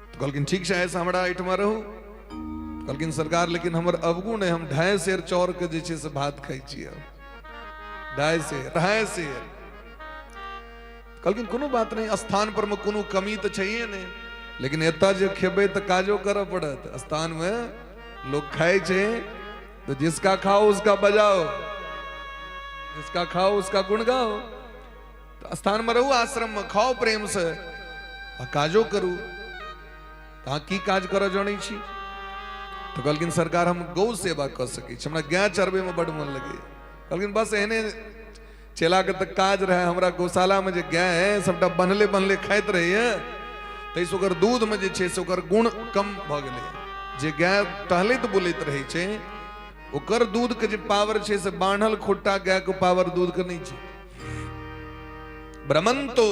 तो कहलखिन ठीक है ऐसा हमरा एठमा रहू। कहलखिन सरकार लेकिन हमर अवगुण है, हम 2.5 शेर चौर के जे छै से भात खाई छी। 2.5 शेर। कहलखिन कोनो बात नहीं, स्थान पर में कोनो कमी तो चाहिए नहीं, लेकिन एता जे खेबे तो काजो करऽ पड़त। स्थान में लोग खाए छे तो जिसका खाओ उसका बजाओ, जिसका खाओ उसका गुण गाओ। तो स्थान में रहू, आश्रम में खाओ प्रेम से, काजो करू। तो की काज कर जानी छी? तो कहलखिन सरकार हम गौ सेवा कर सके छी, हमरा गाय चरबे में बड़ मन लगे। कहलखिन बस एहने चेला के तक काज रहे, हमरा गौशाला में जे गाय है सबटा बनले बनले खाइत रही है, तैस ओकर दूध में जे छै से ओकर गुण कम भ गेलै। जे गाय टहलैत बुलैत रहै छै ओकर दूध के जे पावर छै से बांधल खुट्टा गाय के पावर दूध के नहीं छै। ब्रह्मंतो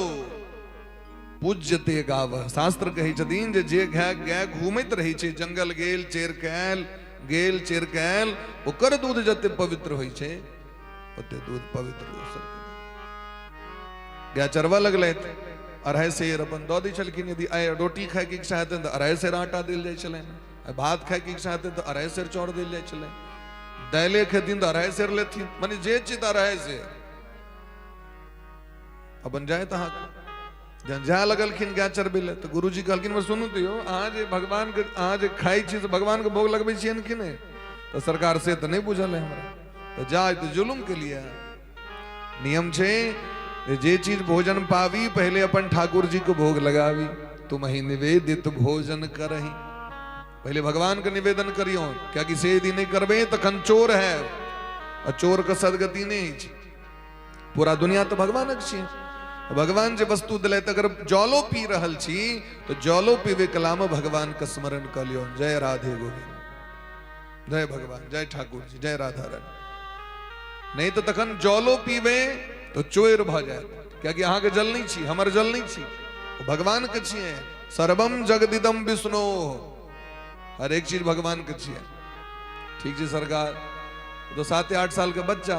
पूज्यते गाव। शास्त्र कहै छथिन जे गाय घूमैत रहै छै, जंगल गेल चेर के आयल, गेल चेर के आयल, ओकर दूध जते पवित्र होइ छै ओते दूध पवित्र दोसर के। गाय चरवा लगलैथ, 2.5 शेर अपन दऽ दै छलखिन। यदि आइ रोटी खाय के इच्छा हेतै तऽ 2.5 शेर आटा देल जाइ छलनि, भात खाय के इच्छा हेतै तऽ 2.5 शेर चाउर देल जाइ छलनि, दाइले खेथिन तऽ 2.5 शेर लेथिन, माने जे चीज 2.5 शेर अपन जाए तहाँ। जा लगलखिन क्या चरबेले तो गुरुजी कहलखिन सुनू तो यो आज भगवान के आज खाई छी तो भगवान के भोग लगबे छियन कि नहीं तो सरकार से तो नहीं बुझल है हमरा तो जा तो जुलुम के लिए नियम छे जे चीज भोजन पावी पहले अपन ठाकुर जी को भोग लगावी तुम ही निवेदित भोजन करही पहले भगवान का निवेदन करियो क्या कि से यदि नहीं करबे तो कन चोर है और चोर का सदगति नहीं पूरा दुनिया तो भगवान छी भगवान जे वस्तु दिले तो अगर जौलो पी रहल छी तो जौलो पीवे कलाम भगवान का स्मरण कर लियो जय राधे गोविंद जय भगवान जय ठाकुर जी जय राधा रानी नहीं तो तखन जौलो पीवे तो चोर भ जाए क्या कि अहाँ के जल नहीं छी हमर जल नहीं छी भगवान के छिए सर्वम जगदिदम विष्णु हर एक चीज भगवान के छिए ठीक है सरकार तो 7-8 साल के बच्चा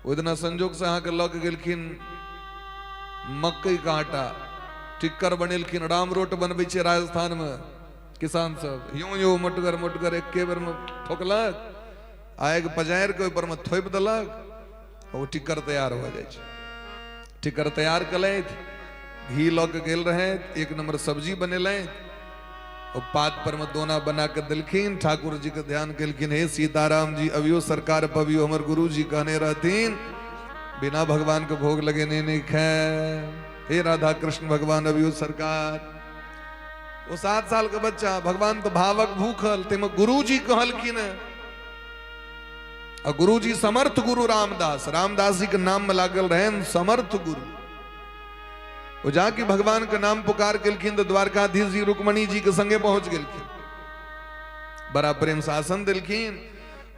ओहि दिना संजोग से अहाँ के लग गेलखिन मकई का आटा टिक्कर बनेलखिन राम रोट बनबै छै राजस्थान में किसान सब यो मोटगर मोटगर एके बेर में ठोकलक आग पजायर के ऊपर में थोप देलक वो टिक्कर तैयार हो जाए टिक्कर तैयार कलैथ घी लऽ के गेल रहे एक नंबर सब्जी बनेलैथ और पात पर में दोना बना के दिलखिन ठाकुर जी के ध्यान केलखिन हे सीताराम जी अभियो सरकार पवियो हमर गुरु जी कहने रहथिन बिना भगवान को भोग लगे नहीं खाए हे राधा कृष्ण भगवान अभियो सरकार वो 7 साल का बच्चा भगवान तो भावक भूखल ते में गुरु जी कहलखिन और गुरु जी समर्थ गुरु रामदास रामदास जी के नाम में लागल रहे समर्थ गुरु वो जाके भगवान का नाम पुकार केलखिन तो द्वारकाधीश जी रुक्मणी जी के संगे पहुंच गेलखिन बड़ा प्रेम शासन दिलखिन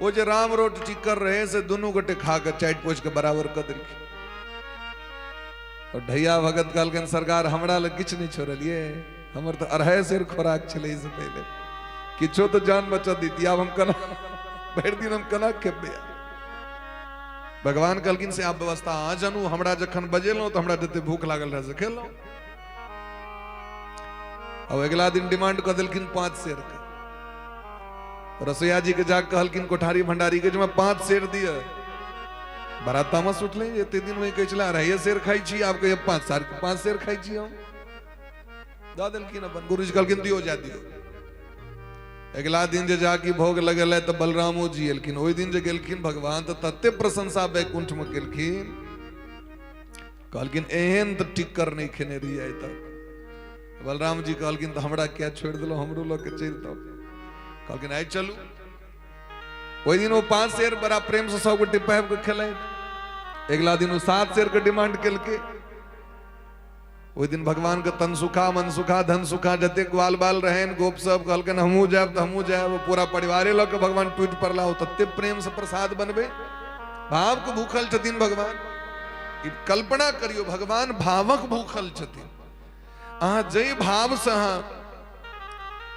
वो जो राम रोट टिक्कर रहे से दोनों गोटे खा कर चाट पोछ के बराबर कर दिलखिन और ढैया भगत कहलखिन सरकार हमरा लग किछ नहीं छोड़लिए हमर तो 2.5 सेर खोराक छले इससे पहले किछो तो जान बचा दी अब हम कना भर दिन हम कना खेबे भगवान कहलखिन से आप व्यवस्था आ जानू हमरा जखन बजेलो तो हमरा जते भूख लागल रहे से खेलो अब अगला दिन डिमांड कर दिलखिन 5 सेर के रसोईया जी के जाके कहलखिन कोठारी भंडारी के जो मैं 5 सेर दिए बड़ा तामस उठले इतने दिन में कह चला रहे सेर खाई छी आपके 5 सेर खाई छी हम दा दिलखिन अपन गुरु जी कहलखिन दियो जा दियो अगला दिन जे जाके भोग लगल तो बलरामो जी एलखिन ओहि दिन जे गेलखिन भगवान तो तत्ते प्रशंसा बैकुंठ में केलखिन कहलखिन एहन तो टिक्कर नहीं खेने रही आइ तक बलराम जी कहलखिन तो हमरा क्या छोड़ दिलो हमरो लोग के चलतो कहलखिन आइ चलू ओहि दिन वो 5 सेर बड़ा प्रेम से 100 गोटे पैब के खेलै अगला दिन वो 7 सेर के डिमांड केलके ओहि दिन भगवान के तन सुखा मन सुखा धन सुखा जते ग्वाल बाल रहन गोप सब कहलकन हमहू जाब तो हमहू जाब पूरा परिवारे लग के भगवान टूट पड़ला तत्ते प्रेम से प्रसाद बनबे भाव को भूखल छथिन भगवान कल्पना करियो भगवान भावक भूखल छथिन अहाँ जय भाव से अहाँ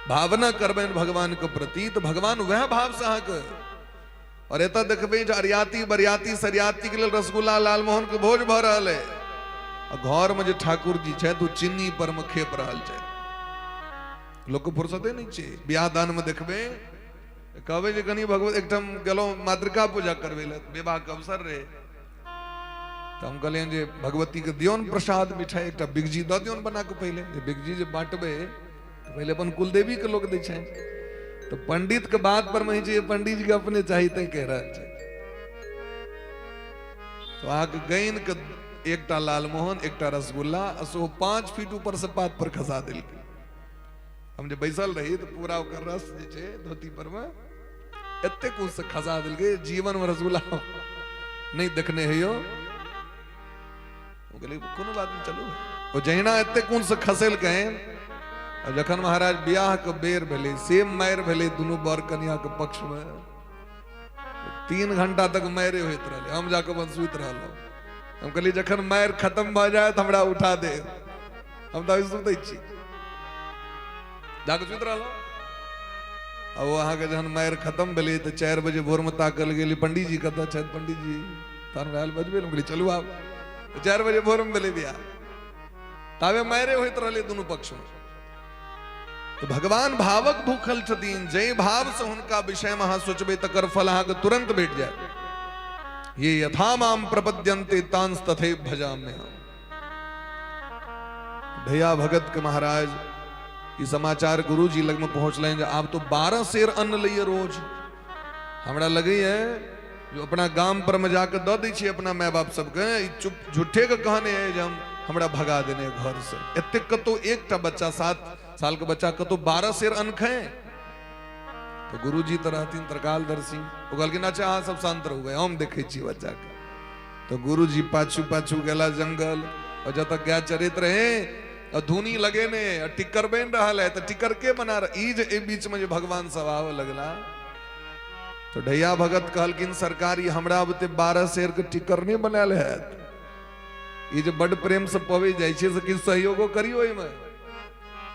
भावना करबेन भगवान के प्रति तो भगवान वह भाव से अहाँ के और एत देखबे जे अरियाती बरियाती सरियाती के लिए रसगुल्ला लालमोहन के भोज भ रहल है घर में जो ठाकुर जी है तो चीनी पर में खेप रहा है लोग को फुर्सते नहीं छे ब्याह दान में देखबे कहबे जे कनी भगवत एकदम गलो मातृका पूजा करबे ले विवाह के अवसर रहे तो हम कहलिए जे भगवती के दियोन प्रसाद मिठाई एक बिगजी द दियोन बना के पहले जे बिगजी जे बांटबे तो पहले अपन कुलदेवी के लोग दै छै तो पंडित के बात पर में जे पंडित जी के अपने चाहिए कह रहा है तो आके गईन के एकटा लालमोहन एकटा रसगुल्ला असो 5 फीट ऊपर से पात पर खसा दिल हम जब बैसल रही तो पूरा ओकर रस जे छे धोती पर में एते कुछ से खसा दिल के जीवन में रसगुल्ला नहीं देखने है यो कहले कोनो बात नहीं चलो ओ जहिना एते कुछ से खसेल कहे और जखन महाराज ब्याह के बेर भेले सेम मार भेले दोनों बर कन्या के पक्ष में 3 घंटा तक मारे होइत रहले हम जाके बन सुइत रहलो हम कहली जखन मार खत्म भ जाए तो हमरा उठा दे हम तो सुतै छी जाके सुइत रहलो अब वहां के जहन मार खत्म भेले तो 4 बजे भोर में ताकल गेली पंडित जी कतऽ छै पंडित जी तार रहल बजबे हम कहली चलू आब 4 बजे भोर में भेले बियाह तावे मारे होइत रहले दोनों पक्ष में तो भगवान भावक भूखल छथिन जय भाव से उनका विषय में अहाँ सोचबे तकर फल अहाँ के तुरंत भेट जाए ये यथा माम प्रपद्यन्ते तांस तथैव भजाम्यहम् ढैया भगत के महाराज ई समाचार गुरु जी लग में पहुंचले जे आप तो 12 सेर अन्न लिए रोज। हमरा लगे है जो अपना गांव पर में जाकर दे दी छे अपना माय बाप सबके, चुप झूठे के कहने है जे हम हमरा भगा देने घर से। एते कतो एकटा बच्चा 7 साल के बच्चा कतो 12 सेर अन्न खाए। तो गुरु जी तो रहतीन तरकालदर्शी, वो कहलखिन अच्छा अहाँ सब शांत रहू भाई, हम देखे छी बच्चा के। तो गुरु जी पाछू पाछू गेला जंगल, और जब तक गाय चरित रहे और धुनी लगे ने और टिक्कर बन रहा है, तो टिक्कर के बना रहा ई जे बीच में जो भगवान सवाव लगला। तो ढैया भगत कहलखिन सरकार ये हमरा बते 12 शेर के टिक्कर नहीं बनाल है, ये जो बड़ प्रेम से पवे जाय छे से किस सहयोगो करियो इमे।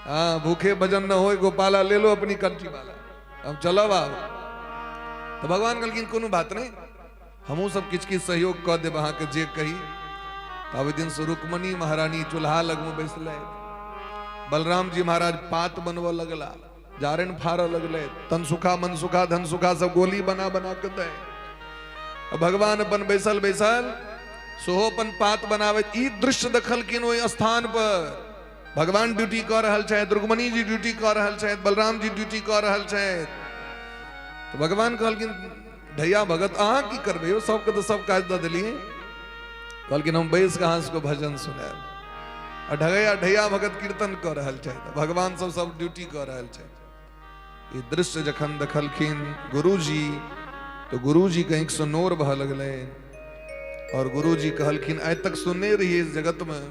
हाँ भूखे भजन न होय गोपाला ले लो अपनी कंठी वाला, अब चलो आओ। तो भगवान कहलखिन कोनो बात नहीं, हमू सब किछ किछ सहयोग क देब अहाँ के जे कही। तब दिन से रुक्मणी महारानी चूल्हा लग में बैसले, बलराम जी महाराज पात बनवा लगला, जारन फाड़ लगले, तनसुखा मनसुखा धनसुखा सब गोली बना बना के दे। भगवान अपन बैसल बैसल सोहो अपन पात बनावे। ई दृश्य देखलखिन ओहि स्थान पर भगवान ड्यूटी कर रहल छथि, रुक्मणी जी ड्यूटी कर रहल छथि, बलराम जी ड्यूटी कर रहल छथि। तो भगवान कहलखिन ढैया भगत अहाँ की करबे हो, सबके तो सब काज दे देलिए। कहलखिन हम बैस के अहाँ सबको भजन सुनाएब। ढैया भगत कीर्तन कर रहल छथि, भगवान सब ड्यूटी कर रहल छथि। ई दृश्य जखन देखलखिन गुरुजी, तो गुरुजी के आंखि से नोर बह लगले। और गुरुजी कहलखिन आइ तक सुनने रहिए इस जगत में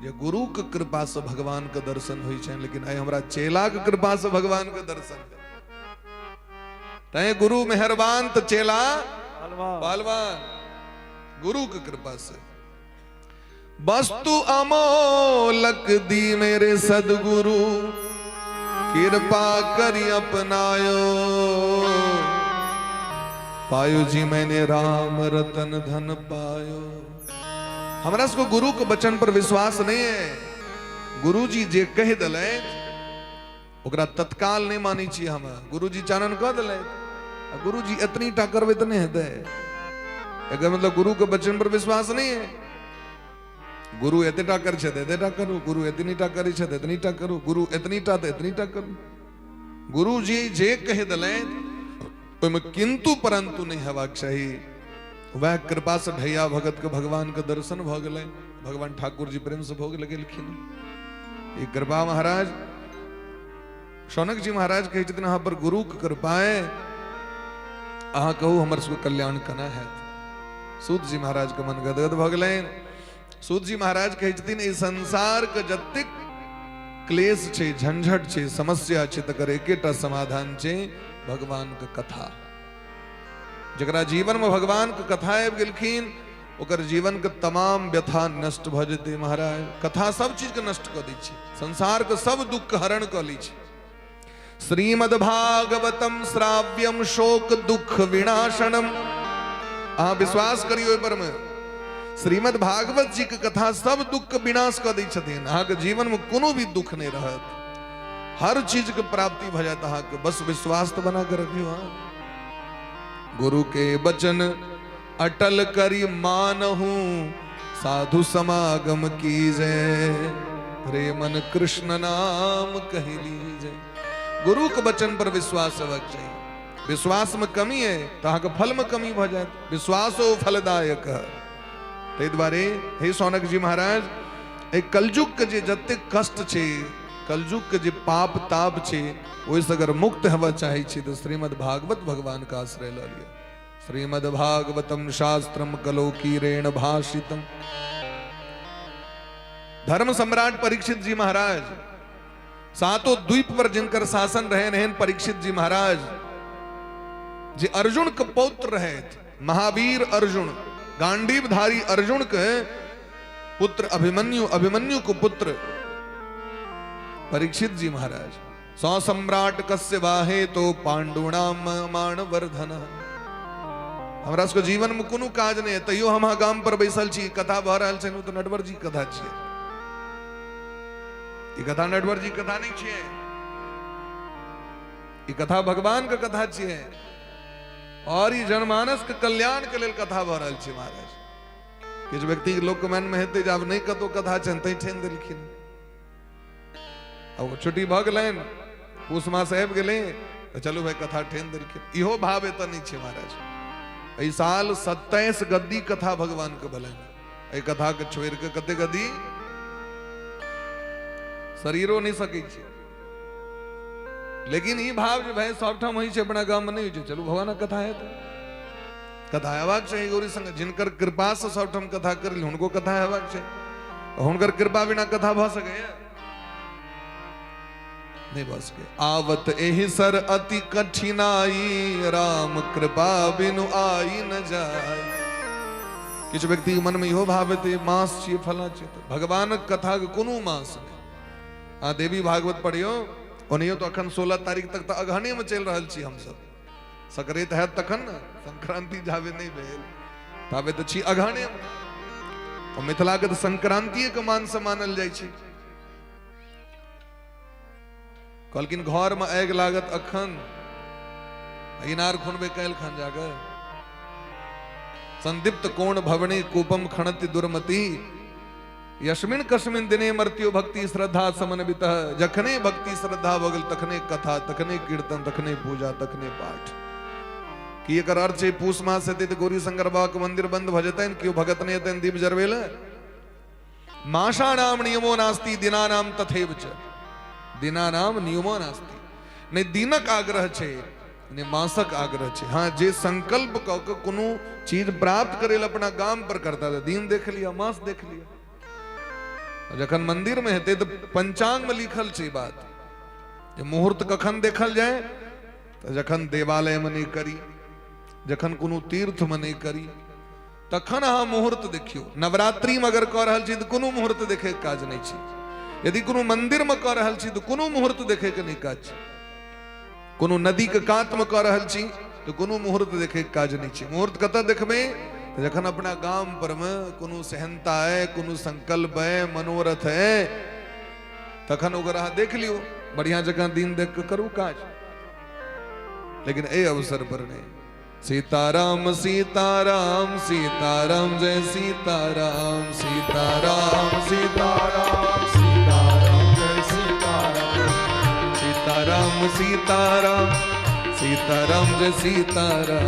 जे गुरु के कृपा से भगवान के दर्शन हुई छे, लेकिन आइ हमरा चेला के कृपा से भगवान के दर्शन। तय गुरु मेहरबान तो चेला पालवान, गुरु की कृपा से। वस्तु अमोलक दी मेरे सदगुरु, कृपा करी अपनायो। पायो जी मैंने राम रतन धन पायो। हमरा सबको गुरु के वचन पर विश्वास नहीं है। गुरु जी जे कह दिले ओकरा तत्काल नहीं मानी छी हम। गुरु जी चानन कह दिले, गुरु जी इतनी टा करबे तो नहीं हेतै, एकर मतलब गुरु के वचन पर विश्वास नहीं है। गुरु एतेटा कर छे एतेटा करू, गुरु एतनीटा करी छे एतनीटा करू, गुरु एतनीटा तो एतनीटा करू। गुरु जी जे कह दिले ओइमे किंतु परंतु नहीं हेबाक चाही। वह कृपा से ढैया भगत के भगवान के दर्शन भ गेलै। भगवान ठाकुर जी प्रेम से भोग लगेलखिन। ई कृपा महाराज शौनक जी महाराज कहे छथिन अहाँ पर गुरु के कृपा है, अहाँ कहू हमर सबके कल्याण केना हैत। सूत जी महाराज के मन गदगद भ गेलैन। सूत जी महाराज कहे छथिन ई संसार के जतेक क्लेश छे, झंझट छे, समस्या छे, तकर एकेटा समाधान छे भगवान के कथा। जकरा जीवन में भगवान के कथा आबि गेलखिन ओकर जीवन के तमाम व्यथा नष्ट भ जेतै। महाराज कथा सब चीज के नष्ट क दै छै, संसार के सब दुख के हरण क लै छै। श्रीमद् भागवतम श्राव्यम शोक दुख विनाशनम। अहाँ विश्वास करियो एहि पर में, श्रीमद् भागवत जी के कथा सब दुख के विनाश क दै छथिन। अहाँ के जीवन में कोनो भी दुख नहीं रहत, हर चीज के प्राप्ति भ जात। अहाँ के बस विश्वास तो बना के रखियो। गुरु के वचन अटल करी मानहू, साधु समागम कीजे, प्रेमन कृष्ण नाम कहि लीजे। गुरु के वचन पर विश्वास होबाक चाहिए। विश्वास में कमी है तो अहाँ के फल में कमी भ जाए। विश्वासो फलदायक है। ताहि दुआरे हे शौनक जी महाराज एक कलयुग के जे जतेक कष्ट छे, कलयुग के जे पाप ताप छे, ओइसे अगर मुक्त हेबा चाहे छी तो श्रीमद् भागवत भगवान का आश्रय ल लियो। श्रीमद् भागवतम शास्त्रम कलोकीरेण भाषितम। धर्म सम्राट परीक्षित जी महाराज, सातों द्वीप पर जिनकर शासन रहे नहन परीक्षित जी महाराज, जे अर्जुन के पौत्र रहे, महावीर अर्जुन, गांडीवधारी अर्जुन के पुत्र अभिमन्यु, अभिमन्यु को पुत्र परीक्षित जी महाराज। सौ सम्राट कस्य वाहे तो पांडुनाम मान वर्धन। हमरा सबके जीवन में कोनो काज नहीं है, तैयो हम गाम पर बैसल छी, कथा भ रहल छै, तो नटवर जी कथा छियै। ई कथा नटवर जी कथा नहीं छियै, ई कथा भगवान के कथा छियै। और ई जनमानस के कल्याण के लेल कथा भ रहल छै महाराज। किछु व्यक्ति लोक के मन में हेतै जे आब नहीं कतो कथा छनि तै ठेन देलखिन। अब छुट्टी भ गेलनि, पूस मास आबि गेलै, तो चलू भाई कथा ठेन देलखिन। इहो भाव एतऽ नहीं छै महाराज। एहि साल 27 गद्दी कथा भगवान के भेलनि। एहि कथा के छोड़ के कते गद्दी शरीरो नहीं सकै छै। लेकिन ई भाव जे भाई सबठाम होइ छै, अपना गाम में नहीं होइ छै, चलू भगवान कथा है तो कथा हेबाक चाही। गौरी संग जिनकर कृपा से सबठाम कथा करिल हुनको कथा हेबाक चाही। हुनकर कृपा बिना कथा भ सकैया नहीं भ सके। आवत एहि सर अति कठिनाई, राम कृपा बिनु आई न जाय। किछ व्यक्ति के मन में इहो भाव हेतै मास छियै फला छियै, तो भगवानक कथा के कोनो मास नहीं। आ देवी भागवत पढ़ियो, ओनहियो तो अखन 16 तारीख तक तो अगहने में चल रहल छी हम सब। सकरैत है तखन न, संक्रांति जावे नहीं भेल ताबे तो छी अगहने में। और मिथिला के तो संक्रांति के मान से मानल जाय छै। कहलखिन घर में आगि लागत अखन, इनार खुनबे कैल खान जाकर। संदीप्त कोण भवने कूपम खणति दुर्मति, यस्मिन कस्मिन दिने मर्त्यो भक्ति श्रद्धा समन्वित। जखने भक्ति श्रद्धा भगल तखने कथा, तखने कीर्तन, तखने पूजा, तखने पाठ। कि एकर अर्थ छै पूस मास हेतै त गौरी शंकर बाबा के मंदिर बंद भ जेतैन, केओ भगत नहीं हेतैन दीप जरबे ले। मासानाम नियमो नास्ति दिनानाम तथैव च। दिनानाम नियमो नास्ति, नहीं दिनक आग्रह छै नहीं मासक आग्रह छै। हाँ, जे संकल्प क के कोनो चीज प्राप्त करे अपना गाम पर करता है, दिन देख लिया, मास देख लिया। जखन मंदिर में हेतै तो पंचांग में लिखल छै बात, जे मुहूर्त कखन देखल जाए, तो जखन देवालय में नहीं करी, जखन कोनो तीर्थ में नहीं करी, तखन अहाँ मुहूर्त देखियो। नवरात्रि में अगर कह रहल छी तो कोनो मुहूर्त देखे के काज नहीं छै। यदि कोनो मंदिर में कह रहल छी तो कोनो मुहूर्त देखे के नहीं काज छै। कोनो नदी के कात में कह रहल छी तो कोनो मुहूर्त देखे के काज नहीं छै। मुहूर्त कतऽ देखबै, जखन अपना गाम पर में कोनो सेहनता है, कोनो संकल्प है, मनोरथ है, तखन ओकर अहाँ देख लियो, बढ़िया जगह दिन देख के करू काज। लेकिन ए अवसर पर नहीं। सीताराम सीताराम सीताराम जय सीताराम, सीताराम सीताराम सीताराम जय सीताराम, सीताराम सीताराम सीताराम जय सीताराम,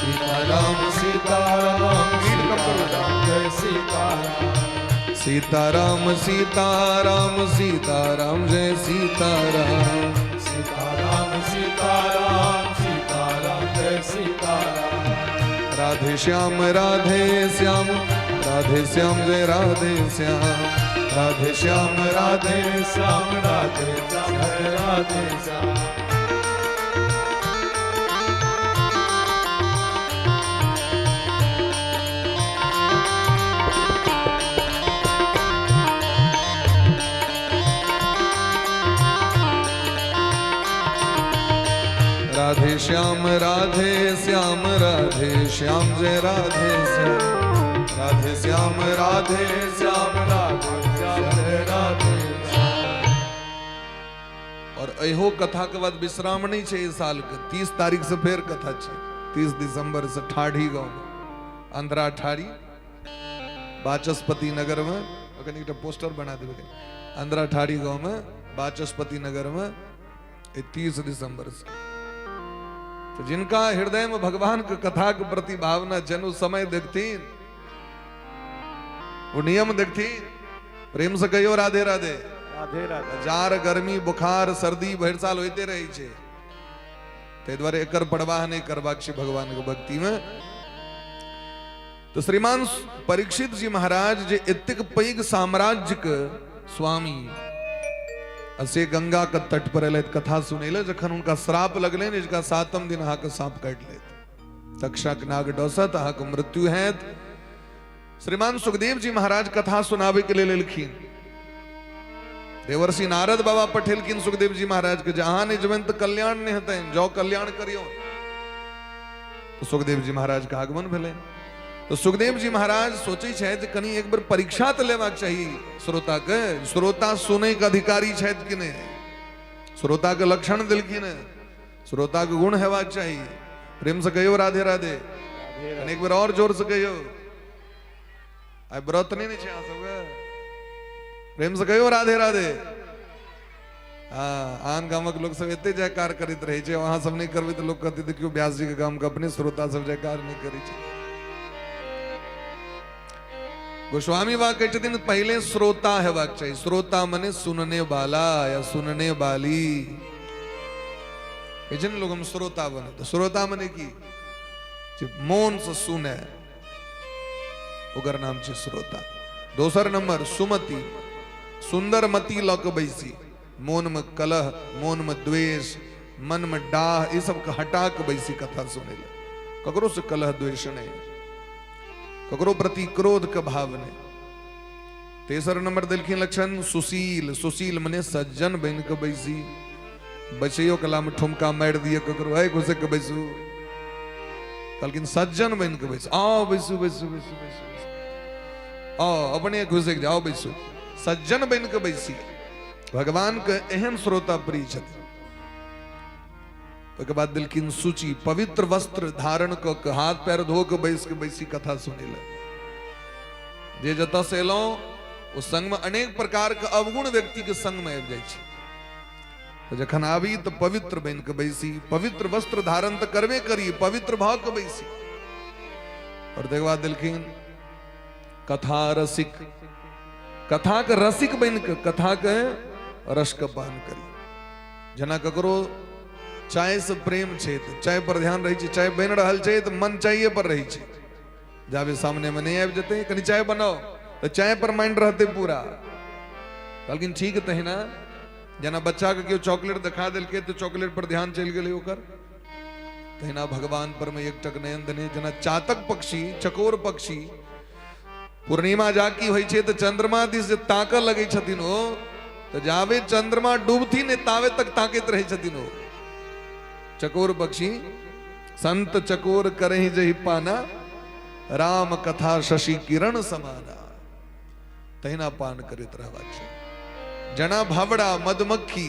सीताराम सीताराम सीताराम जय सीताराम, सीताराम सीताराम सीताराम जय सीताराम, सीताराम सीताराम सीताराम जय सीताराम। राधे श्याम राधे श्याम राधे श्याम जय राधे श्याम, राधे श्याम राधे श्याम राधे श्याम जय राधे श्याम। राधे श्याम राधे श्याम राधे श्याम जय राधे श्याम, राधे श्याम राधे श्याम राधे श्याम जय राधे श्याम। और अहो कथा के बाद विश्राम नहीं छै। इस साल के 30 तारीख से फिर कथा छै। 30 दिसंबर से ठाढ़ी गांव में, अंधरा ठाढ़ी, वाचस्पति नगर में, अगर एक पोस्टर बना देवे, अंधरा ठाढ़ी गांव में, वाचस्पति नगर में 30 दिसंबर से। तो जिनका हृदय में भगवान के कथा के प्रति भावना जन समय देखतीन, वो नियम देखतीन, प्रेम से कहियो राधे राधे राधे राधे। जार गर्मी बुखार सर्दी भर साल होते रही छे, ते द्वारे एकर परवाह नहीं करबाक छै भगवान के भक्ति में। तो श्रीमान परीक्षित जी महाराज जे एतेक पैघ साम्राज्य के स्वामी, असे गंगा के तट पर एल कथा सुनेले, जखन उनका श्राप लगले इसका 7म दिन अहा के सांप काट ले, तक्षक नाग डसत, अहा के मृत्यु है। श्रीमान सुखदेव जी महाराज कथा सुनावे के लिए लेलखिन। देवर्षि नारद बाबा पठेलखिन सुखदेव जी महाराज के, जहां ने जवन तो कल्याण नहीं होते, जो कल्याण करियो। तो सुखदेव जी महाराज का आगमन भेले। तो सुखदेव जी महाराज सोचे छे कनी एक बार परीक्षा तो लेवाक चाहिए श्रोता के। श्रोता सुने के अधिकारी छे कि नहीं, श्रोता के लक्षण दिलखिन, श्रोता के गुण हेबाक चाहिए। प्रेम से कहियो राधे राधे, एक बार और जोर से कहियो। आई व्रत नहीं छे, प्रेम से कहियो राधे राधे। हाँ आन गामक लोग सब एते जयकार करित रहे छे, वहां सब नहीं करबे तो लोग कहते देखियो व्यास जी के गाम का अपने श्रोता सब जयकार नहीं करी छे। गोस्वामी बा कहते दिन पहले श्रोता हेबाक चाहिए। श्रोता मने सुनने वाला या सुनने वाली। जिन लोग हम श्रोता बने तो श्रोता मने की मौन से सुने ओकर नाम छे श्रोता। दोसर नंबर सुमति, सुंदर मति लक बैसी, मौन में कलह, मौन में द्वेष, मन में डाह, ये सब हटा के बैसी कथा सुने ले। ककरो से कलह द्वेष नहीं, ककरो प्रति क्रोध के भाव नहीं। तेसर नंबर दिलखिन लक्षण सुशील। सुशील मने सज्जन बन के बैसी, बचैयो कला में ठुमका मार दिए ककरो है घुसे के बैसू, लेकिन सज्जन बन के बैसू, आओ बैसू बैसू बैसू बैसू, आओ अपने घुसे के जाओ बैसू, सज्जन बन के बैसी। भगवान के एहन श्रोता प्रिय छथिन। ओके बाद दिलखिन सूची, पवित्र वस्त्र धारण क हाथ पैर धो के बैस के बैसी कथा सुने ले। जे जतऽ से एलौं ओ संग में अनेक प्रकार के अवगुण व्यक्ति के संग में आबि जाइ छै, तो जखन आबी तो पवित्र बन के बैसी, पवित्र वस्त्र धारण तो करबे करी, पवित्र भाव के बैसी। और देखो बाद दिलखिन कथा रसिक, कथा के रसिक बन के कथा के रस के पान करी। जना ककरो चाय से प्रेम छे तो चाय पर ध्यान रही, चाय बन रहल छे तो मन चाहिए पर रही छे, जाबे सामने में नहीं आबि जते कनी चाय बनाओ तो चाय पर माइंड रहते पूरा। लेकिन ठीक तही ना, जना बच्चा के चॉकलेट दिखा दिलके तो चॉकलेट पर ध्यान चल गए ओकर, तहिना भगवान पर में एक टक नयन दने। जना चातक पक्षी, चकोर पक्षी पूर्णिमा जाकी होइ छे तो चंद्रमा दिस जे ताकऽ लगै छथिन ओ, तो जावे चंद्रमा डूबती ने तावे तक ताकैत रहै छथिन ओ चकोर पक्षी। संत चकोर करहि जहि पाना, राम कथा शशि किरण समाना। तहिना पान करैत रहबाक छै। जना भवड़ा मधुमक्खी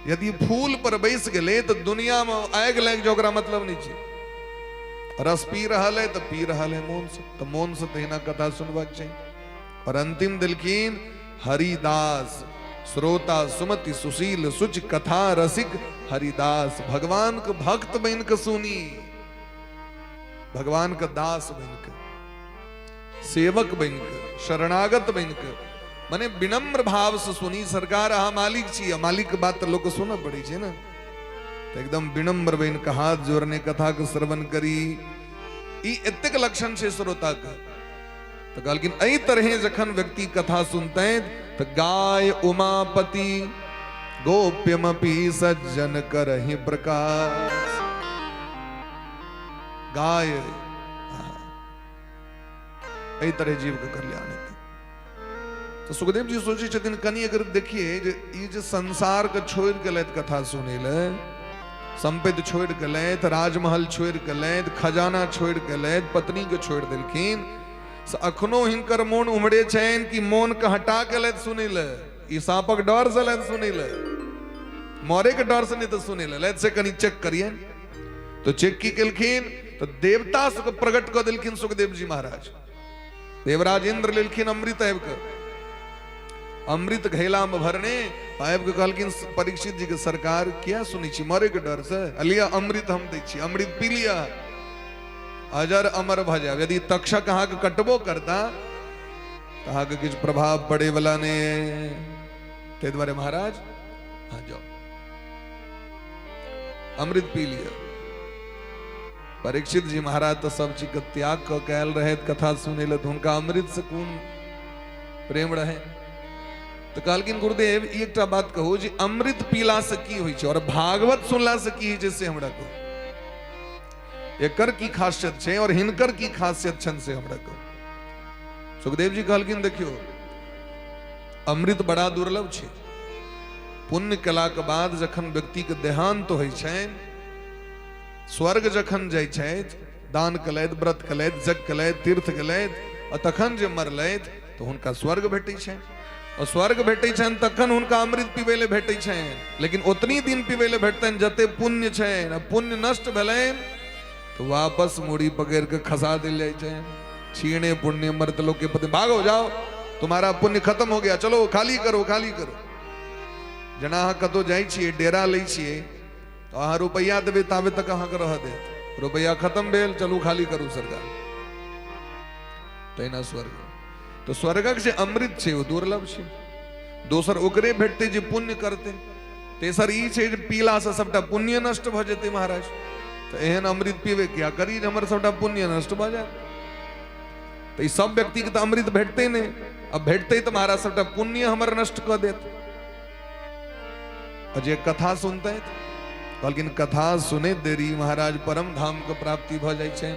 यदि फूल पर बैस गेले तो दुनिया में आग लग जाओ, ओकरा मतलब नहीं छै। रस पी रहल है तो पी रहल है मौन से, तो मौन से तहिना कथा सुनबाक चाहिए। और अंतिम दिलखिन हरिदास, श्रोता सुमति सुशील सुच कथा रसिक हरिदास। भगवान के भक्त बन के सुनी, भगवान के दास बन के, सेवक बन के, शरणागत बन के, माने विनम्र भाव से सुनी। सरकार अहा मालिक छी, मालिक के बात तो लोग सुन पड़ी छे ना, तो एकदम विनम्र बन के हाथ जोड़ने कथा के श्रवण करी। ई एतेक लक्षण छे श्रोता का। तो कहलकिन एहि तरह जखन व्यक्ति कथा सुनते तो गाय उमापति गोप्यमपि सज्जन करहि प्रकाश। गाय एहि तरह जीव के कल्याण हेतै। तो सुखदेव जी सोचे छथिन कनी अगर देखिए जे संसार के छोड़ के लैत कथा सुने ले, संपत्ति छोड़ के लैत, राजमहल छोड़ के लैत, खजाना छोड़ के लैत, पत्नी के छोड़ देलखिन, अखनो हिनकर मोन उमड़े छन कि मोन के हटा के लैत सुने ले। ई सांपक डर से लैत सुने ले, मरे के डर से नहीं तो सुने ले, लैत से कनी चेक करिए। तो चेक की केलखिन तो देवता से प्रकट कर दिलखिन सुखदेव जी महाराज। देवराज इंद्र लेलखिन अमृत आबि के, अमृत घैला में भरने आबि के कहलखिन परीक्षित जी के सरकार क्या सुनी छी, मरे के डर से अलिया अमृत हम दै छी, अमृत पी लिया अजर अमर भ जाए। यदि तक्षक अहाँ के कटबो करता तो अहाँ के किछ प्रभाव पड़े वाला ने, ते द्वारे महाराज हाँ जाओ अमृत पी लिया। परीक्षित जी महाराज तो सब चीज के त्याग क कैल रहे, कथा सुने ले तो उनका अमृत से कौन प्रेम रहे। तो कहलखिन गुरुदेव एकटा बात कहू जी, अमृत पीला से की होइ छै और भागवत सुनला से की होइ छै से हमरा कहू। एकर की खासियत छै और हिनकर की खासियत छन से हमरा कहू। सुखदेव जी कहलखिन देखियो अमृत बड़ा दुर्लभ छै। पुण्य कला के बाद जखन व्यक्ति के देहांत होइ छनि, स्वर्ग जखन जाइ छथि, दान कलैत, व्रत कलैत, जग कलैत, तीर्थ कलैत, और तखन जे मरलैत तो हुनका स्वर्ग भेटै छनि। और स्वर्ग भेटै छनि तखन हुनका अमृत पीबै ले भेटै छनि, लेकिन ओतनी दिन पीबै ले भेटतनि जते पुण्य छनि। आ पुण्य नष्ट भेलनि तो वापस मूड़ी पकड़ के खसा देल जाइ छनि। छीणे पुण्य मर्त लोक के पति, भागो जाओ तुम्हारा पुण्य खत्म हो गया, चलो खाली करो खाली करो। जना अहाँ कतौ जाइ छियै डेरा लै छियै तो अहाँ रुपैया देबै ताबे तक अहाँके रह देत, रुपैया खत्म भेल चलू खाली करू सरकार। तहिना स्वर्ग, तो स्वर्गक जे अमृत छै ओ दुर्लभ छै। दोसर ओकरे भेटतै जे पुण्य करतै, तेसर ई छै जे पीला से सबटा पुण्य नष्ट भ जेतै महाराज। तो एहन अमृत पीबे क्या करी जे हमर सबटा पुण्य नष्ट भ जाए। तो ई सब व्यक्ति के तो अमृत भेटतै नहीं, अब भेटतै तो महाराज सबटा पुण्य हमर नष्ट क देत। और जे कथा सुनते कहलखिन कथा सुने देरी महाराज परम धाम के प्राप्ति भ जाय छै।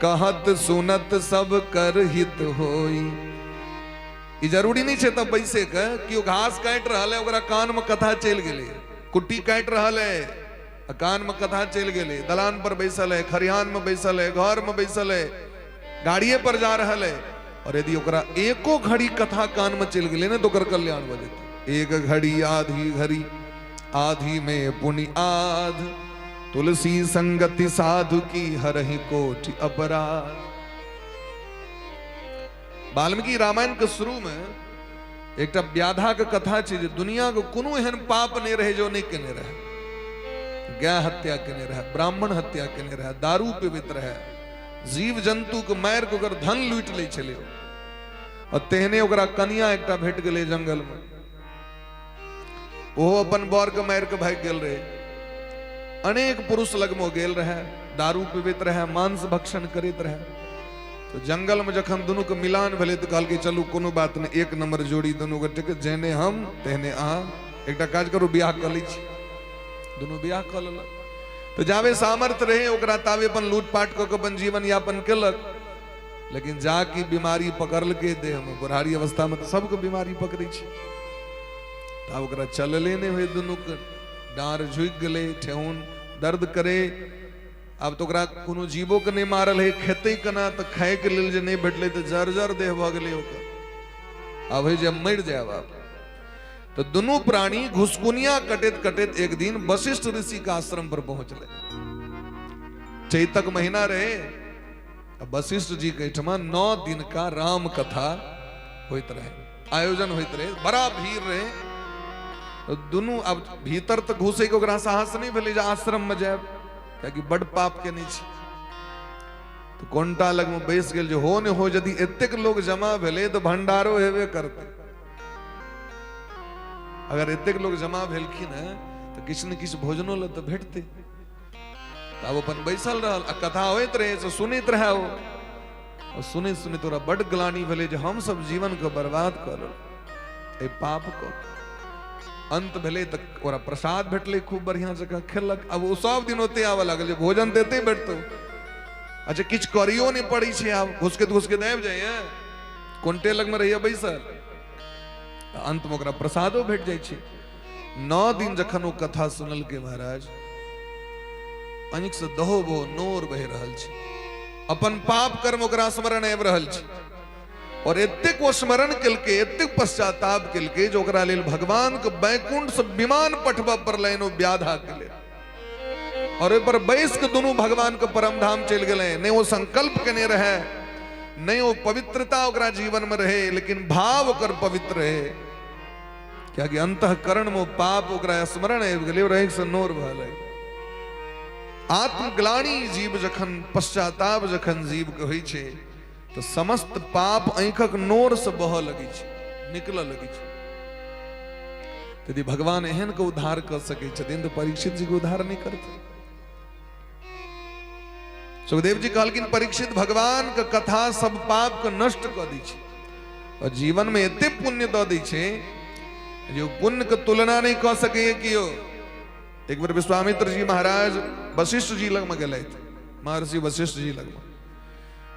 कहत सुनत सब कर हित होई। ई जरूरी नहीं छै तब बैसे के कि घास काट रहल है ओकरा कान में कथा चल गेले, कुट्टी काट रहल है कान में कथा चल गेले, दलान पर बैसल है, खरिहान में बैसल है, घर में बैसल है, गाड़िए पर जा रहल है, और यदि ओकरा एको घड़ी कथा कान में चल गेले ना तो ओकर कल्याण भ जेतै। एक घड़ी आधी घड़ी आधी में पुनि आध, तुलसी संगति साधु की हरहि कोटि अपराध। वाल्मीकि रामायण के शुरू में एक व्याधा के कथा छै जे दुनिया के कोनो एहन पाप नहीं रहे जो नहीं केने रहे। गाय हत्या केने रहे, ब्राह्मण हत्या केने रहे, दारू पीबित रहे, जीव जंतु के मार के ओकर धन लूट ले छले। और तेहने ओकरा कन्या एकटा भेट गेलै जंगल में, ओहो अपन बर के मार के भाग गेल रहे। अनेक पुरुष लग में गेल रहे, दारू पीबित रहे, मांस भक्षण करैत रहे। तो जंगल में जखन दुनू के मिलान भेले तो कहल कि चलू कोनो बात नहीं, एक नंबर जोड़ी दुनू गोटे के, जेने हम तेहने अहाँ, एकटा काज करू बियाह क लै छी। दुनू बियाह क लेलक। तो जावे सामर्थ्य रहे ओकरा तावे अपन लूटपाट क के अपन जीवन यापन केलक। लेकिन जाकी बीमारी पकड़ल के देह में, बुढ़ारी अवस्था में तो सबके बीमारी पकड़े छै। तब ओकरा चलले नहीं हुए, दुनू के डांर झुक गेले, ठेहुन दर्द करे। अब तो ओकरा कोनो जीवो के नहीं मारल है, खेते केना तो खाए के लेल जे नहीं भेटले तो जर्जर देह भ गेले ओकर। अब है जे मर जाए आप। तो दोनों प्राणी घुसकुनिया कटेत कटेत एक दिन वशिष्ठ ऋषि का आश्रम पर पहुंचले। चैतक महीना रहे, वशिष्ठ जी के ठमा 9 दिन का राम कथा होइत रहे, आयोजन होइत रहे, बड़ा भीड़ रहे। तो दोनों अब भीतर तक घुसे के ओकरा साहस नहीं भेले जे आश्रम में जाए, ताकि बड़ पाप के नहीं छै। तो कोंटा लग में बैस गेल जो हो ने हो, यदि एतेक लोग जमा भेले तो भंडारो हेबे करते। अगर एतेक लोग जमा भेलखिन है तो किछ न किछ भोजनो ल तो भेटते। तब अपन बैसल रहल, कथा होइत रहे से सुनैत रहे ओ। और सुने सुने तोरा बड़ ग्लानि भेले जे हम सब जीवन को बर्बाद कर ए पाप को। अंत भेले तक ओरा प्रसाद भेटले, खूब बढ़िया जगह खेलक। अब वो सब दिन होते आवे लागल जे भोजन देते बैठतो। अच्छा किछ करियो नहीं पड़ी छै, आब घुसके दाबि जाइए, कोंटे लग में रहिए बैसल। अंत में ओकरा प्रसादो भेट जाय छै। 9 दिन जखन वो कथा सुनल के महाराज, आंख से दहो बो नोर बह रहल छै, अपन पाप कर्म ओकरा स्मरण आबि रहल छै। और एतेक वो स्मरण केलके, एतेक पश्चाताप केलके जो ओकरा लेल भगवान के बैकुंठ से विमान पठबा पर लाइनो व्याधा के लेल। और ए पर बैस के दोनों भगवान के परम धाम चल गए। नहीं वो संकल्प केने रहे, नहीं वो पवित्रता ओकरा जीवन में रहे, लेकिन भाव ओकर पवित्र रहे। क्या कि अंतःकरण में पाप ओकरा स्मरण आबि गेलै, और से नोर भले। आत्मग्लानि जीव जखन, पश्चाताप जखन जीव के होइ छै तो समस्त पाप आंखक नोर से बह लगी छै, निकल लगी छै। यदि भगवान एहन के उद्धार कर सके छथिन तो परीक्षित जी के उद्धार नहीं करते। सुखदेव जी कहलखिन परीक्षित भगवान के कथा सब पाप के नष्ट कर दी छै, और जीवन में एते पुण्य दऽ दै छै जो पुण्य के तुलना नहीं कर सके कियो। एक बार विश्वामित्र जी महाराज वशिष्ठ जी लग में गेलथि, महर्षि वशिष्ठ जी लग में,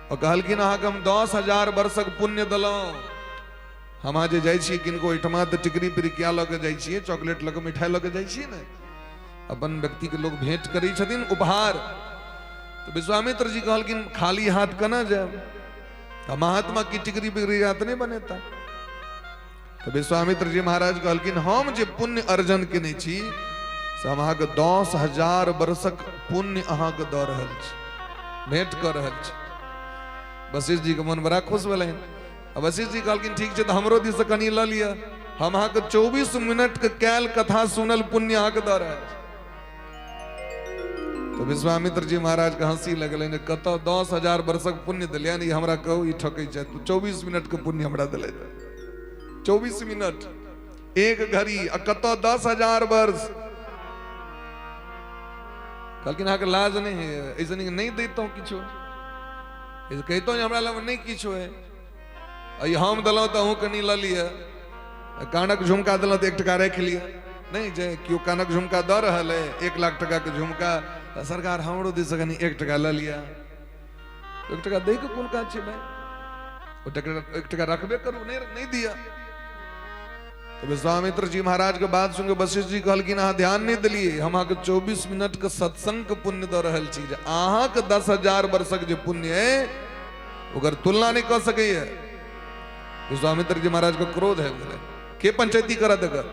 और कहलखिन अहाँके हम 10,000 वर्षक पुण्य देलहुं। हम जे जाइ छियै किनको ओहिठमा तऽ टिकरी पिरिकिया लऽ के जाइ छियै, चॉकलेट लऽ के मिठाई लऽ के जाइ छियै ने, अपन व्यक्ति के लोग भेंट करै छथिन उपहार। तो विश्वामित्र जी कहलखिन खाली हाथ केना जायब, महात्मा की टिकरी पिरिकिया तऽ नहीं बनेता। तो विश्वामित्र जी महाराज कहलखिन हम जे पुण्य अर्जन केने छी से हम अहाँके 10,000 वर्षक पुण्य अहाँके दऽ रहल छी, भेंट कऽ रहल छी। वशिष्ठ जी के मन बड़ा खुश भेलनि। वशिष्ठ जी कहलखिन ठीक छै तो हमरो दिस से कनी लऽ लिअ। हम अहाँ के 24 मिनट के कैल कथा सुनल पुण्य अहाँ के दर है। तो विश्वामित्र जी महाराज के हंसी लगल, कत 10,000 वर्षक पुण्य दिलिया नहीं हमरा कहू ई ठकै छै, तू 24 मिनट के पुण्य हमरा दिले। 24 मिनट एक घड़ी आ कत 10,000 वर्ष। कहलखिन अहाँ के लाज नहीं है, ऐसे नहीं देता हूँ किछो, ऐसे कहता हूँ हमरा लग नहीं किछो है। अई हम दिलों तो अहूँ कनी ल लिया, कानक झुमका दिलों तो 1 टका रख लिया। नहीं जे क्यों कानक झुमका दे रहा है 1 लाख टका के झुमका, सरकार हमरो दिस कनी 1 टका ल लिया। 1 टका दे के कोन काज छै भाई, 1 टका रखबे करू, नहीं दिया। तो विश्वामित्र जी महाराज के बात सुन के वशिष्ठ जी कहलखिन अहाँ ध्यान नहीं दिलिए, हम अहाँके 24 मिनट के सत्संग के पुण्य दे रहल छी। अहाँ के 10,000 वर्षक जे पुण्य है ओकर तुलना नहीं कर सके। विश्वामित्र जी महाराज का क्रोध है, बोले के पंचायती करत कर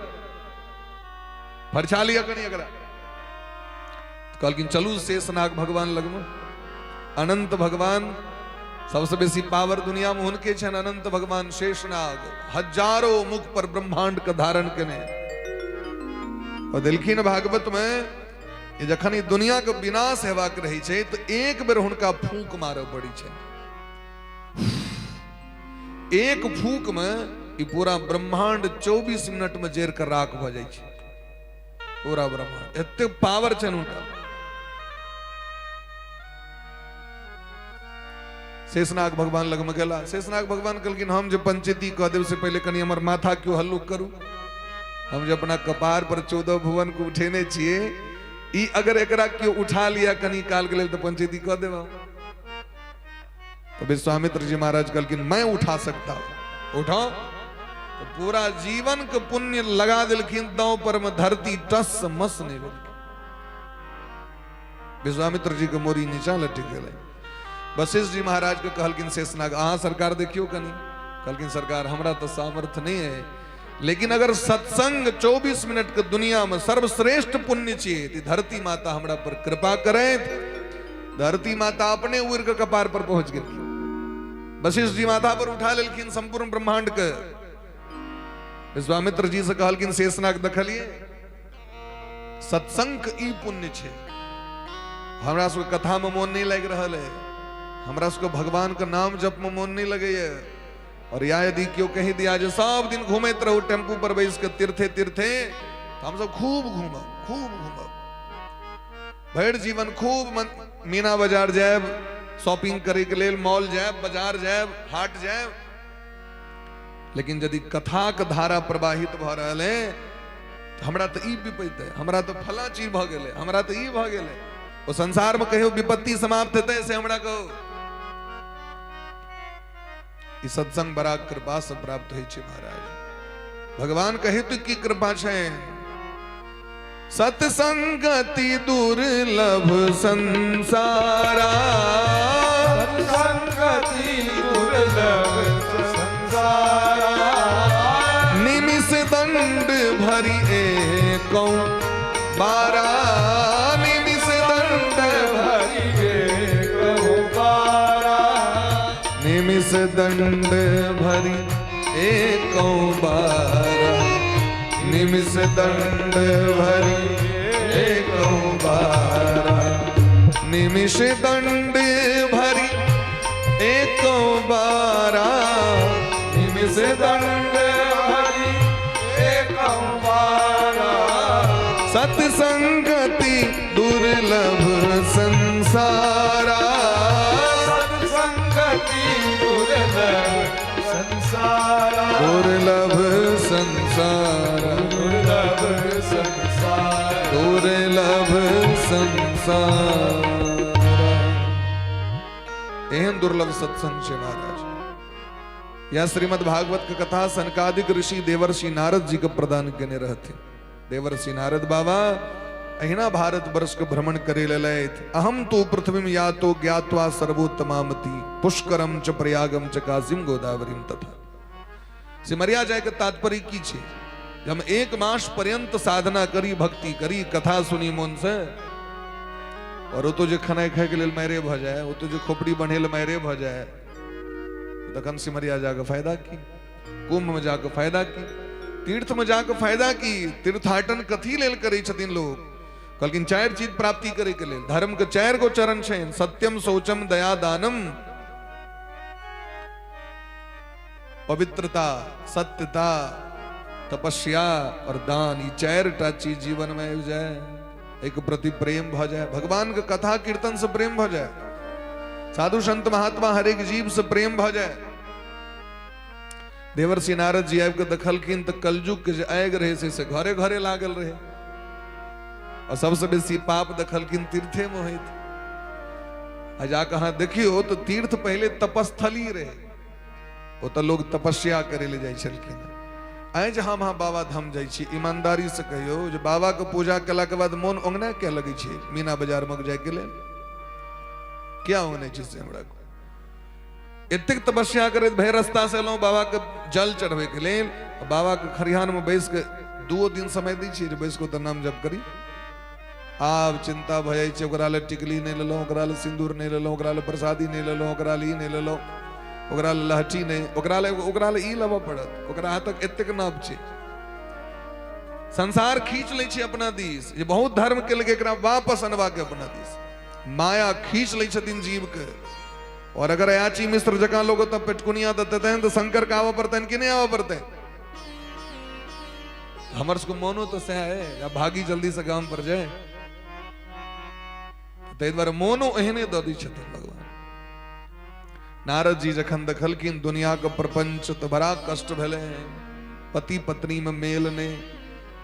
फरछा लिया कनी एकरा। कहलखिन चलू शेषनाग भगवान लगमे। अनंत भगवान सबसे बेसी पावर दुनिया में उनके छन। अनंत भगवान शेषनाग हजारों मुख पर ब्रह्मांड का धारण केने। और दिलखिन भागवत में ये जखन ई दुनिया के विनाश हेबाक रही छै तो एक बेर हुनका फूंक मारे पड़ी छै। एक फूंक में ई पूरा ब्रह्मांड 24 मिनट में जेर कर राख भ जाय छै। पूरा ब्रह्मांड एते पावर छन हुनका। शेषनाग भगवान लग में गेला। शेषनाग भगवान कहलखिन हम जो पंचायती कह देव से पहले कनी हमर माथा क्यों हल्लुक करू। हम जो अपना कपार पर 14 भुवन को उठेने छिए, ई अगर एकरा क्यों उठा लिया कनी काल के लिए तो पंचायती कह देवा। तो विश्वामित्र जी महाराज कहलखिन मैं उठा सकता हूं, उठाओ। तो पूरा जीवन के पुण्य लगा दिलखिन दांव पर में धरती टस मस नहीं भेल। विश्वामित्र जी के मोरी नीचा लटक गए। वशिष्ठ जी महाराज के कहलखिन शेषनाग अहाँ सरकार देखियो कनी। कहलखिन सरकार हमरा तो सामर्थ्य नहीं है, लेकिन अगर सत्संग 24 मिनट के दुनिया में सर्वश्रेष्ठ पुण्य चाहिए तो धरती माता हमरा पर कृपा करें। धरती माता अपने उड़ के कपार पर पहुंच गई। वशिष्ठ जी माथा पर उठा लेलखिन संपूर्ण ब्रह्मांड के। विश्वामित्र जी से कहलखिन शेषनाग देखलिए सत्संग ई पुण्य छे, हमरा सबके कथा में मोन नहीं लग रहा है, हमरा सबके भगवान का नाम जप में मोन नहीं लगे। और या यदि क्यों कही दिया जो सब दिन घूमत रहो टेम्पू पर बैस के तीर्थे तीर्थे, तो हम सब खूब घूमब भर जीवन खूब मीना बाजार जाएब, शॉपिंग करे के लेल मॉल जाएब, बाजार जाएब, हाट जाएब। लेकिन यदि कथा के धारा प्रवाहित भ रहल है तो हमरा तो ई विपत्ति है, हमरा तो फला चीज भ गेले, हमरा तो ई भ गेले। वो संसार में कहियो विपत्ति समाप्त हेतै से हमरा कहो। ई सत्संग बड़ा कृपा से प्राप्त होइ छै महाराज। भगवान कहे तो की कृपा छै। सत्संगति दुर्लभ संसारा, सत्संगति दुर्लभ संसारा। निमिष दंड भरी एकौ बारा, निमिष दंड भरि एकौ बारा। निमिष दंड भरी एकौ बारा, निमिष दंड भरी एकौ बारा। निमिष दंड भरी एकौ बारा, निमिष दंड भरि एकौ बारा। सत्संगति दुर्लभ संसारा, सत्संगति दुर्लभ संसारा। दुर्लभ संसारा, दुर्लभ संसारा। दुर्लभ संसार। एहन दुर्लभ सत्संग छे महाराज। यह श्रीमद् भागवत की कथा सनकादिक ऋषि देवर्षि नारद जी को प्रदान करने रहते। देवर्षि नारद बाबा अहिना भारत वर्ष के भ्रमण करे ललैथ। अहम तो पृथ्वी या तो ज्ञात्वा सर्वोत्तमामति, पुष्करम च प्रयागम च काशीम गोदावरीम तथा। सिमरिया जाय के तात्पर्य की छे। हम 1 मास पर्यंत साधना करी, भक्ति करी, कथा सुनी मन से, और वो तो जो खाना खाए के लिए मैरे भ जाए, वो तो जो खोपड़ी बनेल मैरे भ जाए, तखन सिमरिया जाके फायदा की, कुंभ में जाके फायदा की। तीर्थ में जाकर फायदा की तीर्थाटन कथी लेल करे छथिन लोग कहलखिन चार चीज प्राप्ति करे के लेल धर्म के चार गो चरण छेन सत्यम शौचम दया दानम पवित्रता सत्यता तपस्या और दान ये चारटा चीज जीवन में हो जाए एक प्रति प्रेम भ जाए भगवान के कथा कीर्तन से प्रेम भ जाए साधु संत महात्मा हर एक जीव से प्रेम भ जाए देवर्षि नारद जी आबि के देखलखिन तो कलयुग के आग रहे से घरे घरे लागल रहे और सबसे बेसी पाप देखलखिन तीर्थे में होइत आ जा कहा देखियो तो तीर्थ पहले तपस्थली रहे वो तो लोग तपस्या करे ले जाय छलखिन आइ जे हम बाबा धाम जाइ छी ईमानदारी से कहियो जे बाबा के पूजा केला के बाद मोन ओंगना क्या लगे छै मीना बाजार में जाय के लेल क्या होने छै से हमरा एतेक तपस्या करे भय रास्ता से एलहुं बाबा के जल चढ़वे के लेल बाबा के खरिहान में बैस के 2 दिन समय दी छी बैस को तो नाम जप करी आब चिंता भ जाय छै ओकरा ले टिकली नहीं लेलहुं ओकरा ले सिंदूर नहीं लेलहुं ओकरा ले प्रसादी नहीं लेलहुं ओकरा ले ई नहीं लेलहुं ओकरा ले लहठी नहीं ओकरा ले ई लेबऽ पड़त ओकरा हाथक एतेक नाप छै संसार खींच ले छै अपना दिस जे बहुत धर्म के लगे एकरा वापस अनवा के अपना दिस माया खींच ले छथिन जीव के और अगर अयाची मिश्र जका लोग तो पेटकुनिया देते हैं तो शंकर का आवा पड़ते हैं कि नहीं आवा पड़ते हमर सबको मोनो तो सह है या भागी जल्दी से गांव पर जाए ताहि द्वारे मोनो एहने दऽ दै छथिन भगवान नारद जी जखन देखलखिन दुनिया के प्रपंच तो बड़ा कष्ट भेले पति पत्नी में मेल ने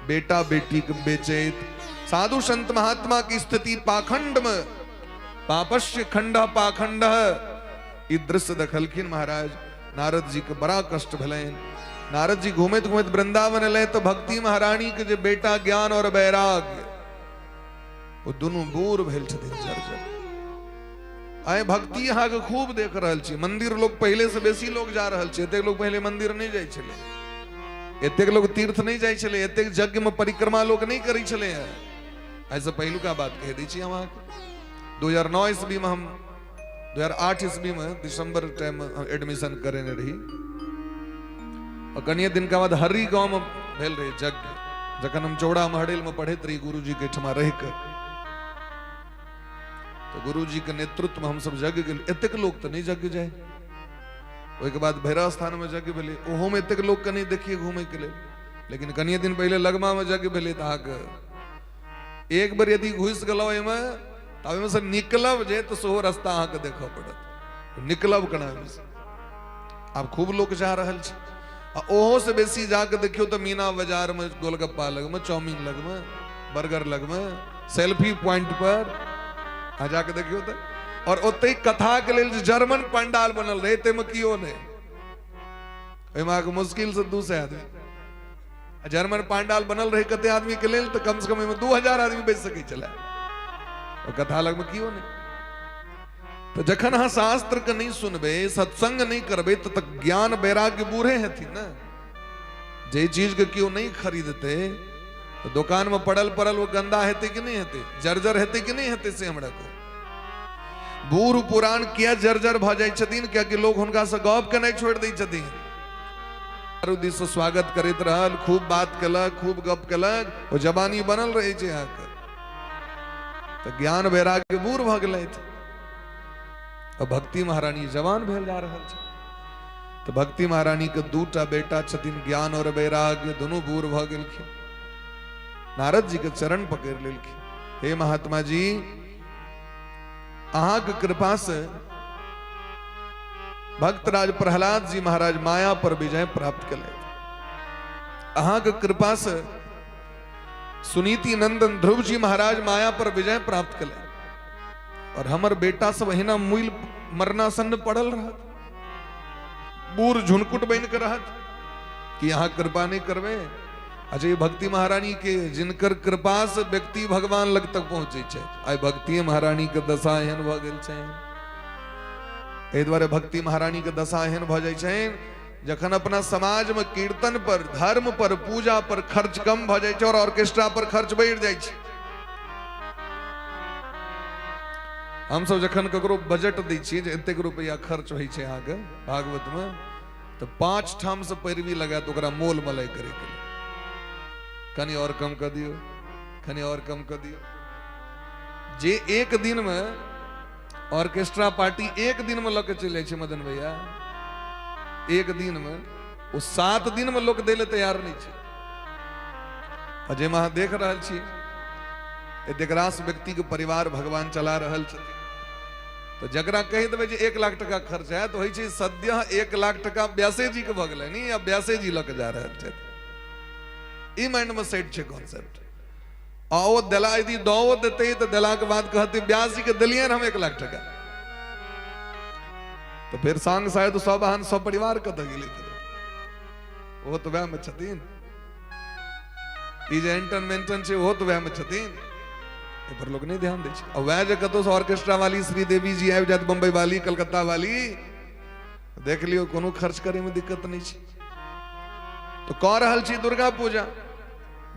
बेटा बेटी के बेचैत साधु संत महात्मा की स्थिति पाखंड में पापस्य खंड पाखंड ई दृश्य देखलखिन महाराज नारद जी के बड़ा कष्ट भेले नारद जी घूमैत घूमैत वृंदावन एले तो भक्ति महारानी के जे बेटा ज्ञान और वैराग्य वो दोनों बूढ़ भेल छथिन जर्जर आए भक्ति यहाँ के खूब देख रहल छी मंदिर लोग पहले से बेसी लोग जा रहल छी एतेक लोग पहले मंदिर नहीं जाय छले एतेक लोग तीर्थ नहीं जाय छले एतेक यज्ञ में परिक्रमा लोग नहीं करै छले ऐसे पहलू का बात कह दी छी हम 2009 ईस्वी में हम 2008 ईस्वी में दिसंबर टाइम एडमिशन करेने रही और कनिए दिन का बाद हरी गांव में भेल रहे यज्ञ जखन हम चौड़ा महडेल में पढ़ैत रही गुरु जी के ठमा रह के तो गुरु जी के नेतृत्व में हम सब यज्ञ गेल एतेक लोग तो नहीं यज्ञ जाए ओहि के बाद भैरव स्थान में यज्ञ भेले ओहो में एतेक लोग के नहीं देखिए घूमे के लिए लेकिन कनिए दिन पहले लगमा में यज्ञ भेले तो अहाँके एक बार यदि घुस गेलौ एमे तब से निकलब जे तो सेहो रास्ता अहाँके देखऽ पड़त निकलब केना आब खूब लोग जा रहल छै आ ओहो से बेसी जाके देखियो तो मीना बाजार में गोलगप्पा लग में चाउमीन लग में बर्गर लग में सेल्फी पॉइंट पर आ जाके देखियो तो और ओते कथा के लेल जर्मन पंडाल बनल रहे ते में कियो नहीं ओइमा के मुश्किल से 200 आदमी जर्मन पंडाल बनल रहे कते आदमी के लेल तो कम से कम 2000 आदमी बैठ सके चला और कथा लग में क्यों नहीं तो जखन हाँ शास्त्र के नहीं सुनबे सत्संग नहीं करबे तो तक ज्ञान वैराग्य बूढ़े हथि ना जे चीज के क्यों नहीं खरीदते तो दुकान में पड़ल वो गंदा हेते कि नहीं हेते जर्जर हेते कि नहीं हेते से हमरा को बूढ़ पुरान किया जर्जर भ जाय छथिन क्या कि लोग हुनका से गप के नहीं छोड़ दै छथिन रुदि से स्वागत करैत रहल खूब बात केलक खूब गप केलक वो जवानी बनल रहे छै यहाँ के तो ज्ञान वैराग्य बूढ़ भ गेलै और भक्ति महारानी जवान भेल जा रहल छै तो भक्ति महारानी के 2टा बेटा छथिन ज्ञान और वैराग्य दोनों बूढ़ भ गेलखिन नारद जी के चरण पकड़ लेलखिन हे महात्मा जी अहाँ के कृपा से भक्तराज प्रहलाद जी महाराज माया पर विजय प्राप्त कले अहाँ के कृपा से सुनीति नंदन ध्रुव जी महाराज माया पर विजय प्राप्त कले और हमर बेटा सब अहिना मूल मरणासन पड़ल रहत बूढ़ झुनकुट बन के रहत कि यहाँ कृपा नहीं करबे अजय भक्ति महारानी के जिनकर कृपा से व्यक्ति भगवान लग तक पहुंचे छै आइ भक्ति महारानी के दशा एहन भ गेल छै एहि दुआरे भक्ति महारानी के दशा एहन भ जाय छै जखन अपना समाज में कीर्तन पर धर्म पर पूजा पर खर्च कम भ जाय छै और ऑर्केस्ट्रा पर खर्च बढ़ जाय छै हम सब जखन ककरो बजट दै छियै जे एतेक रुपया खर्च होइ छै अहाँके भागवत में तो 5 ठाम से पैरवी लगात ओकरा मोल मलाई करे के खनी और कम कर दियो, खनी और कम कर दियो। जे एक दिन में ऑर्केस्ट्रा पार्टी एक दिन में लोग चले छे मदन भैया, एक दिन में वो 7 दिन में लोग देले तैयार नहीं छे। अजय महा देख रहा छी देगरास व्यक्ति के परिवार भगवान चला रहल छथिन, तो जकरा कह देवे जे 1 लाख टका खर्च है तो होई छै सद्य 1 लाख टका ब्यासे जी के भगले नहीं, या ब्यासे जी लग जा रहल छथि। ई माइंड में सेट छे कॉन्सेप्ट। आओ दिला यदि दो देते तो दिला के बाद कहते ब्यास जी के दिलिए हम 1 लाख टका, तो फिर सांग शायद सब बहन सब परिवार कत गेली, वो तो वह में छथिन, ई जे एंटरटेनमेंट छे वो तो वह में छथिन, पर लोग नहीं ध्यान दे छे। और वह जे कतो ऑर्केस्ट्रा वाली श्रीदेवी जी आबि जात, बम्बई वाली, कलकत्ता वाली, देख लियो कोनो खर्च करे में दिक्कत नहीं छे। तो कह रहल छी दुर्गा पूजा,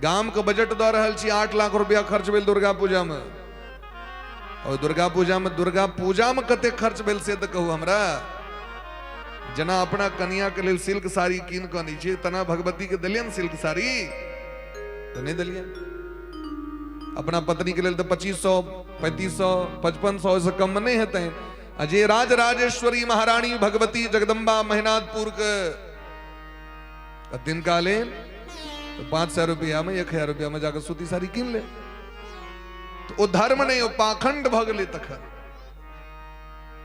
गाम के बजट द रहल छी 8 लाख रुपया खर्च भेल दुर्गा पूजा में। और दुर्गा पूजा में कते खर्च भेल से तो कहू हमरा। जना अपना कन्या के लिए सिल्क साड़ी कीन के नहीं छे, तना भगवती के दिलियन सिल्क साड़ी तो नहीं दिलियन। अपना पत्नी के लिए तो 2500 3500 5500 से कम में नहीं है। अजय राज राजेश्वरी महारानी भगवती जगदम्बा महिनाथपुर के दिन का ले तो 500 रुपया में 1000 रुपया में जाकर सूती साड़ी कीन ले। तो वो धर्म नहीं, वो पाखंड भगले तखन।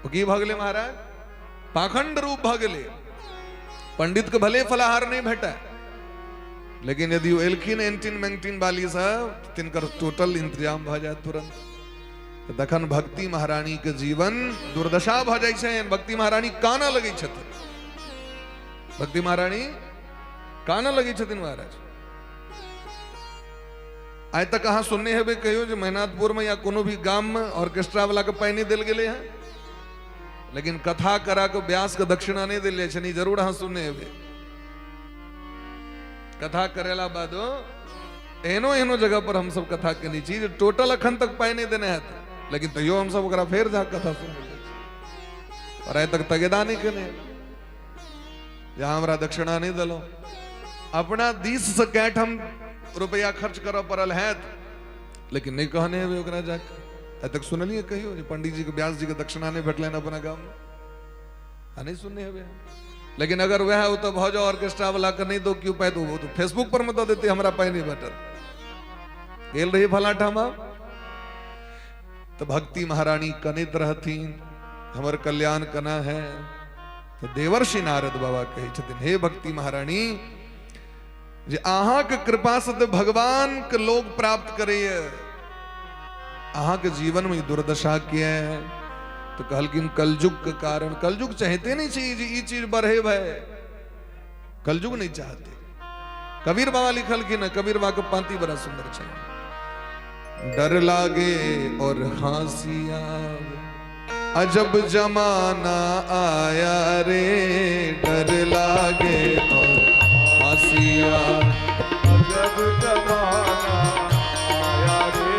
वो की भगले महाराज? पाखंड रूप भगले। पंडित के भले फलाहार नहीं भेटा, लेकिन यदि वो एलखिन एंटीन मैंगटीन वाली सब तिनकर टोटल इंतजाम भ जाए तुरंत। तो तखन भक्ति महारानी के जीवन दुर्दशा भ जाय छै। भक्ति महारानी काना लगी छथिन, भक्ति महारानी काना लगी छथिन महाराज। आज तक अहाँ सुनने हेबे कहियो जो महिनाथपुर में या कोनो भी गांव में ऑर्केस्ट्रा वाला के पाई नहीं दिल गेले हैं, लेकिन कथा करा के ब्यास के दक्षिणा नहीं दिले छनी, जरूर अहाँ सुनने हेबे। कथा करेला बादो एहनो एहनो जगह पर हम सब कथा करनी चाहिए टोटल अखन तक पाई नहीं देने है, लेकिन तैयो हम सब ओकरा फेर जा कथा सुन और आए तक तगेदा नहीं करने जहां हमरा दक्षिणा नहीं दलो। अपना 20 से कैट हम रुपया खर्च कर पड़ल है, लेकिन नहीं कहने हुए ओकरा जाके आए तक सुनलिए कहियो जे पंडित जी के ब्यास जी के दक्षिणा नहीं भेटल अपना गांव में, नहीं सुनने हुए। लेकिन अगर वह हो तो भौजो ऑर्केस्ट्रा वाला का नहीं दो क्यों पाए, तो वो तो फेसबुक पर मत दो देते हमरा पाए नहीं बटन गेल रही भला ठामा। तो भक्ति महारानी कनित रहतीन हमर कल्याण कना है। तो देवर्षि नारद बाबा कहे छथिन हे भक्ति महारानी जे अहाँ के कृपा से तो भगवान के लोग प्राप्त करे, अहाँ के जीवन में दुर्दशा किया है। तो कहलकिन कलयुग के कारण, कलयुग चाहते नहीं चाहिए जी ये चीज बढ़े भाई, कलयुग नहीं चाहते। कबीर बाबा लिखलकिन, कबीर बाबा के पांति बड़ा सुंदर चाहिए। डर लागे और हंसिया अजब जमाना आया रे, डर लागे और हंसिया अजब जमाना आया रे,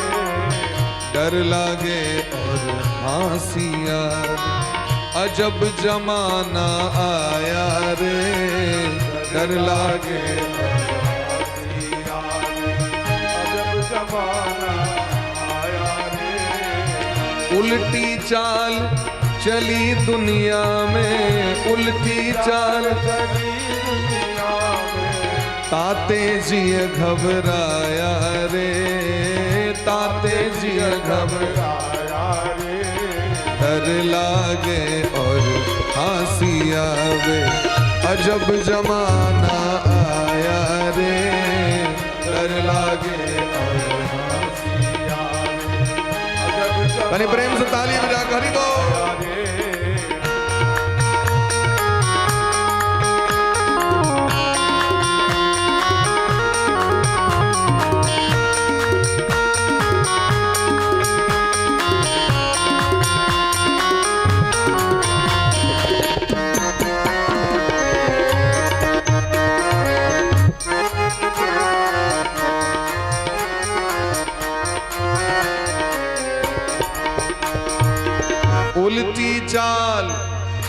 डर लागे और हंसिया अजब जमाना आया रे, डर लागे अजब जमाना आया रे। उल्टी चाल चली दुनिया में, उल्टी चाल चली दुनिया में, ताते जिय घबराया रे, ताते जिय घबराया रे। डर लागे और हंसी आवे अजब जमाना आया रे, डर लागे और हंसी आवे अजब कनी प्रेम से ताली बजा कर हरि बोल। उल्टी चाल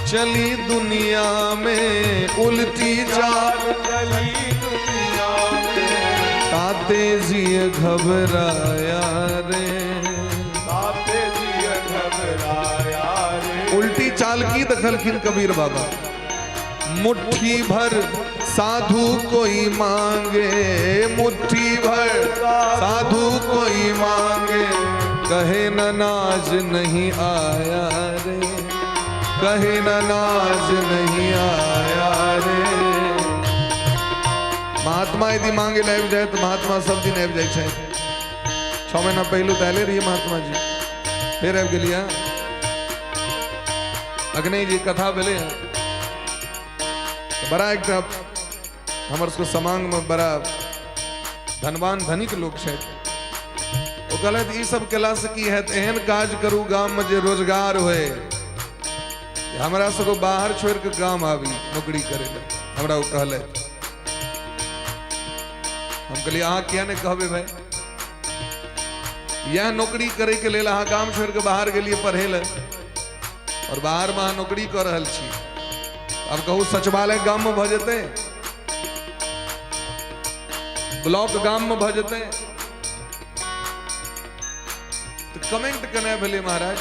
चली दुनिया में, उल्टी चाल चली दुनिया में, ताते जी घबराया रे, ताते जी घबराया रे। उल्टी चाल की दखलखिन कबीर बाबा। मुट्ठी भर साधु कोई मांगे, मुट्ठी भर साधु कोई मांगे, कहे न नाज नहीं आया रे, कहे न नाज नहीं आया रे। महात्मा यदि मांगे लाइव जाए तो महात्मा सब दिन आबि जाए। 6 महीना पहलू तो आले रही महात्मा जी, फिर आबि गेलिए। अग्नि जी कथा भेले बड़ा एक हमर सबके समांग में बड़ा धनवान धनिक लोग छे। वो कहलत ई सब केला से की है, एहन काज करू गांव में जे रोजगार होए, हमरा सबको बाहर छोड़ के गांव आवी नौकरी करे ले। हमरा वो कहले, हम कहलिए अहाँ किया ने कहबे भाई, यह नौकरी करे के लेल अहाँ गांव छोड़ के बाहर गेलिए पढ़े ले, और बाहर में अहाँ नौकरी कर रहल छी। अब कहू सचिवालय गांव में भ जेते, ब्लॉक गांव में भ जेते, तो कमेंट कने भले महाराज।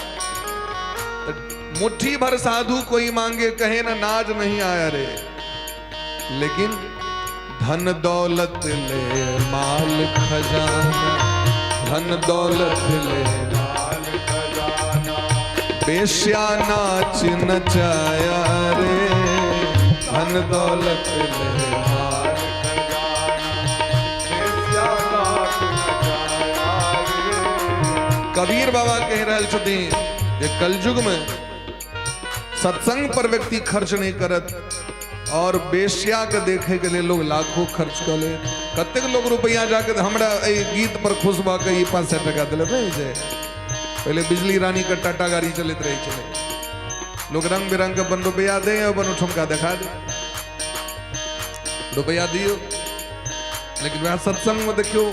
तो मुट्ठी भर साधु कोई मांगे, कहे ना नाज नहीं आया रे, लेकिन धन दौलत ले माल खजाना, धन दौलत ले माल खजाना, बेश्या नाच नचाया रे, धन दौलत ले माल खजाना, बेश्या नाच नचाया रे। कबीर बाबा कह रहे छथिन जे कलयुग में सत्संग पर व्यक्ति खर्च नहीं करत, और बेश्या के देखे के लिए लोग लाखों खर्च कर ले। कतेक लोग रुपया जाके हमरा गीत पर खुश भा के 500 टका दिले नहीं छै। पहले बिजली रानी का टाटा गाड़ी चलते रहे चले, लोग रंग बिरंग के बन रुपया दे और बन ठुमका दिखा दे, रुपया दियो। लेकिन वह सत्संग में देखियो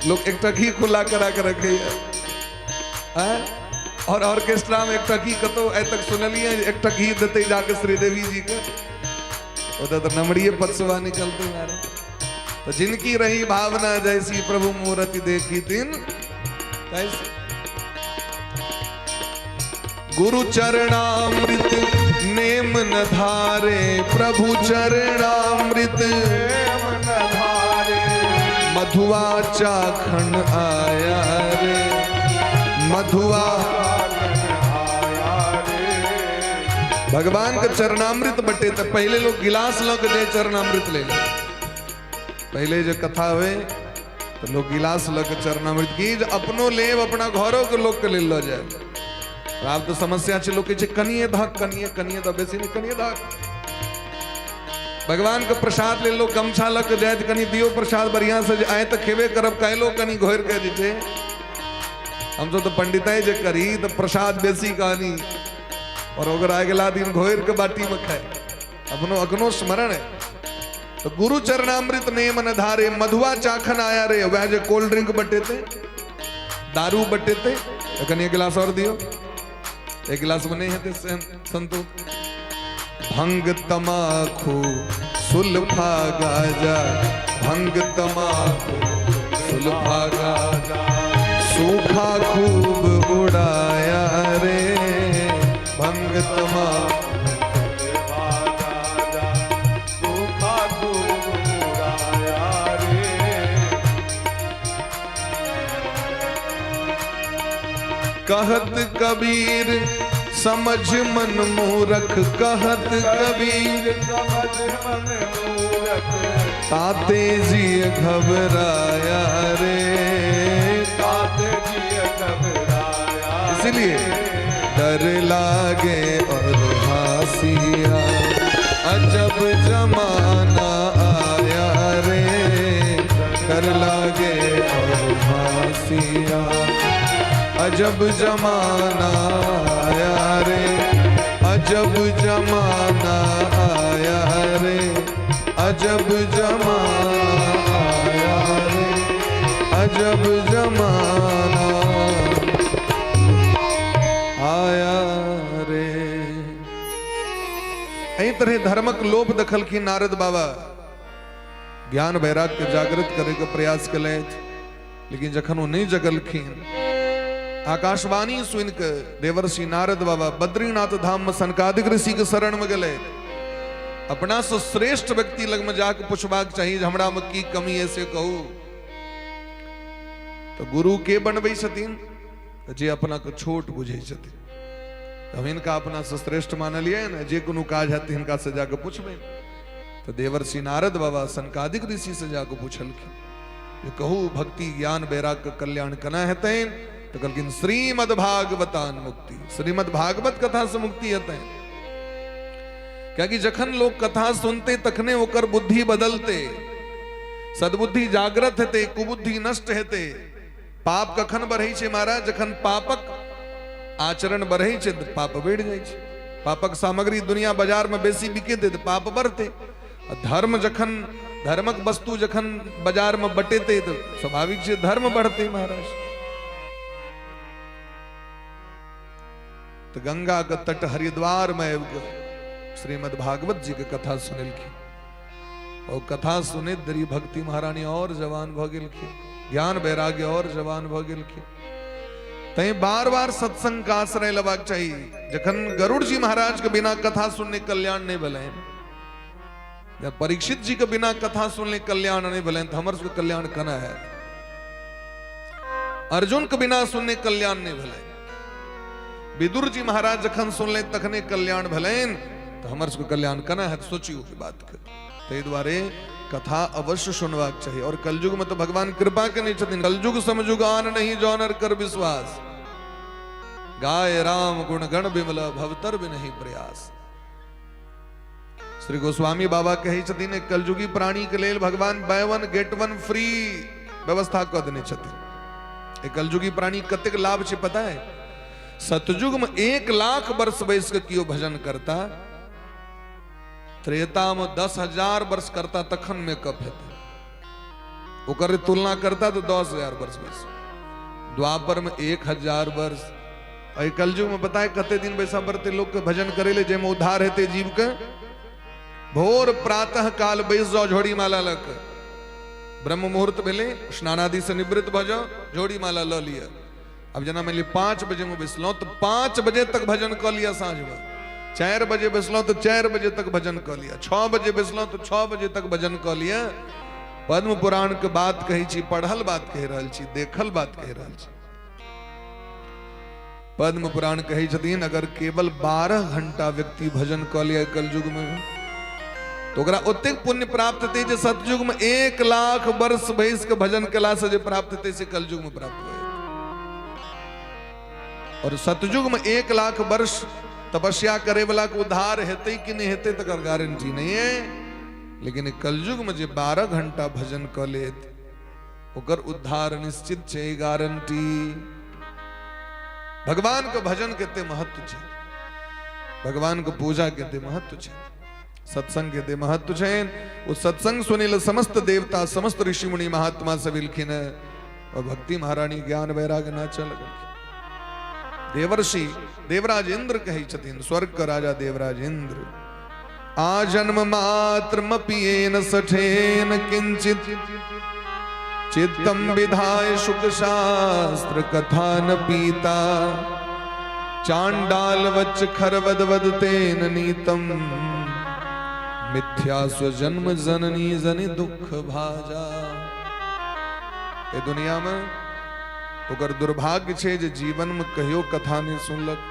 लोग एक टकी खुला करा के रखे है, और ऑर्केस्ट्रा में एक टकी कतो ऐ तक सुनलिए एक टकी देते जाके श्रीदेवी जी के, उधर तो नमड़िए पत्सवा निकलते मारे। तो जिनकी रही भावना जैसी प्रभु मूर्ति देखी दिन कैसे। गुरु चरणामृत नेम न धारे, प्रभु चरणामृत नेम न धारे, मधुआ चाखन आया रे, मधुआ भगवान के चरणामृत बटे। तो पहले लोग गिलास लो के दे चरणामृत ले ले, पहले जो कथा हुए तो लोग गिलास लो के चरणामृत की अपनो लेब, अपना घरों के लोग के ले लो जाए। आप तो समस्या छे लोग के कनिए धाक, कनिए कनिए तो बेसी नहीं कनिए धाक। भगवान के प्रसाद ले लो, गमछा लग के जाए कनी दियो प्रसाद बढ़िया से आए तो खेबे करब, कहलो कनी घोर के दीते। हम तो पंडिताई जे करी तो प्रसाद बेसी कहानी, और अगर अगला दिन घोर के बाटी में खाए, अपनो अखनो स्मरण है। तो गुरु चरणामृत नेम न धारे, मधुआ चाखन आया रे। वह जो कोल्ड ड्रिंक बटे थे, दारू बटे थे, तो कनी एक गिलास और दियो, एक गिलास में नहीं है संतो। भंग तमाखू सुल्फा गाजा, भंग तमाखू सुल्फा गाजा, सूखा खूब उड़ाया रे, भंग तमाखू सुल्फा गाजा, सूखा खूब उड़ाया रे। कहत कबीर समझ मन मूरख, कहत कबीर समझ मन मूरख, ताते जी घबराया रे, ताते जी घबराया। इसलिए डर लागे और हासिया, अजब जमाना आया रे, डर लागे और हासिया, अजब जमाना आया रे, अजब जमाना आया रे, अजब जमाना आया रे, अजब जमाना आया रे। एही तरह धर्मक लोभ दखलखिन नारद बाबा। ज्ञान वैराग्य जागृत करे के प्रयास कले, लेकिन जखन वो नहीं जगलखिन, आकाशवाणी सुन के देवर्षि नारद बाबा बद्रीनाथ धाम में सनकादिक ऋषि के शरण में गले। अपना से श्रेष्ठ व्यक्ति लग में जाके पूछबाक चाहिए हमरा में की कमी है से कहू। तो गुरु के बनबे छथिन जे अपना को छोट बुझे छथिन। हम इनका अपना से श्रेष्ठ मानलिए ना, जे कोनो काज है इनका से जाके पूछबे। तो देवर्षि नारद बाबा सनकादिक ऋषि से जाके पूछलखिन जे कहू भक्ति ज्ञान वैराग्य कल्याण कना हेतै। तो कहलखिन श्रीमद् भागवतान मुक्ति, श्रीमद् भागवत कथा से मुक्ति हेतै। क्योंकि जखन लोग कथा सुनते तखने ओकर बुद्धि बदलते, सद्बुद्धि जागृत हेते, कुबुद्धि नष्ट हेते। पाप कखन बढ़े छे महाराज, जखन पापक आचरण बढ़े छे तो पाप बढ़ जाए छे। पापक सामग्री दुनिया बाजार में बेसी बिके तो पाप बढ़ते। धर्म जखन धर्मक वस्तु जखन बाजार में बटेते तो स्वाभाविक से धर्म बढ़ते महाराज। तो गंगा के तट हरिद्वार में श्रीमद् भागवत जी के कथा सुनलखिन और कथा सुने दरी भक्ति महारानी और जवान भ गेलखिन, ज्ञान वैराग्य और जवान भ गेलखिन। तै बार बार सत्संग का आश्रय लेबाक चाहिए। जखन गरुड़ जी महाराज के बिना कथा सुनने कल्याण नहीं भले, जब परीक्षित जी के बिना कथा सुनने कल्याण नहीं भले, तो हमर सबके कल्याण कना है। अर्जुन के बिना सुनने कल्याण नहीं भले, विदुर जी महाराज जखन सुनले तखने कल्याण भलेन, तो हमर सबके कल्याण कना है। सोचियो की बात कर। ते द्वारे कथा अवश्य सुनवाक चाहिए। और कलयुग में तो भगवान कृपा के नहीं छथिन। कलयुग समजुग आन नहीं जौनर कर विश्वास, गाय राम गुण गण बिमला भवतर भी नहीं प्रयास। श्री गोस्वामी बाबा कहे छथिन कलयुगी प्राणी के लेल भगवान by one get one free व्यवस्था कर देने छथिन। कलयुगी प्राणी कतेक लाभ छे पता है? सतयुग में 1 लाख वर्ष बैस के कियो भजन करता, त्रेता में 10,000 वर्ष करता तखन में कप हेतै। ओकर तुलना करता तो 10,000 वर्ष बस, द्वापर में 1,000 वर्ष। और कलयुग में पता है कते दिन वैसा बरते लोग के भजन करेले जेमे उद्धार हेते जीव के। भोर प्रातः काल बैस जाओ झोड़ी माला लक, ब्रह्म मुहूर्त भेले स्नानादि से निवृत्त भ जाओ, झोड़ी माला ल लिया। अब जना मान ली 5 बजे में बैसलो तो 5 बजे तक भजन कर लिया साँझ में। 4 बजे बैसलो तो 4 बजे तक भजन कर लिया। 6 बजे बैसलो तो 6 बजे तक भजन कर लिया। पद्म पुराण के बात कही छी, पढ़ल बात कह रहल छी, देखल बात कह रहल छी। पद्म पुराण कही छथिन अगर केवल 12 घंटा व्यक्ति भजन कर लिया कलयुग में तो ओकरा ओतेक पुण्य प्राप्त हेतै जे सतयुग में 1 लाख वर्ष बैस के भजन कला से जे प्राप्त हेतै से कलयुग में प्राप्त होय। और सतयुग में 1 लाख वर्ष तपस्या करे वाला को उद्धार हेतै कि नहीं हेतै तकर गारंटी नहीं है। लेकिन कलयुग में जे 12 घंटा भजन कर लेत ओकर उद्धार निश्चित छे, गारंटी। भगवान के भजन केते महत्व छे, भगवान के पूजा केते महत्व छे, सत्संग केते महत्व छे। उस सत्संग सुनिल समस्त देवता समस्त ऋषि मुनि महात्मा सब लिखिन और भक्ति महारानी ज्ञान वैराग्य नाचल लगल। देवर्षि देवराज इंद्र कही छथिन, स्वर्ग का राजा देवराज इंद्र, आ जन्म मात्र मपियेन सठेन किंचित चित्तम विधाय शुक शास्त्र कथा न पीता चांडाल वच खरवद वदतेन नीतम मिथ्या स्वजन्म जननी जनि दुख भाजा। ए दुनिया में ओकर दुर्भाग्य छे जे जीवन में कहियो कथा नहीं सुनलक।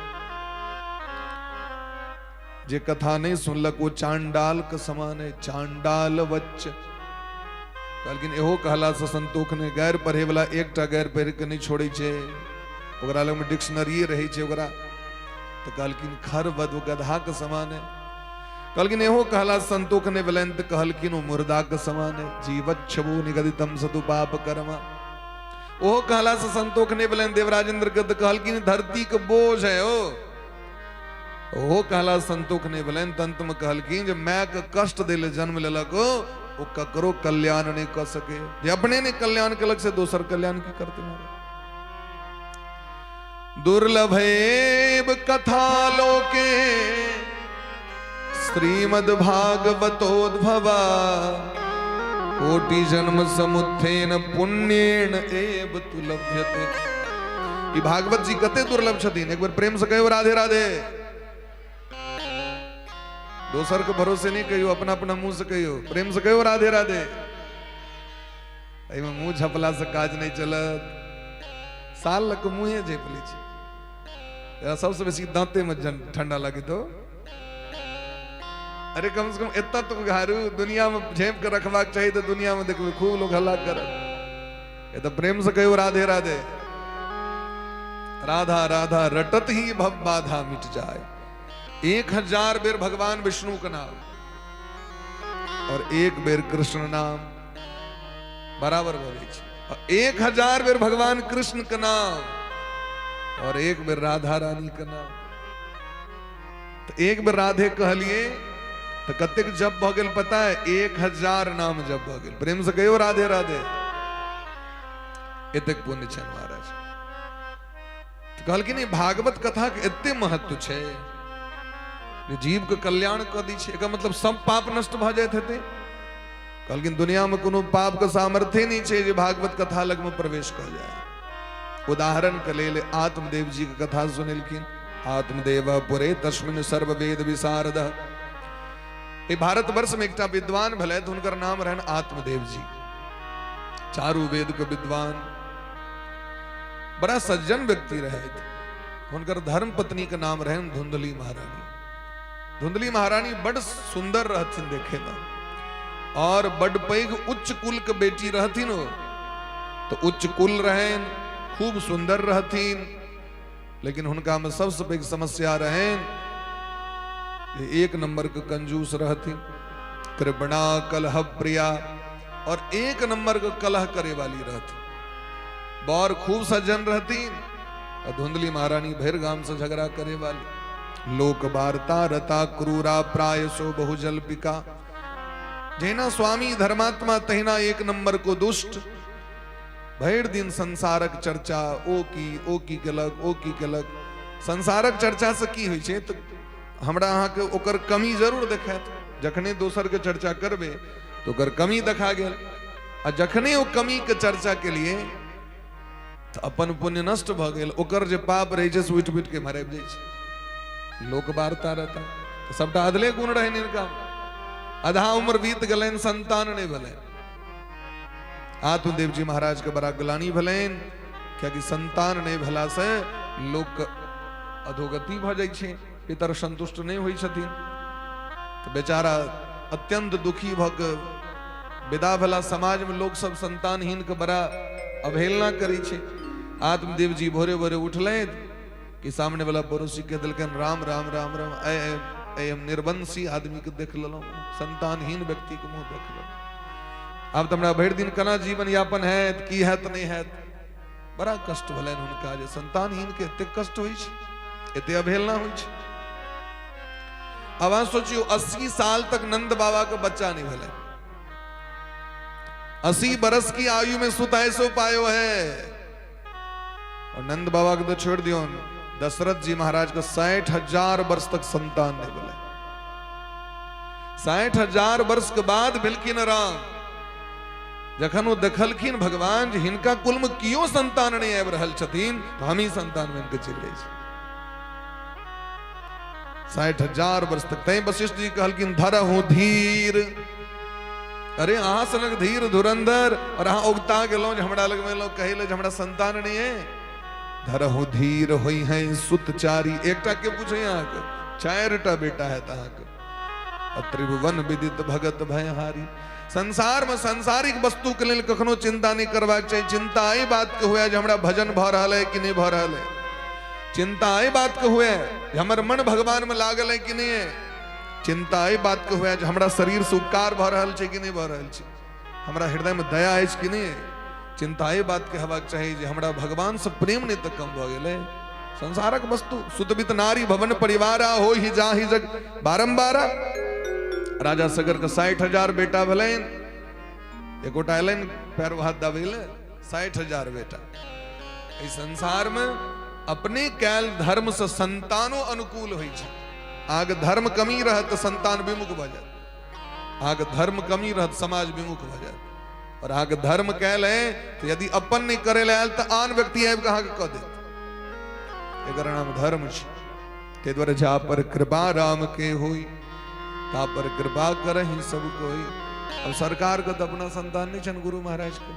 जे कथा नहीं सुनलक वो चांडाल के समान है, चांडाल वच्च। लेकिन एहो कहला से संतोष ने गैर पढ़े वाला एकटा गैर पढ़ के नहीं छोड़े छे, ओकरा लग में डिक्शनरी रहे छे ओकरा। तो कहलकिन खर वध गधा के समान है। कहलकिन एहो कहला संतोष ने वलंत कहलकिन वो मुर्दा के समान है, जीवच्छवो निगदितम सतु पाप कर्मा। ओहो कहला से संतोष ने वलंत देवराज इंद्र के कहलकिन धरती के बोझ है ओहो कहला संतोष ने वलंत अंत में कहलकिन जे मैं के कष्ट देले जन्म लेलक वो ककरो कल्याण नहीं कर सके। जे अपने ने कल्याण कलक से दोसर कल्याण की करते मारे। दुर्लभेव कथा लोके श्रीमद् भागवतोद्भवा कोटि जन्म समुत्थेन पुण्येन एव तु लभ्यते। ई भागवत जी कते दुर्लभ छथिन। एक बार प्रेम से कहियो राधे राधे। दोसर के भरोसे नहीं कहियो, अपना अपना मुंह से कहियो, प्रेम से कहियो राधे राधे। एमे मुंह झपला से काज नहीं चलत। साल लग मुंहे झेप ली छी। सबसे बेसी दांते में ठंडा लगे तो अरे कम से कम इतना तो घारू दुनिया में झेप कर रखवाक चाहिए। तो दुनिया में देखो खूब लोग हल्ला कर। ये तो प्रेम से कहो राधे राधे। राधा राधा रटत ही भव बाधा मिट जाए। 1000 बेर भगवान विष्णु का नाम और 1 बेर कृष्ण नाम बराबर बोले। 1000 बेर भगवान कृष्ण का नाम और 1 बेर राधा रानी का नाम। तो 1 बेर राधे कहलिए तो कतेक जप भ गेल पता है? 1000 नाम जप भ गेल। प्रेम से कहियो राधे राधे। एतेक पुण्य छन महाराज। तो कहलखिन भागवत कथा के एते महत्व छे जे जीव के कल्याण क दी छे। एकर मतलब सब पाप नष्ट भ जाइत हेते। कहलखिन दुनिया में कोनो पाप के सामर्थ्य नहीं छे जे भागवत कथा लग में प्रवेश क जाए। उदाहरण के लेल आत्मदेव जी के कथा सुनेलखिन। आत्मदेव पुरे तस्मिन् सर्व वेद विशारद। भारत वर्ष में एकटा विद्वान भले तो उनकर नाम रहन आत्मदेव जी। चारू वेद के विद्वान, बड़ा सज्जन व्यक्ति रहे। उनकर धर्म पत्नी का नाम रहन धुंधली महारानी। धुंधली महारानी बड़ सुंदर रहथिन देखे में और बड़ पैघ उच्च कुल के बेटी रहथिन। तो उच्च कुल रहेन, खूब सुंदर रहथिन, लेकिन उनका में सबसे पैघ समस्या रहेन 1 नंबर के कंजूस रहती, कृपणा कलह प्रिया और 1 नंबर के कलह करे वाली रहती। बौर खूब सज्जन रहती और धुंधली महारानी भैर गाम से झगड़ा करे वाली। लोक वार्ता रता क्रूरा प्रायसो बहुजल्पिका। जैना स्वामी धर्मात्मा तहिना 1 नंबर को दुष्ट। भैर दिन संसारक चर्चा ओ की केलक। संसारक चर्चा से की होइ छे? तो हमरा अहाँ के ओकर कमी जरूर देखात। जखने दोसर के चर्चा करबे तो ओकर कमी देखा गेल। आ जखने ओ कमी के चर्चा के लिए तो अपन पुण्य नष्ट भ गेल। ओकर जे पाप रहे छे उठ के मरब जाय छे। लोक वार्ता रहता तो सबटा अदले गुण रहे इनका। आधा उम्र बीत गलन, संतान नहीं भले। आत्मदेव जी महाराज के बड़ा ग्लानी भलेन, क्योंकि संतान नहीं भला से लोक अधोगति भ जाय छे। पितर संतुष्ट नहीं हुई छथिन। तो बेचारा अत्यंत दुखी भक विदा भला। समाज में लोग सब संतानहीन के बड़ा अवहेलना करी छे। आत्मदेव जी भोरे भोरे उठले कि सामने वाला पड़ोसी के दिलकन राम राम राम राम। ऐ हम निर्वंशी आदमी के देख ललो, संतानहीन व्यक्ति के मुंह देख लो। अब तो हमरा भर दिन कना जीवन यापन है की है नहीं है। बड़ा कष्ट भले उनका जे संतानहीन के एते कष्ट हुई छे, एते अवहेलना हुई छे। अब आप सोचियो 80 साल तक नंद बाबा का बच्चा नहीं भले। 80 बरस की आयु में सुत ऐसो पायो है। और नंद बाबा को तो छोड़ दियो, दशरथ जी महाराज का 60,000 वर्ष तक संतान नहीं भले। 60,000 वर्ष के बाद भेलखिन राम। जखन वो देखलखिन भगवान हिनका कुल में कियो संतान नहीं आबि रहल छथिन, तो हम ही संतान में इनके चल जाए। 60,000 वर्ष तक। तै वशिष्ठ जी कहलखिन धरहु धीर। अरे अहाँ सनक धीर धुरंधर और अहाँ उगता गेलो हमरा लग में लोग कहले हमरा संतान नहीं है। धरहु धीर होई है सुत चारी। एकटा के पूछे यहाँ के 4टा बेटा है तहाँ के। त्रिभुवन विदित भगत भयहारी। संसार में सांसारिक वस्तु के लिए कखनो चिंता नहीं करबाक चाहिए। चिंता आई बात के हुए हमरा भजन भ रहा है कि नहीं भ रहा है। चिंता आई बात के हुए हमर मन भगवान में लागल है कि नहीं है। चिंता आई बात के हुए हमरा शरीर से उपकार भ रहा है कि नहीं भ रहा है। हमरा हृदय में दया है कि नहीं है। चिंता आई बात के हेबाक चाहिए जे हमरा भगवान से प्रेम नहीं तक कम भ गेलै। संसारक वस्तु सुतबित नारी भवन परिवारा हो ही जा ही जग बारंबारा। राजा सगर के 60,000 बेटा भलेन। एकोटा एलन पैर हाथ दबेले 60,000 बेटा। इस संसार में अपने कैल धर्म से संतानो अनुकूल होइ छै। आग धर्म कमी रहत संतान विमुख भ जात। आग धर्म कमी रहत समाज विमुख भ जात। और अहाँ के धर्म कैल है तो यदि अपन नहीं करे लायल तो आन व्यक्ति आबि के अहाँ के कह दे, एकर नाम धर्म छै। ते द्वारे जा पर कृपा राम के होई ता पर कृपा करहि सब कोई। अब सरकार के तो अपना संतान नहीं छन गुरु महाराज के,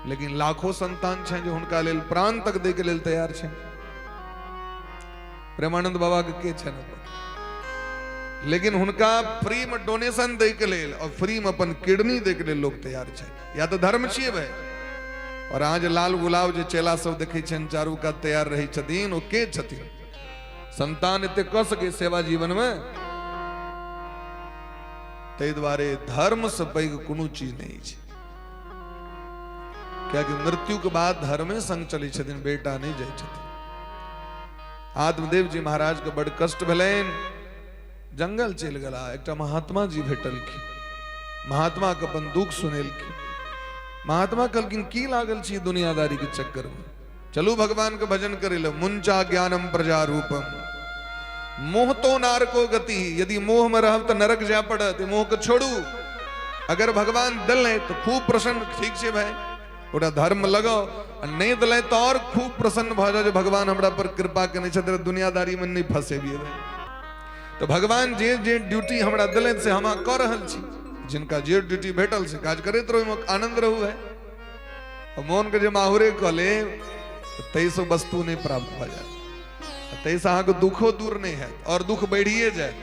लेकिन लाखों संतान छे जो हुनका लेल प्राण तक दे के लेल तैयार छे। प्रेमानंद बाबा के छन, लेकिन हुनका फ्री में डोनेशन दे के लेल और फ्री में अपन किडनी दे के लेल लोग तैयार छे। या तो धर्म छिए भाई। और आज लाल गुलाब जो चेला सब देखे छन चारू का तैयार रही छथिन, ओ के छथिन? संतान एते क सके सेवा जीवन में। ते द्वारे धर्म से पैघ कोनो चीज नहीं छे। क्या कि मृत्यु के बाद धर्मे संग चली छथिन, बेटा नहीं जाय छथिन। आत्मदेव जी महाराज के बड़ कष्ट भेलैन, जंगल चल गला। एक महात्मा जी भेटल की, महात्मा के अपन दुख सुनेल की। महात्मा कहलखिन की लागल छी दुनियादारी के चक्कर में, चलू भगवान के भजन करे लो। मुंचा ज्ञानम प्रजा रूपम मोह तो नारको गति। यदि मोह में रहब तो नरक जा पड़त, मोह को छोड़ू। अगर भगवान दिल है तो खूब प्रसन्न, ठीक से भाई ओरा धर्म लगाओ। नहीं दिल तो और खूब प्रसन्न भ जाओ, भगवान हमरा पर कृपा करने छथिन, दुनियादारी में नहीं फंसे भी भाई। तो भगवान जे जे ड्यूटी हमरा दिल से हम कर रहल छी, जिनका जे ड्यूटी भेटल से काज करैत रहू, आनंद रहू है। और मोहन के जे माहुरे कले तैसो वस्तु नहीं प्राप्त भ जाए, तैसा अहाँ के दुखो दूर नहीं है और दुख बढ़िए जाए।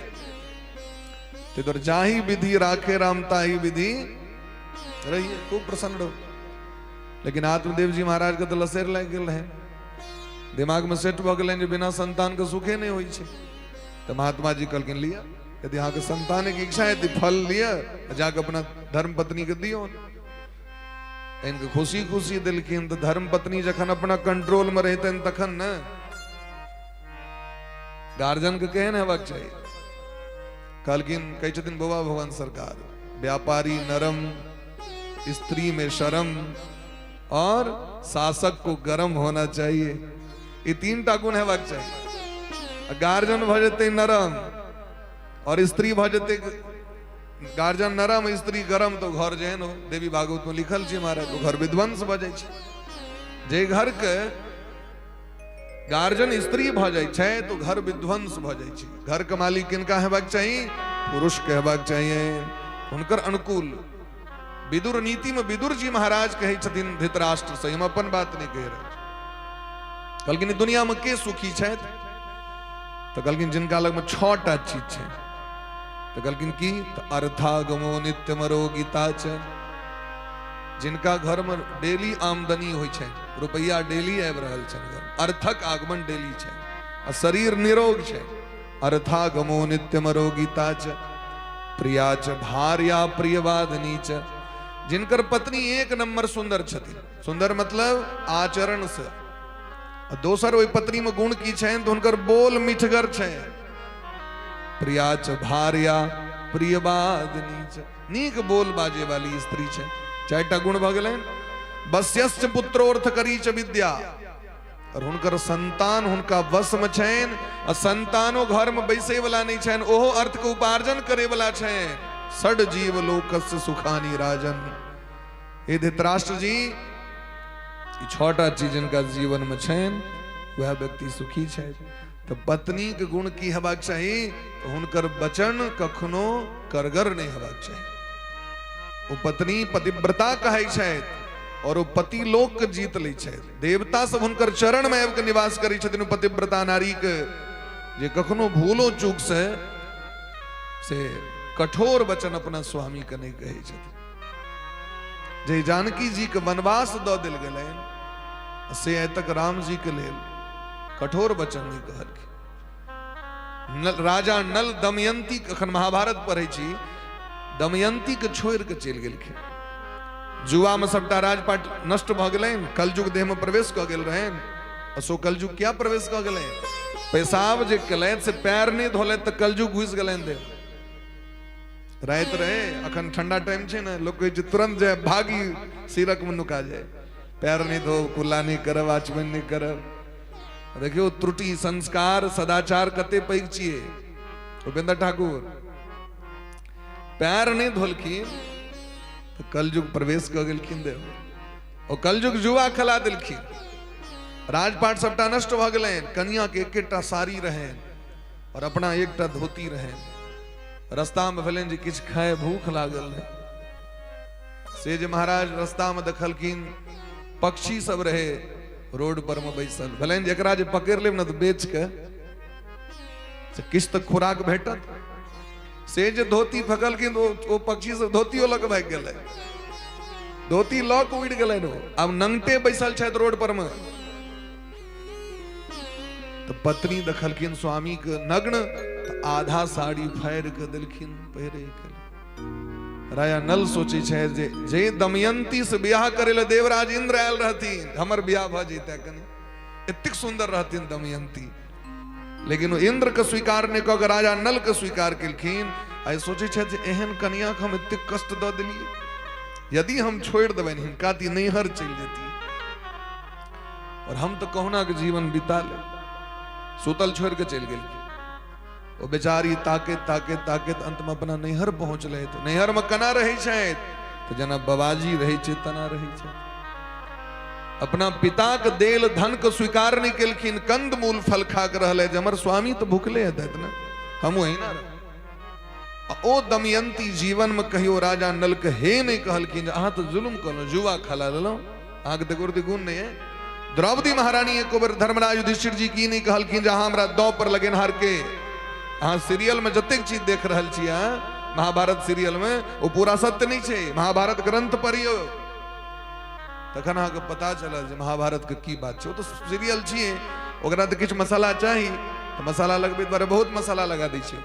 तो जाही विधि राखे राम ताही विधि रहिए, खूब प्रसन्न रहो। लेकिन आत्मदेव जी महाराज के तो लसेर लग गए है, दिमाग में सेट भ गए, बिना संतान के सुखे नहीं हुई छे। तो महात्मा जी कहलखिन लिया, यदि अहाँ के संतान की इच्छा है तो फल लिया, जाके अपना धर्म पत्नी के दियो। इनके खुशी खुशी दिलखिन। तो धर्म पत्नी जखन अपना कंट्रोल में रहते तखन न गार्जियन के केहन हेबाक चाहिए। कहलखिन कहे छथिन बौआ भगवान सरकार, व्यापारी नरम, स्त्री में शर्म और शासक को गर्म होना चाहिए। ये तीन टा गुण हेबाक चाहिए। गार्जियन भजते नरम और स्त्री भजते, गार्जियन नरम स्त्री गरम तो घर जेहन हो। देवी भागवत में लिखल छै महाराज, तो घर विध्वंस भ जाय छै। जे घर के गार्जियन स्त्री भ जाय छै तो घर विध्वंस भ जाय छै। घर के मालिक किनका हेबाक चाहिए? पुरुष के हेबाक चाहिए, हुनकर अनुकूल। विदुर नीति में विदुर जी महाराज कहे छथिन धृतराष्ट्र से, हम अपन बात नहीं कह रहे। कहलखिन दुनिया में के सुखी छै? तो कहलखिन जिनका लग में 6टा चीज है। तो कहलखिन की? तो अर्थागमो नित्यमरो गीता छ, जिनका घर में डेली आमदनी होय छै, रुपया डेली आबि रहल छै, अर्थक आगमन डेली छै, और शरीर निरोग छै। अर्थागमो नित्यमरो गीता छ, प्रिया च भार्या प्रियवादिनी च, जिनकर पत्नी एक नंबर सुंदर छथिन। सुंदर मतलब आचरण से। दोसर ओई पत्नी में गुण की छेन तो उनकर बोल मिठगर छै। प्रिया च भार्या प्रियवादिनी च, नीक बोल बाजे वाली स्त्री छै। 4टा गुण भ गेलै। बस्यश्च पुत्रोर्थ करी च विद्या, और हुनकर संतान हुनका वश में छेन, और संतानो घर में बैसे वाला नहीं छेन, ओहो अर्थ के उपार्जन करे वाला छेन। षड जीव लोकस्य सुखानी राजन। हे धृतराष्ट्र जी, 6टा चीज जिनका जीवन में छेन वह व्यक्ति सुखी छै। तो पत्नी के गुण की हेबाक चाही? तो हुनकर वचन कखनो करगर नहीं हेबाक चाही। वो पत्नी पतिव्रता कहै छथि, और वो पति लोक के जीत लै छथि। देवता सब हुनकर चरण में आबि के निवास करै छथिन। पतिव्रता नारी के जे कखनो भूलो चूक से कठोर वचन अपना स्वामी के नहीं कहै छथिन। जे जानकी जी के वनवास द दिल गेलैन, से आइ तक राम जी के लेल कठोर वचन नहीं कहलखिन। राजा नल दमयंती, अखन महाभारत पढ़ै छी, दमयंती के छोड़ के चलि गेलखिन। जुआ में सबटा राजपाट नष्ट भ गेलैन, कलयुग देह में प्रवेश क गेल रहैन। असो कलयुग क्या प्रवेश क गेलैन? पेशाब जे केलैन से पैर नहीं धोलैन तो कलयुग घुस गेलैन देह। रात रहे, अखन ठंडा टाइम छे ना, लोग कहे तुरंत जाए भागी सिरक में नुका जाए। पैर नहीं धो, कुल्ला नहीं करब, आचमन नहीं करब। देखियो त्रुटि संस्कार सदाचार कते पैघ छिए। उपेंद्र ठाकुर पैर नहीं धोलखिन, कलयुग प्रवेश कर गेलखिन देव और कलयुग जुआ खिला दिलखिन। राजपाट सबटा नष्ट भ गेलैन, कन्या के एकेटा साड़ी रहेन और अपना एकटा धोती रहेन। रास्ता में भेलैन जे किछ खाए भूख लागल है से जे महाराज रास्ता में देखलखिन पक्षी सब रहे रोड पर में बैसल, भेलैन जे एकरा जे पकड़ लेब न तो बेच के से किछ तक खुराक भेटत। से जे धोती फकलखिन ओ पक्षी सब धोतियो लग भाग गेलै, धोती लऽ के उड़ि गेलै। अब नंगटे बैसल छथि रोड पर में तो पत्नी देखलखिन स्वामी के नग्न तो आधा साड़ी फाड़ के देलखिन पहिरे के। राजा नल सोचे छे जे दमयंती से ब्याह करे ले देवराज इंद्र आयल रहथिन, हमर ब्याह भ जैते कनी, एतेक सुंदर रहथिन दमयंती। लेकिन इंद्र के स्वीकार नहीं कऽ के राजा नल के स्वीकार केलखिन। आई सोचे छे जे एहन कन्या के हम एतेक कष्ट द देलिए, यदि हम छोड़ देबनि हिनका ती नैहर चल जेती और हम तो कहुना के जीवन बिता ले। सुतल छोड़ के चल गेल। वो बेचारी ताके ताके ताके अंत में अपना नैहर पहुंच ले। तो नैहर में कना रहे छे तो जना बाबाजी रहे छे तना रहे छे। अपना पिता के देल धन के स्वीकार नहीं केलखिन, कंद मूल फल खा के रहले। हमर स्वामी तो भूखले हेतै ना, हम वही ना रह। ओ दमयंती जीवन में कहियो राजा नल के हे नहीं कहलखिन अहाँ तो जुल्म कलो, जुआ खिला लेलो, अहाँ के गुण नहीं है। द्रौपदी महारानी एक बार धर्मराज युधिष्ठिर जी की नहीं कहलखिन जहां हमरा दौ पर लगेन हार के। अहाँ सीरियल में जतेक चीज देख रहल छी, महाभारत सीरियल में वो पूरा सत्य नहीं छे। महाभारत ग्रंथ पढ़ियो तखन अहाँ के पता चलल जे महाभारत के की बात छे। वो तो सीरियल छिए, ओकरा तो किछ मसाला चाहिए तो मसाला लगबे द्वारा बहुत मसाला लगा दै छै।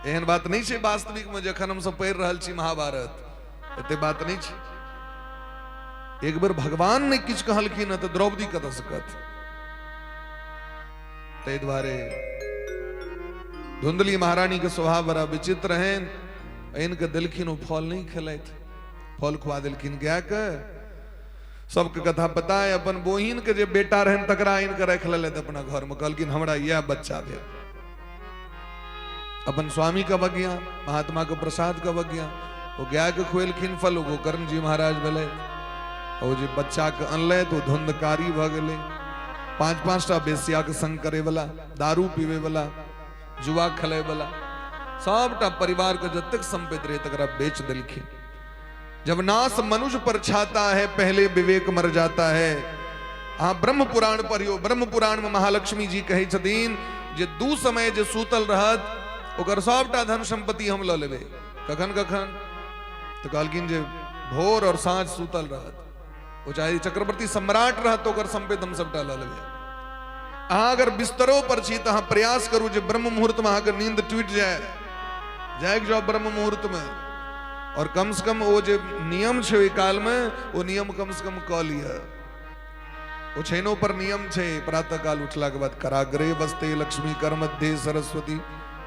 एहन बात नहीं छे वास्तविक में जखन हम सब पढ़ रहल छी महाभारत, एते बात नहीं छे। एक बार भगवान ने किछ कहलखिन तो द्रौपदी कत सकत। ते द्वारे धुंधली महारानी के स्वभाव बड़ा विचित्र है। इनके दिलखिन वो फल नहीं खिलैत, फल खुआ दिलखिन गाय के। सबके कथा पता है। अपन बोहिन के जे बेटा रहन तकरा इनके रख लेत अपना घर में, कहलखिन हमरा यह बच्चा भेल। अपन स्वामी का बगिया, महात्मा के प्रसाद का बगिया, वो गाय के खुएलखिन फल। वो कर्ण जी महाराज भेले और जे बच्चा के अनले तो धुंधकारी भ गेले। 5-5टा बेसिया के संग करे वाला, दारू पीवे वाला, जुआ खेले वाला, सबटा परिवार के जतक संपत्ति रहे तकरा बेच दिलखिन। जब नाश मनुष्य पर छाता है पहले विवेक मर जाता है। ब्रह्म पुराण पढ़ियो, ब्रह्म पुराण में महालक्ष्मी जी कहे छथिन जे दू समय जे सूतल रहत ओकर सबटा धन संपत्ति हम ल लेबे। कखन कखन तो कहलखिन जे भोर और साँझ सूतल रहत, वो चाहे चक्रवर्ती सम्राट रहत तो ओकर संपत्ति हम सबटा ल लेबे। अहाँ अगर बिस्तरों पर छी तो अहाँ प्रयास करू जे ब्रह्म मुहूर्त में अहाँ के नींद टूट जाए, जाग जाओ ब्रह्म मुहूर्त में। और कम से कम वो जे नियम छे ओई काल में, वो नियम कम से कम क लिया। वो छैनो पर नियम छे, प्रातः काल उठला के बाद कराग्रे बसते लक्ष्मी, कर मध्य सरस्वती,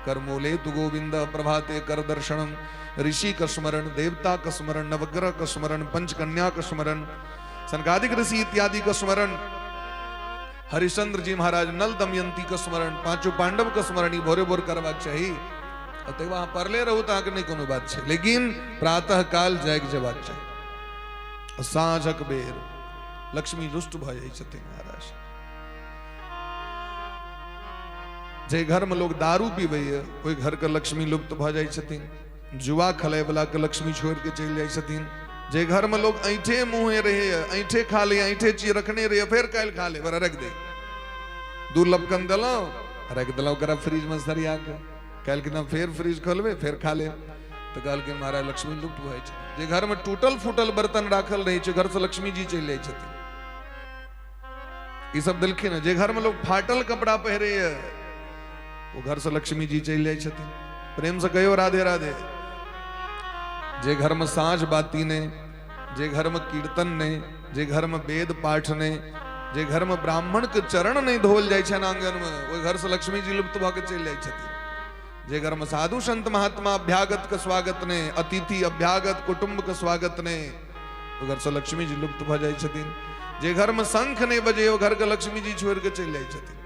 कर मूले तु गोविंद, प्रभाते कर दर्शनम, ऋषि का स्मरण, देवता का स्मरण, नवग्रह का स्मरण, पंचकन्या का स्मरण, सनकादिक ऋषि इत्यादि का स्मरण, हरिश्चंद्र जी महाराज, नल दमयंती का स्मरण, पांचों पांडव का स्मरण भोरे भोर करवाक चाहिए। और ते वहां परले रहू तो नहीं कोनो बात है, लेकिन प्रातः काल जाग जबाक चाहिए। साँझक बेर लक्ष्मी रुष्ट भ जाय छथिन महाराज। जे घर में लोग दारू पीबे ओई घर के लक्ष्मी लुप्त भ जाय छथिन। जुआ खेले वाला के लक्ष्मी छोड़ के चल जाय छथिन। जे घर में लोग ऐठे मुँहे रहे, ऐठे खा ले, ऐठे चीज रखने रहे, फिर काल खा ले, बड़ा रख दे, दुर्लभकन दिलो रख दिलो करा फ्रिज में सरिया के, काल के फिर फ्रिज खोलबे फिर खा ले। तो कहल के महाराज लक्ष्मी लुप्त भ जाय छथिन। जे घर में टूटल फूटल बर्तन राखल रहे छै, घर से लक्ष्मी जी चल जाय छथिन। ई सब दिलखिन। जे घर में लोग फाटल कपड़ा पहरे वो घर से लक्ष्मी जी चल जाय छथिन। प्रेम से कहो राधे राधे। जे घर में साँझ बाती ने, जे घर में कीर्तन ने, जे घर में वेद पाठ ने, जे घर में ब्राह्मण के चरण नहीं धोल जाय छन आंगन में, वो घर से लक्ष्मी जी लुप्त भ के चल जाय छथिन। जे घर में साधु संत महात्मा अभ्यागत के स्वागत ने, अतिथि अभ्यागत कुटुंब के स्वागत ने, वो घर से लक्ष्मी जी लुप्त भ जाय छथिन। जे घर में शंख नहीं बजे वो घर के लक्ष्मी जी छोड़ के चल जाय छथिन।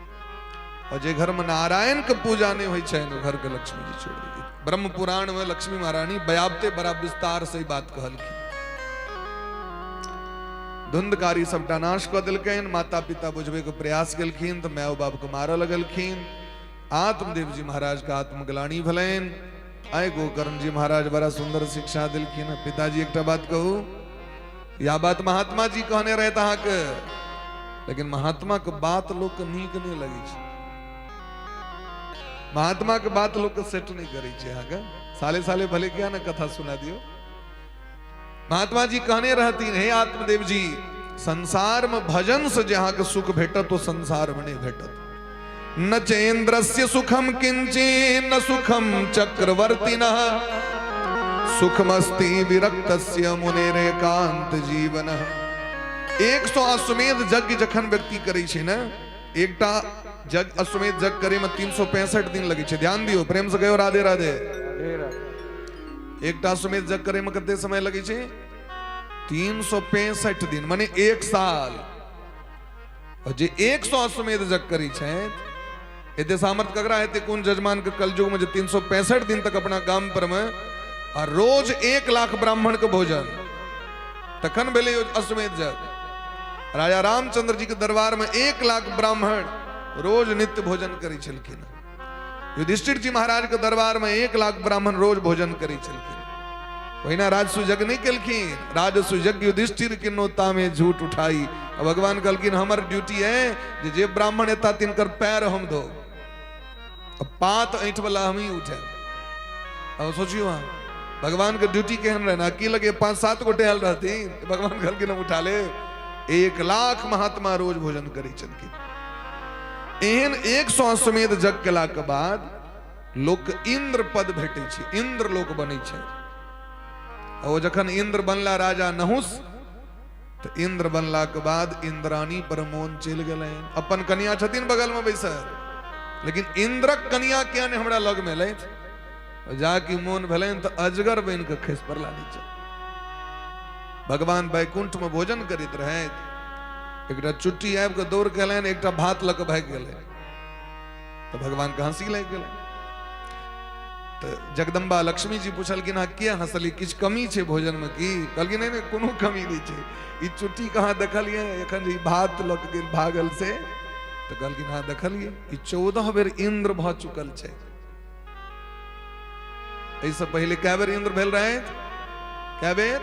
और जे घर में नारायण के पूजा नहीं होय छै वो घर के लक्ष्मी जी छोड़ ब्रह्म पुराण में लक्ष्मी महारानी बयाबते बड़ा विस्तार से बात कहलखिन। धुंधकारी सबटा नाश क दिलखिन, माता पिता बुझबे के प्रयास केलखिन तो माय बाप को मारऽ लगलखिन। आत्मदेव जी महाराज का आत्मग्लानी भलेन। आय गोकर्ण जी महाराज बड़ा सुंदर शिक्षा दिलखिन। पिताजी एक बात कहू, या बात महात्मा जी कहने रहता के, लेकिन महात्मा के बात लोग के नीक नहीं लगी छे। महात्मा के बात लोग के सेट नहीं करी छे। आगे साले साले भले क्या ना कथा सुना दियो। महात्मा जी कहने रहती, हे आत्मदेव जी, संसार में भजन से जहां के सुख भेटत तो संसार में नहीं भेटत। न चेन्द्रस्य सुखम किंचे न सुखम चक्रवर्तिनः सुखमस्ति विरक्तस्य मुनेरेकांत जीवनः। 100 अश्वमेध यज्ञ जखन व्यक्ति करै छै न, एकटा जग अश्वमेध यज्ञ करे में 365 दिन लगे छे। ध्यान दियो, प्रेम से कहो राधे राधे। एकटा अश्वमेध यज्ञ करे में कते समय लगे छे? 365 दिन, माने 1 साल। और जे 100 अश्वमेध यज्ञ करी छे, एते सामर्थ ककरा हेते? कोन जजमान के कलयुग में जे 365 दिन तक अपना गाम पर में और रोज 1 लाख ब्राह्मण के भोजन, तखन भेले अश्वमेध यज्ञ। राजा रामचंद्र जी के दरबार में 1 लाख ब्राह्मण रोज नित्य भोजन करी छलखिन। युधिष्ठिर जी महाराज के दरबार में 1 लाख ब्राह्मण रोज भोजन करी छलखिन। वहीना राजसु यज्ञ नहीं केलखिन। राजसु यज्ञ युधिष्ठिर किन्नोता में झूठ उठाई। भगवान कहलखिन, हमर ड्यूटी है जे ब्राह्मण एता तिनकर पैर हम धो, पात ऐठ वाला हम ही उठे। अब सोचियो भगवान के ड्यूटी केहन रहना की लगे 5-7 गोटे आयल रहती, भगवान कहलखिन हम उठा ले। 1 लाख महात्मा रोज भोजन करी छलखिन। एहन 100 अश्वमेध यज्ञ केला के बाद लोक इंद्र पद भेटे छै, इंद्र लोक बनै छै। और जखन इंद्र बनला राजा नहुस, तो इंद्र बनला के बाद इंद्रानी पर मोन चल गेलै। अपन कन्या छथिन बगल में बैसल, लेकिन इंद्रक कन्या किया ने हमरा लग में लैथ। जाके मोन भेलैन तो अजगर बन के खसि पड़ला नीचे। भगवान वैकुंठ में भोजन करित रहैत, एकटा चुट्टी आबि के दौड़ के एलैन, एकटा भात लऽ के भागि गेलै। तो भगवान के हंसी लागि गेलै। तो जगदम्बा लक्ष्मी जी पूछलखिन, हाँ किया हंसली? किछ कमी छै भोजन में की? कहलखिन नहीं कोनो कमी नहीं छै। ई चुट्टी कहाँ देखलिए? एखन ई भात लऽ के गेल भागल से। तो कहलखिन हाँ देखलिए, ई 14 बेर इंद्र भ चुकल छै। ऐसे पहले कै बेर इंद्र भेल रहे? कै बेर?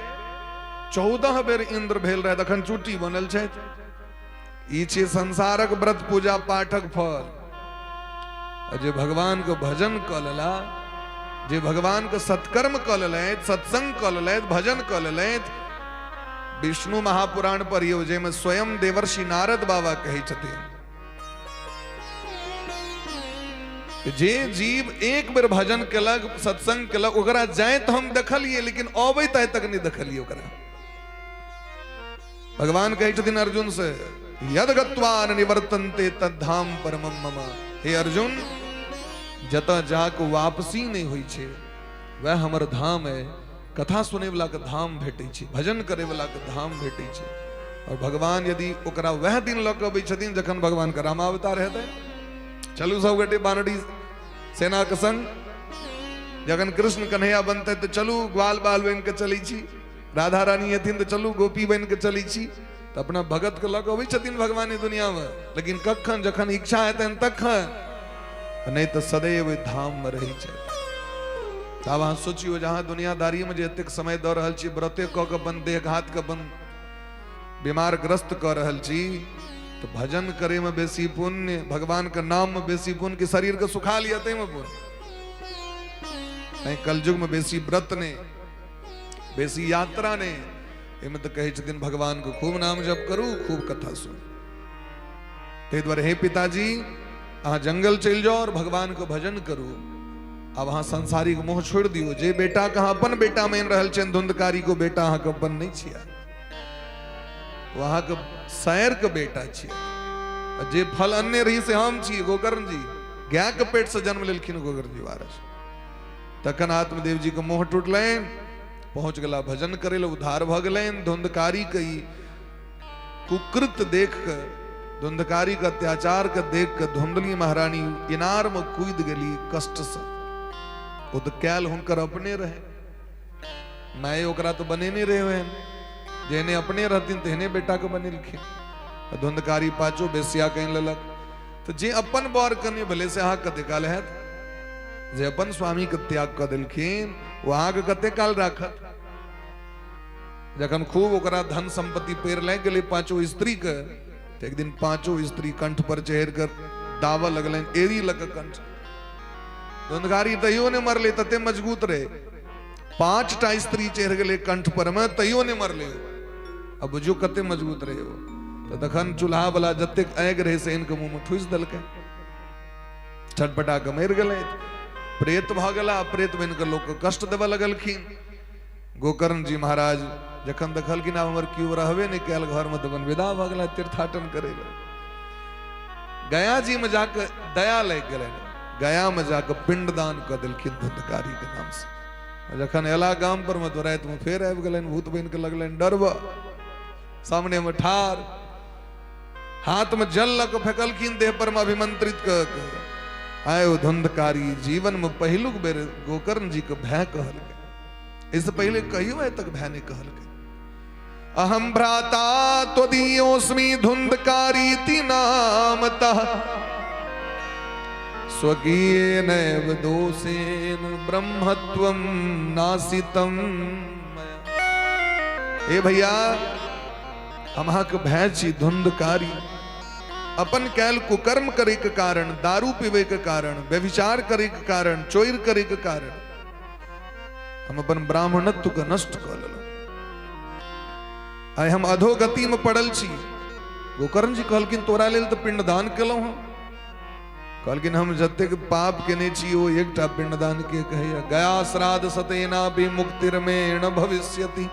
14 बेर इंद्र भेल रहे। अखन चुट्टी बनल छै। ई छै संसारक व्रत पूजा पाठक फल। जे भगवान के भजन क लेला, जे भगवान के सत्कर्म क लेलैथ, सत्संग क लेलैथ, भजन क लेलैथ, विष्णु महापुराण पढ़ियो, जेमे स्वयं देवर्षि नारद बाबा कहै छथिन, जे जीव एक बेर भजन केलक, सत्संग केलक, ओकरा जाइत हम देखलिए, लेकिन अबैत आइ तक नहीं देखलिए ओकरा। भगवान कहै छथिन अर्जुन से, यद गत्वा न निवर्तन्ते तद्धाम परमम मम। हे अर्जुन, जतऽ जाके वापसी नहीं हुई छे वह हमर धाम है। कथा सुने वाला के धाम भेटे छे, भजन करे वाला के धाम भेटे छे। और भगवान यदि ओकरा वह दिन लऽ के अबै छथिन जखन भगवान के रामावतार हेतै। चलू सब गोटे बानरी सेना के संग, जखन कृष्ण कन्हैया बनते तो चलू ग्वाल बाल बन के चलै छी, राधा रानी हेथिन तो चलू गोपी बन के चलै छी। तो अपना भगत के लऽ के अबै छथिन भगवान दुनिया में, लेकिन कखन जखन इच्छा हेतनि तखन, नहीं तो सदैव धाम में रही छै। तब अहाँ सोचियो, जहाँ दुनियादारी में जे एतेक समय दऽ रहल छी, व्रते कऽ के अपन देह घात के अपन बीमार ग्रस्त कऽ रहल छी, तो भजन करे में बेसी पुण्य, भगवान के नाम में बेसी पुण्य कि शरीर के सुखा लिया तै में पुण्य। नहीं कलयुग में बेसी व्रत ने, बेसी यात्रा ने, एमे तो कहे छथिन भगवान को खूब नाम जप करू, खूब कथा सुन। ते द्वारे हे पिताजी, अहाँ जंगल चल जाओ और भगवान को भजन करू। अब अहाँ संसारिक मोह छोड़ दियो। जे बेटा के अहाँ अपन बेटा मान रहल छन, धुंधकारी को बेटा अहाँ के अपन नहीं छिया, वहां के सैर के बेटा छिया। जे फल अन्य रही से हम छी गोकर्ण जी, गाय के पेट से जन्म लेलखिन गोकर्ण जी वारस। तखन आत्मदेव जी के मोह टूटलैन, पहुंच गला भजन करे ले, उद्धार भ गेलैन। धुंधकारी के कुकृत देख के, धुंधकारी का अत्याचार के देख के धुंधली महारानी इनार में कूद गेली कष्ट से। वो तो कैल हुनकर अपने रहे, माए ओकरा तो बने नहीं रहे हुए, जेने अपने रहती तेने बेटा को बने लिखे। धुंधकारी पाचो बेसिया कहीं ललक, तो जे अपन बर कने भले से हाँ कते काल है, जे अपन स्वामी के त्याग कर दिलखिन वहां के कते काल राखत। जखन खूब ओकरा धन संपत्ति पेर ले गेले पांचों स्त्री के, तो एक दिन पांचों स्त्री कंठ पर चढ़ कर दावा लगलन, एरी लग कंठ। धुंधकारी तइयो ने मरले, तते मजबूत रहे। 5टा स्त्री चढ़ गए कंठ पर में, तइयो ने मरले। अब जो कते मजबूत रहे हो, तो दखन चूल्हा वाला जतेक आग रहे से इनके मुंह में ठूस दल के, छटपटा के मर गए। प्रेत भ गला, प्रेत बन के लोग कष्ट देवा लगलखिन। गोकर्ण जी महाराज जखन देखलखिन आब हमर क्यों रहबे नहीं कैल घर में, तखन विदा भ गला तीर्थाटन करे ला। गया जी में जाके दया लग गए, गया में जाके पिंडदान कर दिलखिन धुंधकारी के नाम से। जखन एला गाम पर में तो रात में फेर आबि गलन, भूत बन के लगलन डरब। सामने में ठार, हाथ में जल लग फेंकलखिन देह पर में अभिमंत्रित कर, आयो धुंधकारी जीवन में पहलुक बेर गोकर्ण जी के भय कहल गए। इससे पहले कहियो आय तक भय नहीं कहल गए। अहम भ्राता त्वदीयोस्मि धुंधकारी नामतः, स्वकीयेन एव दोषेन ब्रह्मत्वं नासितम मया। ए भैया हम के भय छी धुंधकारी, अपन कैल कुकर्म करे के कारण, दारू पीवे के कारण, व्यभिचार करे के कारण, चोर करे के कारण हम अपन ब्राह्मणत्व के नष्ट कर लेलो। आय हम अधोगति में पड़ल छी। गोकर्ण जी कहलखिन तोरा लेल तो पिंडदान केलौ हम, कहलखिन हम जतेक पाप केने छी ओ एकटा पिंडदान के कहैया। गया श्राद्ध सतेना भी मुक्तिर्मेण भविष्यति।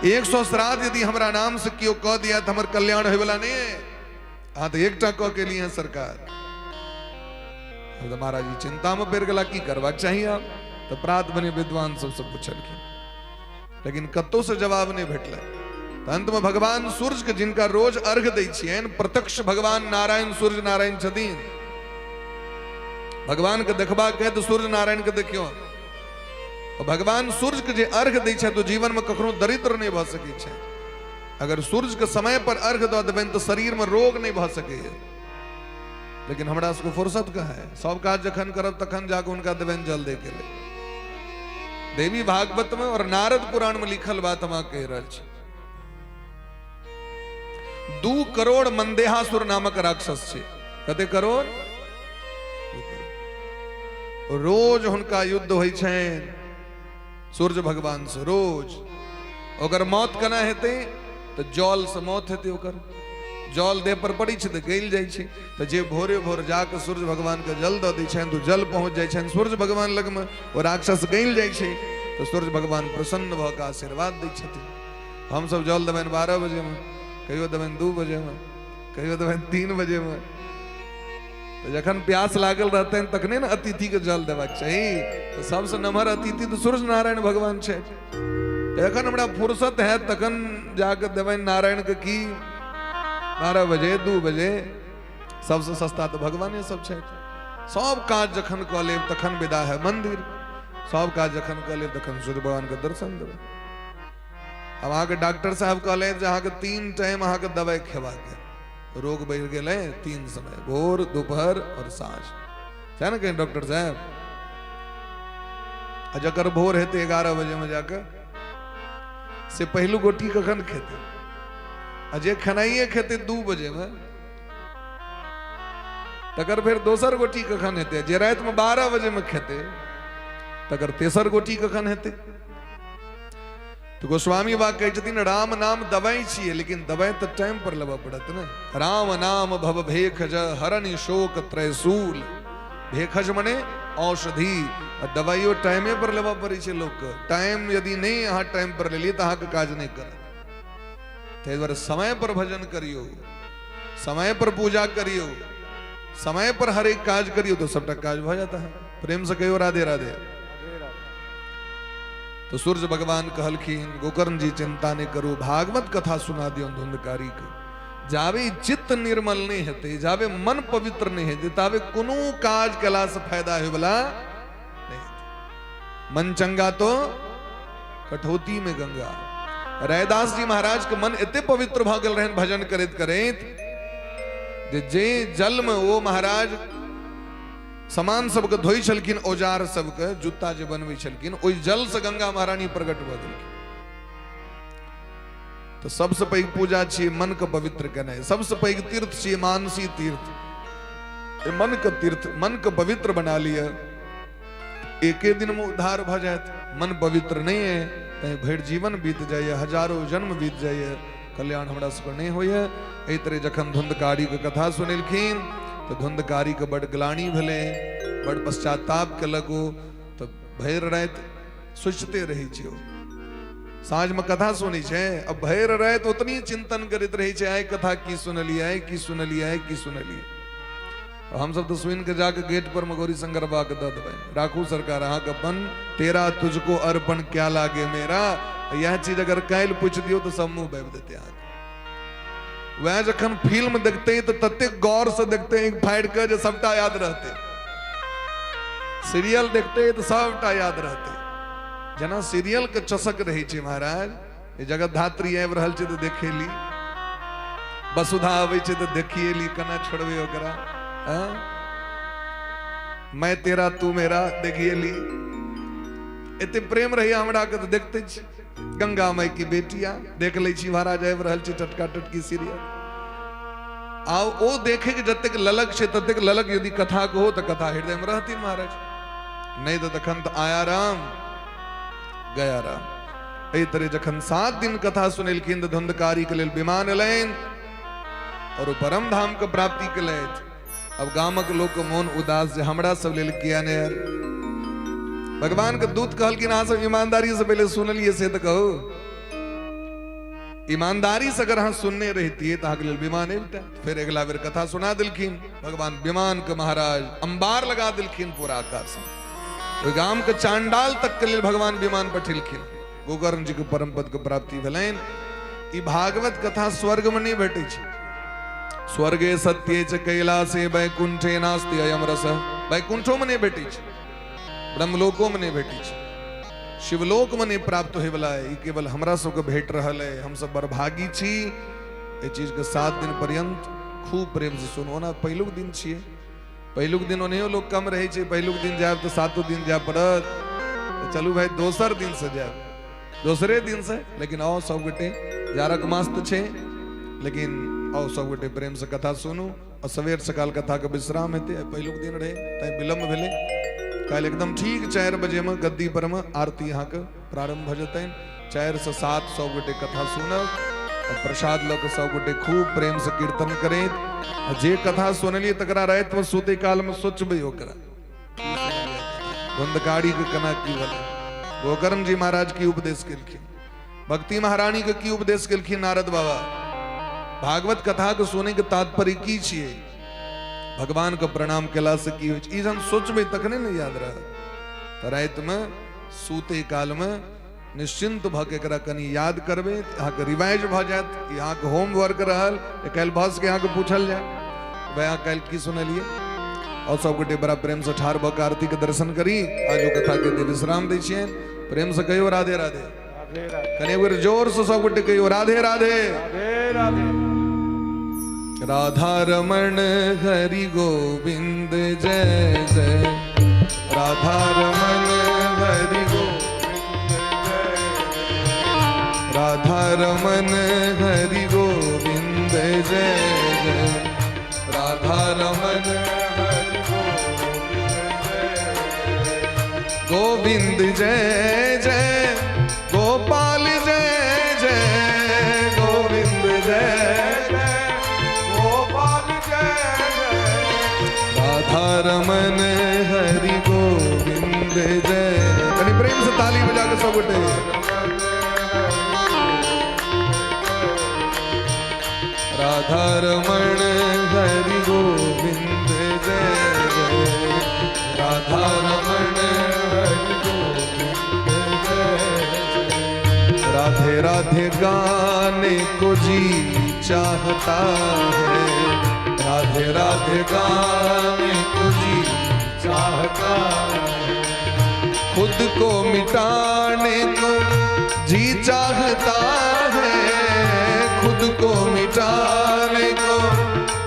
100 श्राद्ध यदि हमरा नाम से क्यों कह दिया तो हमर कल्याण होय वाला नहीं है। हाँ तो एकटा कह के लिए सरकार। तो महाराज जी चिंता में पेर गला, की करवाक चाहिए आप? तो प्रात बने विद्वान सब पूछलखिन, लेकिन कत्तो से जवाब नहीं भेटल। तो अंत में भगवान सूर्य के जिनका रोज अर्घ दै छियनि, प्रत्यक्ष भगवान नारायण सूर्य नारायण छथिन। भगवान के देखबा के तो सूर्य नारायण के देखियो। और भगवान सूर्य के जे अर्घ दै छै तो जीवन में कखनो दरिद्र नहीं भ सकै छै। अगर सूर्य के समय पर अर्घ दो देबनि तो शरीर में रोग नहीं भ सके। लेकिन हमरा सबको फुर्सत का है, सब काज जखन करब तखन जाके उनका देबनि जल दे के लिए। देवी भागवत में और नारद पुराण में लिखल बात हम कह रहा छी। 2 करोड़ मंदेहासुर नामक राक्षस छे। कते करोड़? 2 करोड़। रोज हुनका युद्ध होइ छनि सूर्य भगवान से रोज। अगर मौत केना हेतै तो जल से मौत हेतै। ओकर जल देह पर पड़ी छै तो गल जाइ छै। तो जे भोरे भोर जाके सूर्य भगवान के जल दऽ दै छनि तो जल पहुंच जाइ छनि सूर्य भगवान लग में। ओ राक्षस गल जाइ छै तो सूर्य भगवान प्रसन्न भऽ कऽ आशीर्वाद दै छथिन। हम सब जल देबनि 12 बजे में, कहियो देबनि 2 बजे में, कहियो देबनि 3 बजे में। तो जखन प्यास लागल रहतनि तखने ने अतिथि के जल देबाक चाही। तो सबसे नमहर अतिथि तो सूर्य नारायण भगवान छै। जखन हमरा फुर्सत है तखन जाके देबनि नारायण के की 12 बजे 2 बजे। सबसे सस्ता तो भगवाने सब छै। सब काज जखन कऽ लेब तखन विदा है मंदिर। सब काज जखन कऽ लेब तखन सूर्य भगवान के दर्शन देबै। अब अहाँके डॉक्टर साहब कहले जे अहाँके 3 टाइम अहाँके दवाई खेबाक है। रोग बढ़ गेलै 3 समय, भोर दोपहर और साँझ, है ना कहीं डॉक्टर साहब। जकर भोर हेतै 11 बजे में जाकर से पहलू गोटी कखन खेते, अजे खनाइए खेते 2 बजे में, तकर फिर दोसर गोटी कखन हेते। जे रात में 12 बजे में खेते तकर तेसर गोटी कखन हेते। तो गोस्वामी बा कहै छथिन राम नाम दवाई छिए, लेकिन दवाई तो टाइम पर लेबा पड़त ने। राम नाम भव भेखज हरनि शोक त्रैसूल। भेखज मने औषधि, दवाइयो टाइमे पर लेबा पड़ै छै लोग के। टाइम यदि नहीं अहाँ टाइम पर ले लिए तो अहाँ के काज नहीं करत। ताहि दुआरे समय पर भजन करियो, समय पर पूजा करियो, समय पर हर एक काज करियो तो सबटा काज हो जाता है। प्रेम से कहियो राधे राधे। तो सूर्य भगवान कहलखिन गोकर्ण जी चिंता नहीं करू, भागवत कथा सुना दियो धुंधकारी के। जावे चित्त निर्मल नहीं हेते, जावे मन पवित्र नहीं हेते, तावे कोनो काज कला से फायदा होय वाला नहीं हेते। मन चंगा तो कठौती में गंगा। रैदास जी महाराज के मन इतने पवित्र भ गेल रहन भजन करत करत जे जल में वो महाराज सामान सबके धोई छलखिन, औजार सबके जूता जे बनबै छलखिन, ओइ जल से गंगा महारानी प्रकट भ गेलखिन। तो सबसे पैघ पूजा छियै मन के पवित्र केनाइ, सबसे पैघ तीर्थ छियै मानसी तीर्थ। मन के तीर्थ, मन के पवित्र बना लिया, एके दिन में उद्धार भ जायत। मन पवित्र नहीं है तै भरि जीवन बीत जाइए, हजारों जन्म बीत जाइए, कल्याण हमरा सबके नहीं होइए। एहि तरह जखन धुंधकारी के कथा सुनेलखिन तो धुंधकारी के बड़ ग्लानि भेलै, बड़ पश्चाताप केलक। ओ तो भरि राति सोचते रही छै, साँझ में कथा सुनी छै, अब भरि राति उतनी चिंतन करैत रही छै, आइ कथा की सुनलियै, आइ की सुनलियै, आइ की सुनलियै। हम सब तो सुन के जाके गेट पर में गौरी शंकर बाबा के दऽ देबै, राखू सरकार अहाँके अपन, तेरा तुझको अर्पण क्या लागे मेरा। यह चीज अगर काल्हि पूछ दियो तो सब मुंह बैब देते अहाँके। वह जखन फिल्म देखते तो तते गौर से देखते हैं फाड़ि के जे सबटा याद रहते, सीरियल देखते तो सबटा याद रहते। जना सीरियल के चसक रही छै महाराज, ये जगत धात्री आबि रहल छै तो देखेली, वसुधा आबै छै तो देखिएली, केना छोड़बै ओकरा। मैं तेरा तू मेरा देखिएली, एते प्रेम रही हमरा के तो देखते छी। गंगा माई की बेटिया देख लै छी, महाराज आबि रहल छै टटका टटकी सीरियल, आओ ओ देखे के जतेक ललक छै ततेक ललक यदि कथा को हो तो कथा हृदय में रहती महाराज, नहीं तो तखन तो आया राम गया राम। एहि तरह जखन 7 दिन कथा सुनेलखिन तो धुंधकारी के लेल विमान एलैन और ओ परम धाम के प्राप्ति केलथि। अब गामक लोग के मोन उदास जे हमरा सब लेल किया ने यार। भगवान के दूत कहलखिन अहाँ सब ईमानदारी से पहले सुनलिए से तो कहो, ईमानदारी से अगर अहाँ सुनने रहती तो अहाँके लेल विमान अबिते। फिर अगला बेर कथा सुना दिलखिन भगवान, विमान के महाराज अंबार लगा दिलखिन पूरा आकाश में। ओहि गाम के चांडाल तक के लेल भगवान विमान पठेलखिन। गोकर्ण जी के परम पद के प्राप्ति भेलैन। ई भागवत कथा स्वर्ग में नहीं भेटै छै, स्वर्गे सत्ये च कैलासे वैकुंठे नास्ति अयम रस। वैकुंठो में नहीं भेटै छै, ब्रह्मलोको में नहीं भेटै छै, शिवलोक में नहीं प्राप्त होय वाला है। ई केवल हमरा सबके भेट रहल है, हम सब बड़ भागी छी। ए चीज के 7 दिन पर्यंत खूब प्रेम से सुनो ना। पहिलुक दिन छियै, पहिलुक दिन ओनेहो लोग कम रहै छै, पहिलुक दिन जायब तो 7 दिन जाय पड़त, तो चलू भाई दोसर दिन से जायब, दोसरे दिन से। लेकिन आओ सब गोटे, जाड़क मास तो छै, लेकिन आओ सब गोटे प्रेम से कथा सुनू। और सवेर सकाल कथा के विश्राम हेतै। पहिलुक दिन रहे तै विलम्ब भेलै, काल्हि एकदम ठीक 4 बजे में गद्दी पर में आरती यहाँ के प्रारंभ भ जेतैन। 4 से 7 सब गोटे कथा सुनब और प्रसाद लऽ के सब गोटे खूब प्रेम से कीर्तन करैत। जे कथा सुनलियै तकरा राति में सुते काल में सोचबै ओकरा धुंधकारी के केना की भेलै, गोकर्ण जी महाराज की उपदेश केलखिन, भक्ति महारानी के की उपदेश केलखिन नारद बाबा। भागवत कथा के सुनै के तात्पर्य की छियै, भगवान के प्रणाम केला से की होइ छै, ई जन सोचबै तखने ने याद रहत। तऽ राति में सूते काल में निश्चिंत भ के एकरा कनी याद करबै, अहाँके रिवाइज भ जायत। यहाँ के होमवर्क रहल, काल्हि भस के अहाँके पूछल जाय वह काल्हि की सुनलियै। और सब गोटे बड़ा प्रेम से ठाढ़ भ के आरती के दर्शन करी। आजो कथा के विश्राम दै छियनि। प्रेम से कहियो राधे राधे, कनी एक बेर जोर से सब गोटे कहियो राधे राधे। राधा रमण हरि गोविंद जय जय, राधा रमण हरि गोविंद जय, राधा रमण हरि गोविंद जय जय, राधा रमण हरि गोविंद जय जय, गोपाल जय जय, गोविंद जय जय, गोपाल जय जय, राधा रमण हरि गोविंद जय। कनी प्रेम से ताली बजा के सब गोटे राधा रमण हरि गोविंद जय जय, राधा रमण हरि गोविंद जय जय। राधे राधे गाने को जी चाहता है, राधे राधे गाने को जी चाहता है, खुद को मिटाने को जी चाहता है, खुद को मिटाने को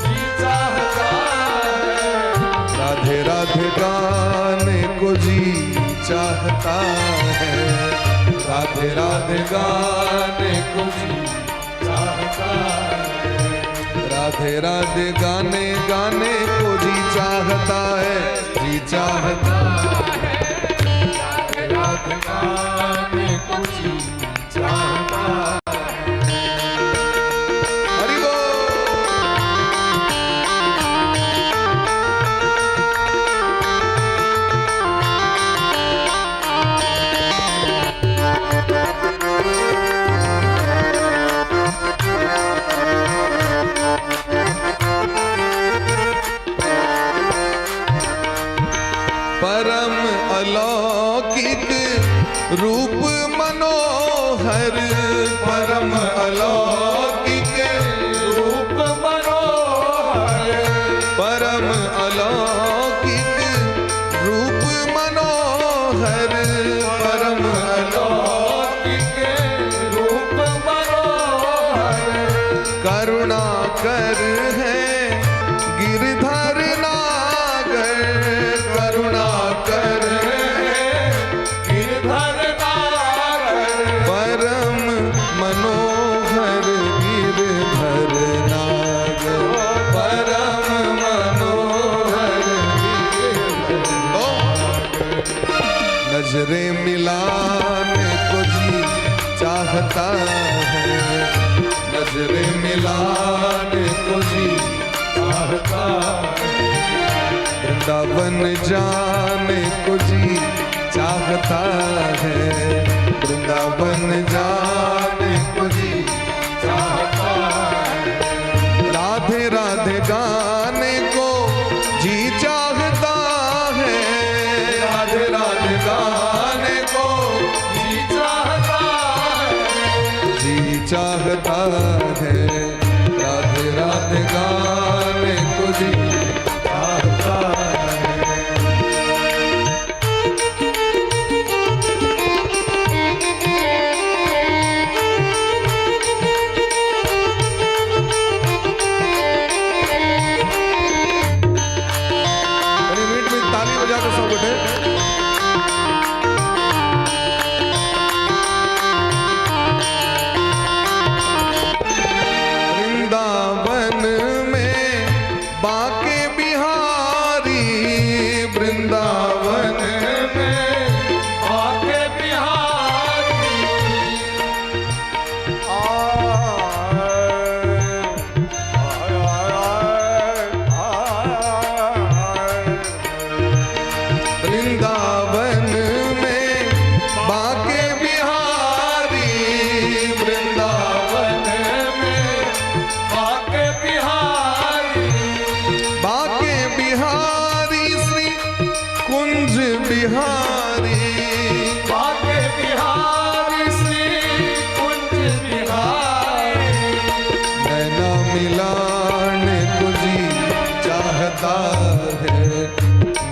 जी चाहता है, राधे राधे गाने को जी चाहता है, राधे राधे गाने को जी चाहता है, राधे राधे गाने गाने को जी चाहता है, जी चाहता है, राधे राधे गाने को जी चाहता है। हरि बोल। परम अलौकिक रूप मनोहर, परम अलौकिक रूप मनोहर, परम अलौकिक रूप मनोहर, परम अलौकिक रूप मनोहर, करुणा कर है गिरधर नागर, करुणा कर गिरधर नागर, परम मनोहर गिरधर नागर, परम मनोहर गिरधर। नजरे मिलाने को जी चाहता है, नजरे मिलाने को जी चाहता है, वृंदावन जाने को जी चाहता है, वृंदावन जाने को जी चाहता है, राधे राधे गाने को जी चाहता है, राधे राधे गाने को जी चाहता है, जी चाहता है, राधे राधे गाने को जी चाहता है। मिनट में ताली बजा कर सब बैठे। वृंदावन में बाके बिहारी, वृंदावन में बाके बिहारी, वृंदावन में बाके बिहारी, वृंदावन में बाके बिहारी, बाके बिहारी श्री कुंज बिहारी, बाके बिहारी श्री कुंज बिहारी, नैना मिलाने को जी चाहता है,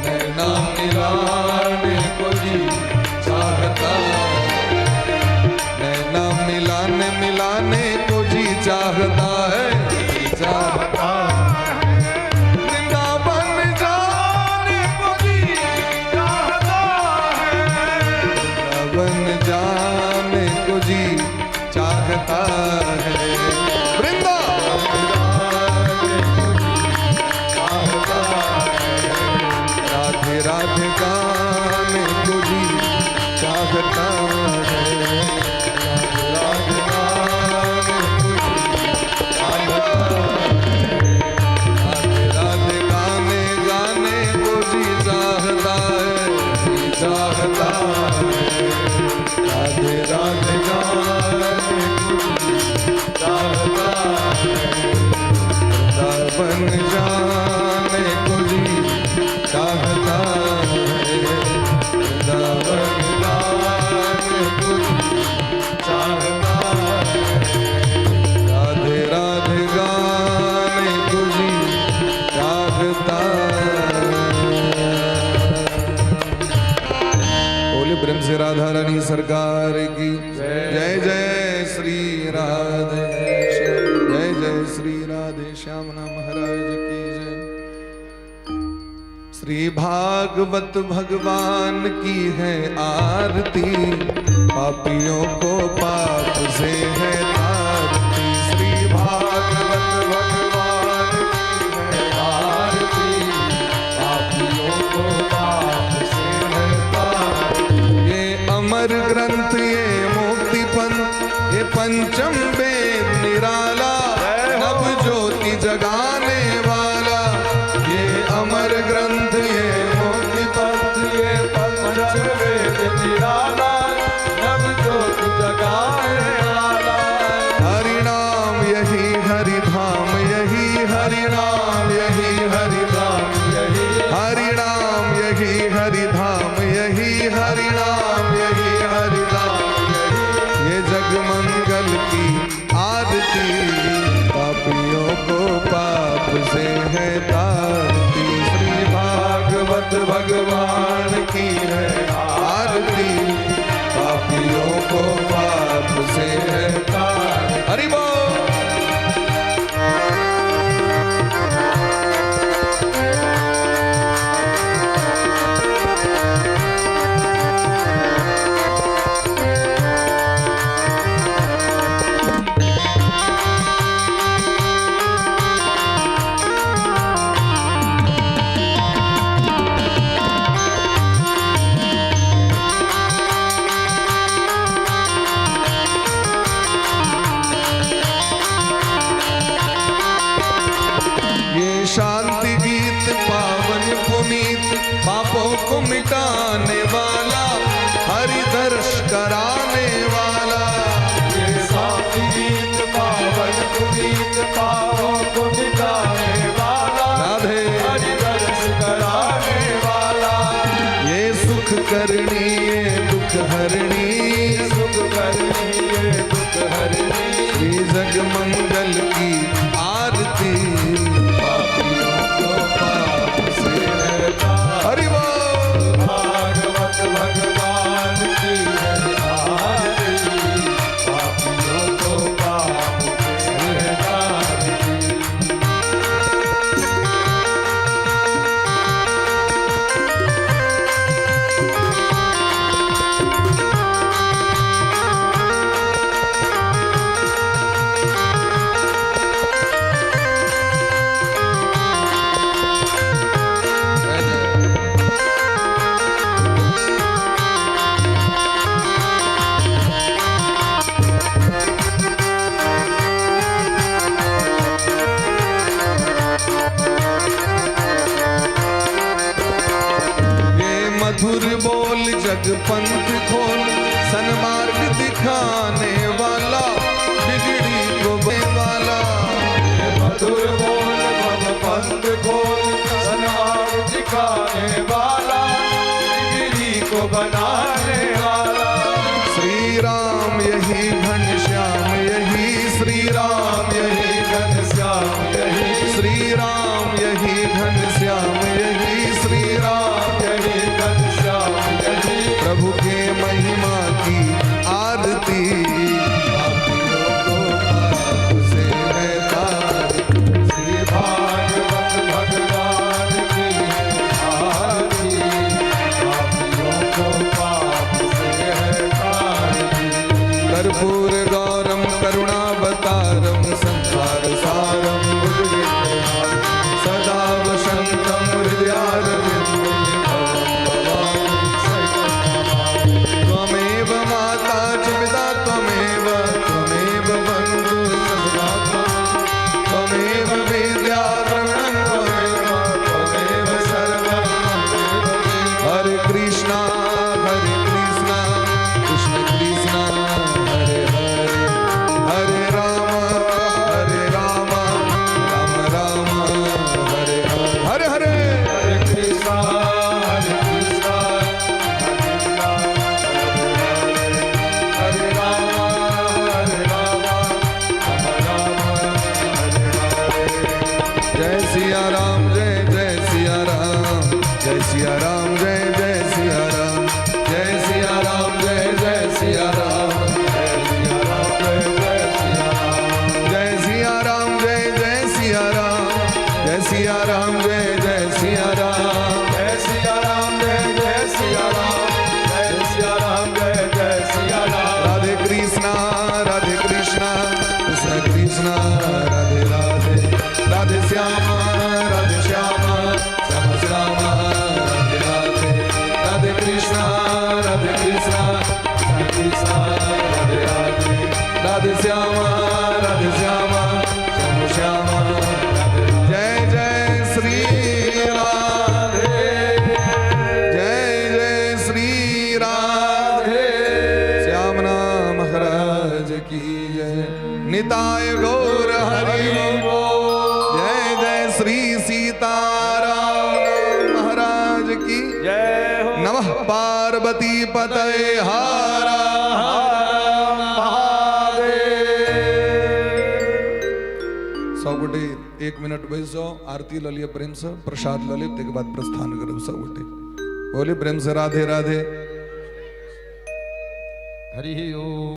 नैना मिलाने को जी चाहता है, नैना मिलाने मिलाने को जी चाहता है, जी चाहता है, वृंदावन जाने को जी चाहता है, वृंदावन जाने को जी चाहता है, वृंदावन जाने को जी चाहता है, राधे राधे गाने को जी चाहता है, राधे राधे गाने को जी चाहता है, राधे राधे गाने को जी चाहता है, वृंदावन जाने को जी चाहता है, वृंदावन जाने को जी चाहता है, राधे राधे गाने को जी चाहता है। बोले रानी सरकार की जय जय श्री राधे श्याम, जय जय श्री राधे श्याम महाराज की जय। श्री भागवत भगवान की है आरती, पापियों को पाप से है तारती। श्री भागवत भगवान की है आरती, पापियों को पाप से है तारती। ये अमर ग्रंथ ये मुक्ति पंथ ये पंचम वेद निराला, नव ज्योति जगाने वाला। ये अमर ग्रंथ ये मुक्ति पंथ ये पंचम वेद निराला, नव ज्योति जगाने वाला। हरि नाम यही हरि धाम यही, हरि नाम यही हरि धाम यही, हरि नाम यही हरि धाम यही, हरि नाम यही हरि धाम यही। ये जग मंगल की आरती, पापियों को पाप से है तारती। श्री भागवत भगवान की है आरती, पापियों को पाप से है तारती। हरि बोल। शांति गीत पावन पुनीत, पापों को मिटाने वाला, हरि दर्श कराने वाला। ये शांति गीत पावन पुनीत, पापों को मिटाने वाला, राधे हरि दर्श कराने वाला। ये सुख करनी ये दुख हरणी, सुख करनी ये दुख हरणी। श्री जग मंगल की आरती, हरि बोल। भागवत भगवान की है आरती, पापियों को पाप से है तारती। मधुर बोल जग पंथ खोल, सन्मार्ग दिखाने वाला, बिगड़ी को वाला। मधुर बोल जग पंथ खोल, सन्मार्ग दिखाने वाला, बिगड़ी को बनाने वाला। श्री राम यही घनश्याम यही, श्री राम यही घनश्याम यही, श्री राम यही घनश्याम यही, श्री राम यही घनश्याम यही। प्रभु के महिमा की आरती, पापियों को पाप से है तारती। श्री भागवत भगवान की आरती, पापियों को पाप से है तारती। कर्पूर गौरम करुणावतारम, संसार सारम सदा वसंतम हृदयारविंदे त्वमेव माता च पिता त्वमेव, त्वमेव बन्धु सदा त्वमेव विद्या द्रविणं त्वमेव, त्वमेव सर्वं त्वमेव। हरे कृष्णा कृष्ण कृष्णा हरे हरे, हरे राम राम राम हरे हरे, हरे हरे कृष्णा हरे राम राम हरे हरे। जय सिया राम जय जय सिया राम, जय सिया राम जय जय सिया राम, जय सिया राम जय सिया राम जय जय सिया राम जय सिया राम जय जय सिया राम जय सिया राम जय जय सिया राम राधे कृष्णा कृष्ण कृष्ण राधे राधे राधे श्यामा श्यामा श्यामा राधे राधे राधे कृष्णा कृष्ण कृष्ण राधे राधे राधे श्यामा श्यामा श्यामा जय जय श्री राधे जय जय श्री राधे श्यामना महाराज की जय निताय गौर हरि बोल जय जय श्री सीताराम महाराज की जय हो नमः पार्वती पतये हर सब गोटे 1 मिनट बैस जाओ आरती ललिए प्रेम से प्रसाद ललिए के बाद प्रस्थान करो सब गोटे बोले प्रेम से राधे राधे हरि ओम।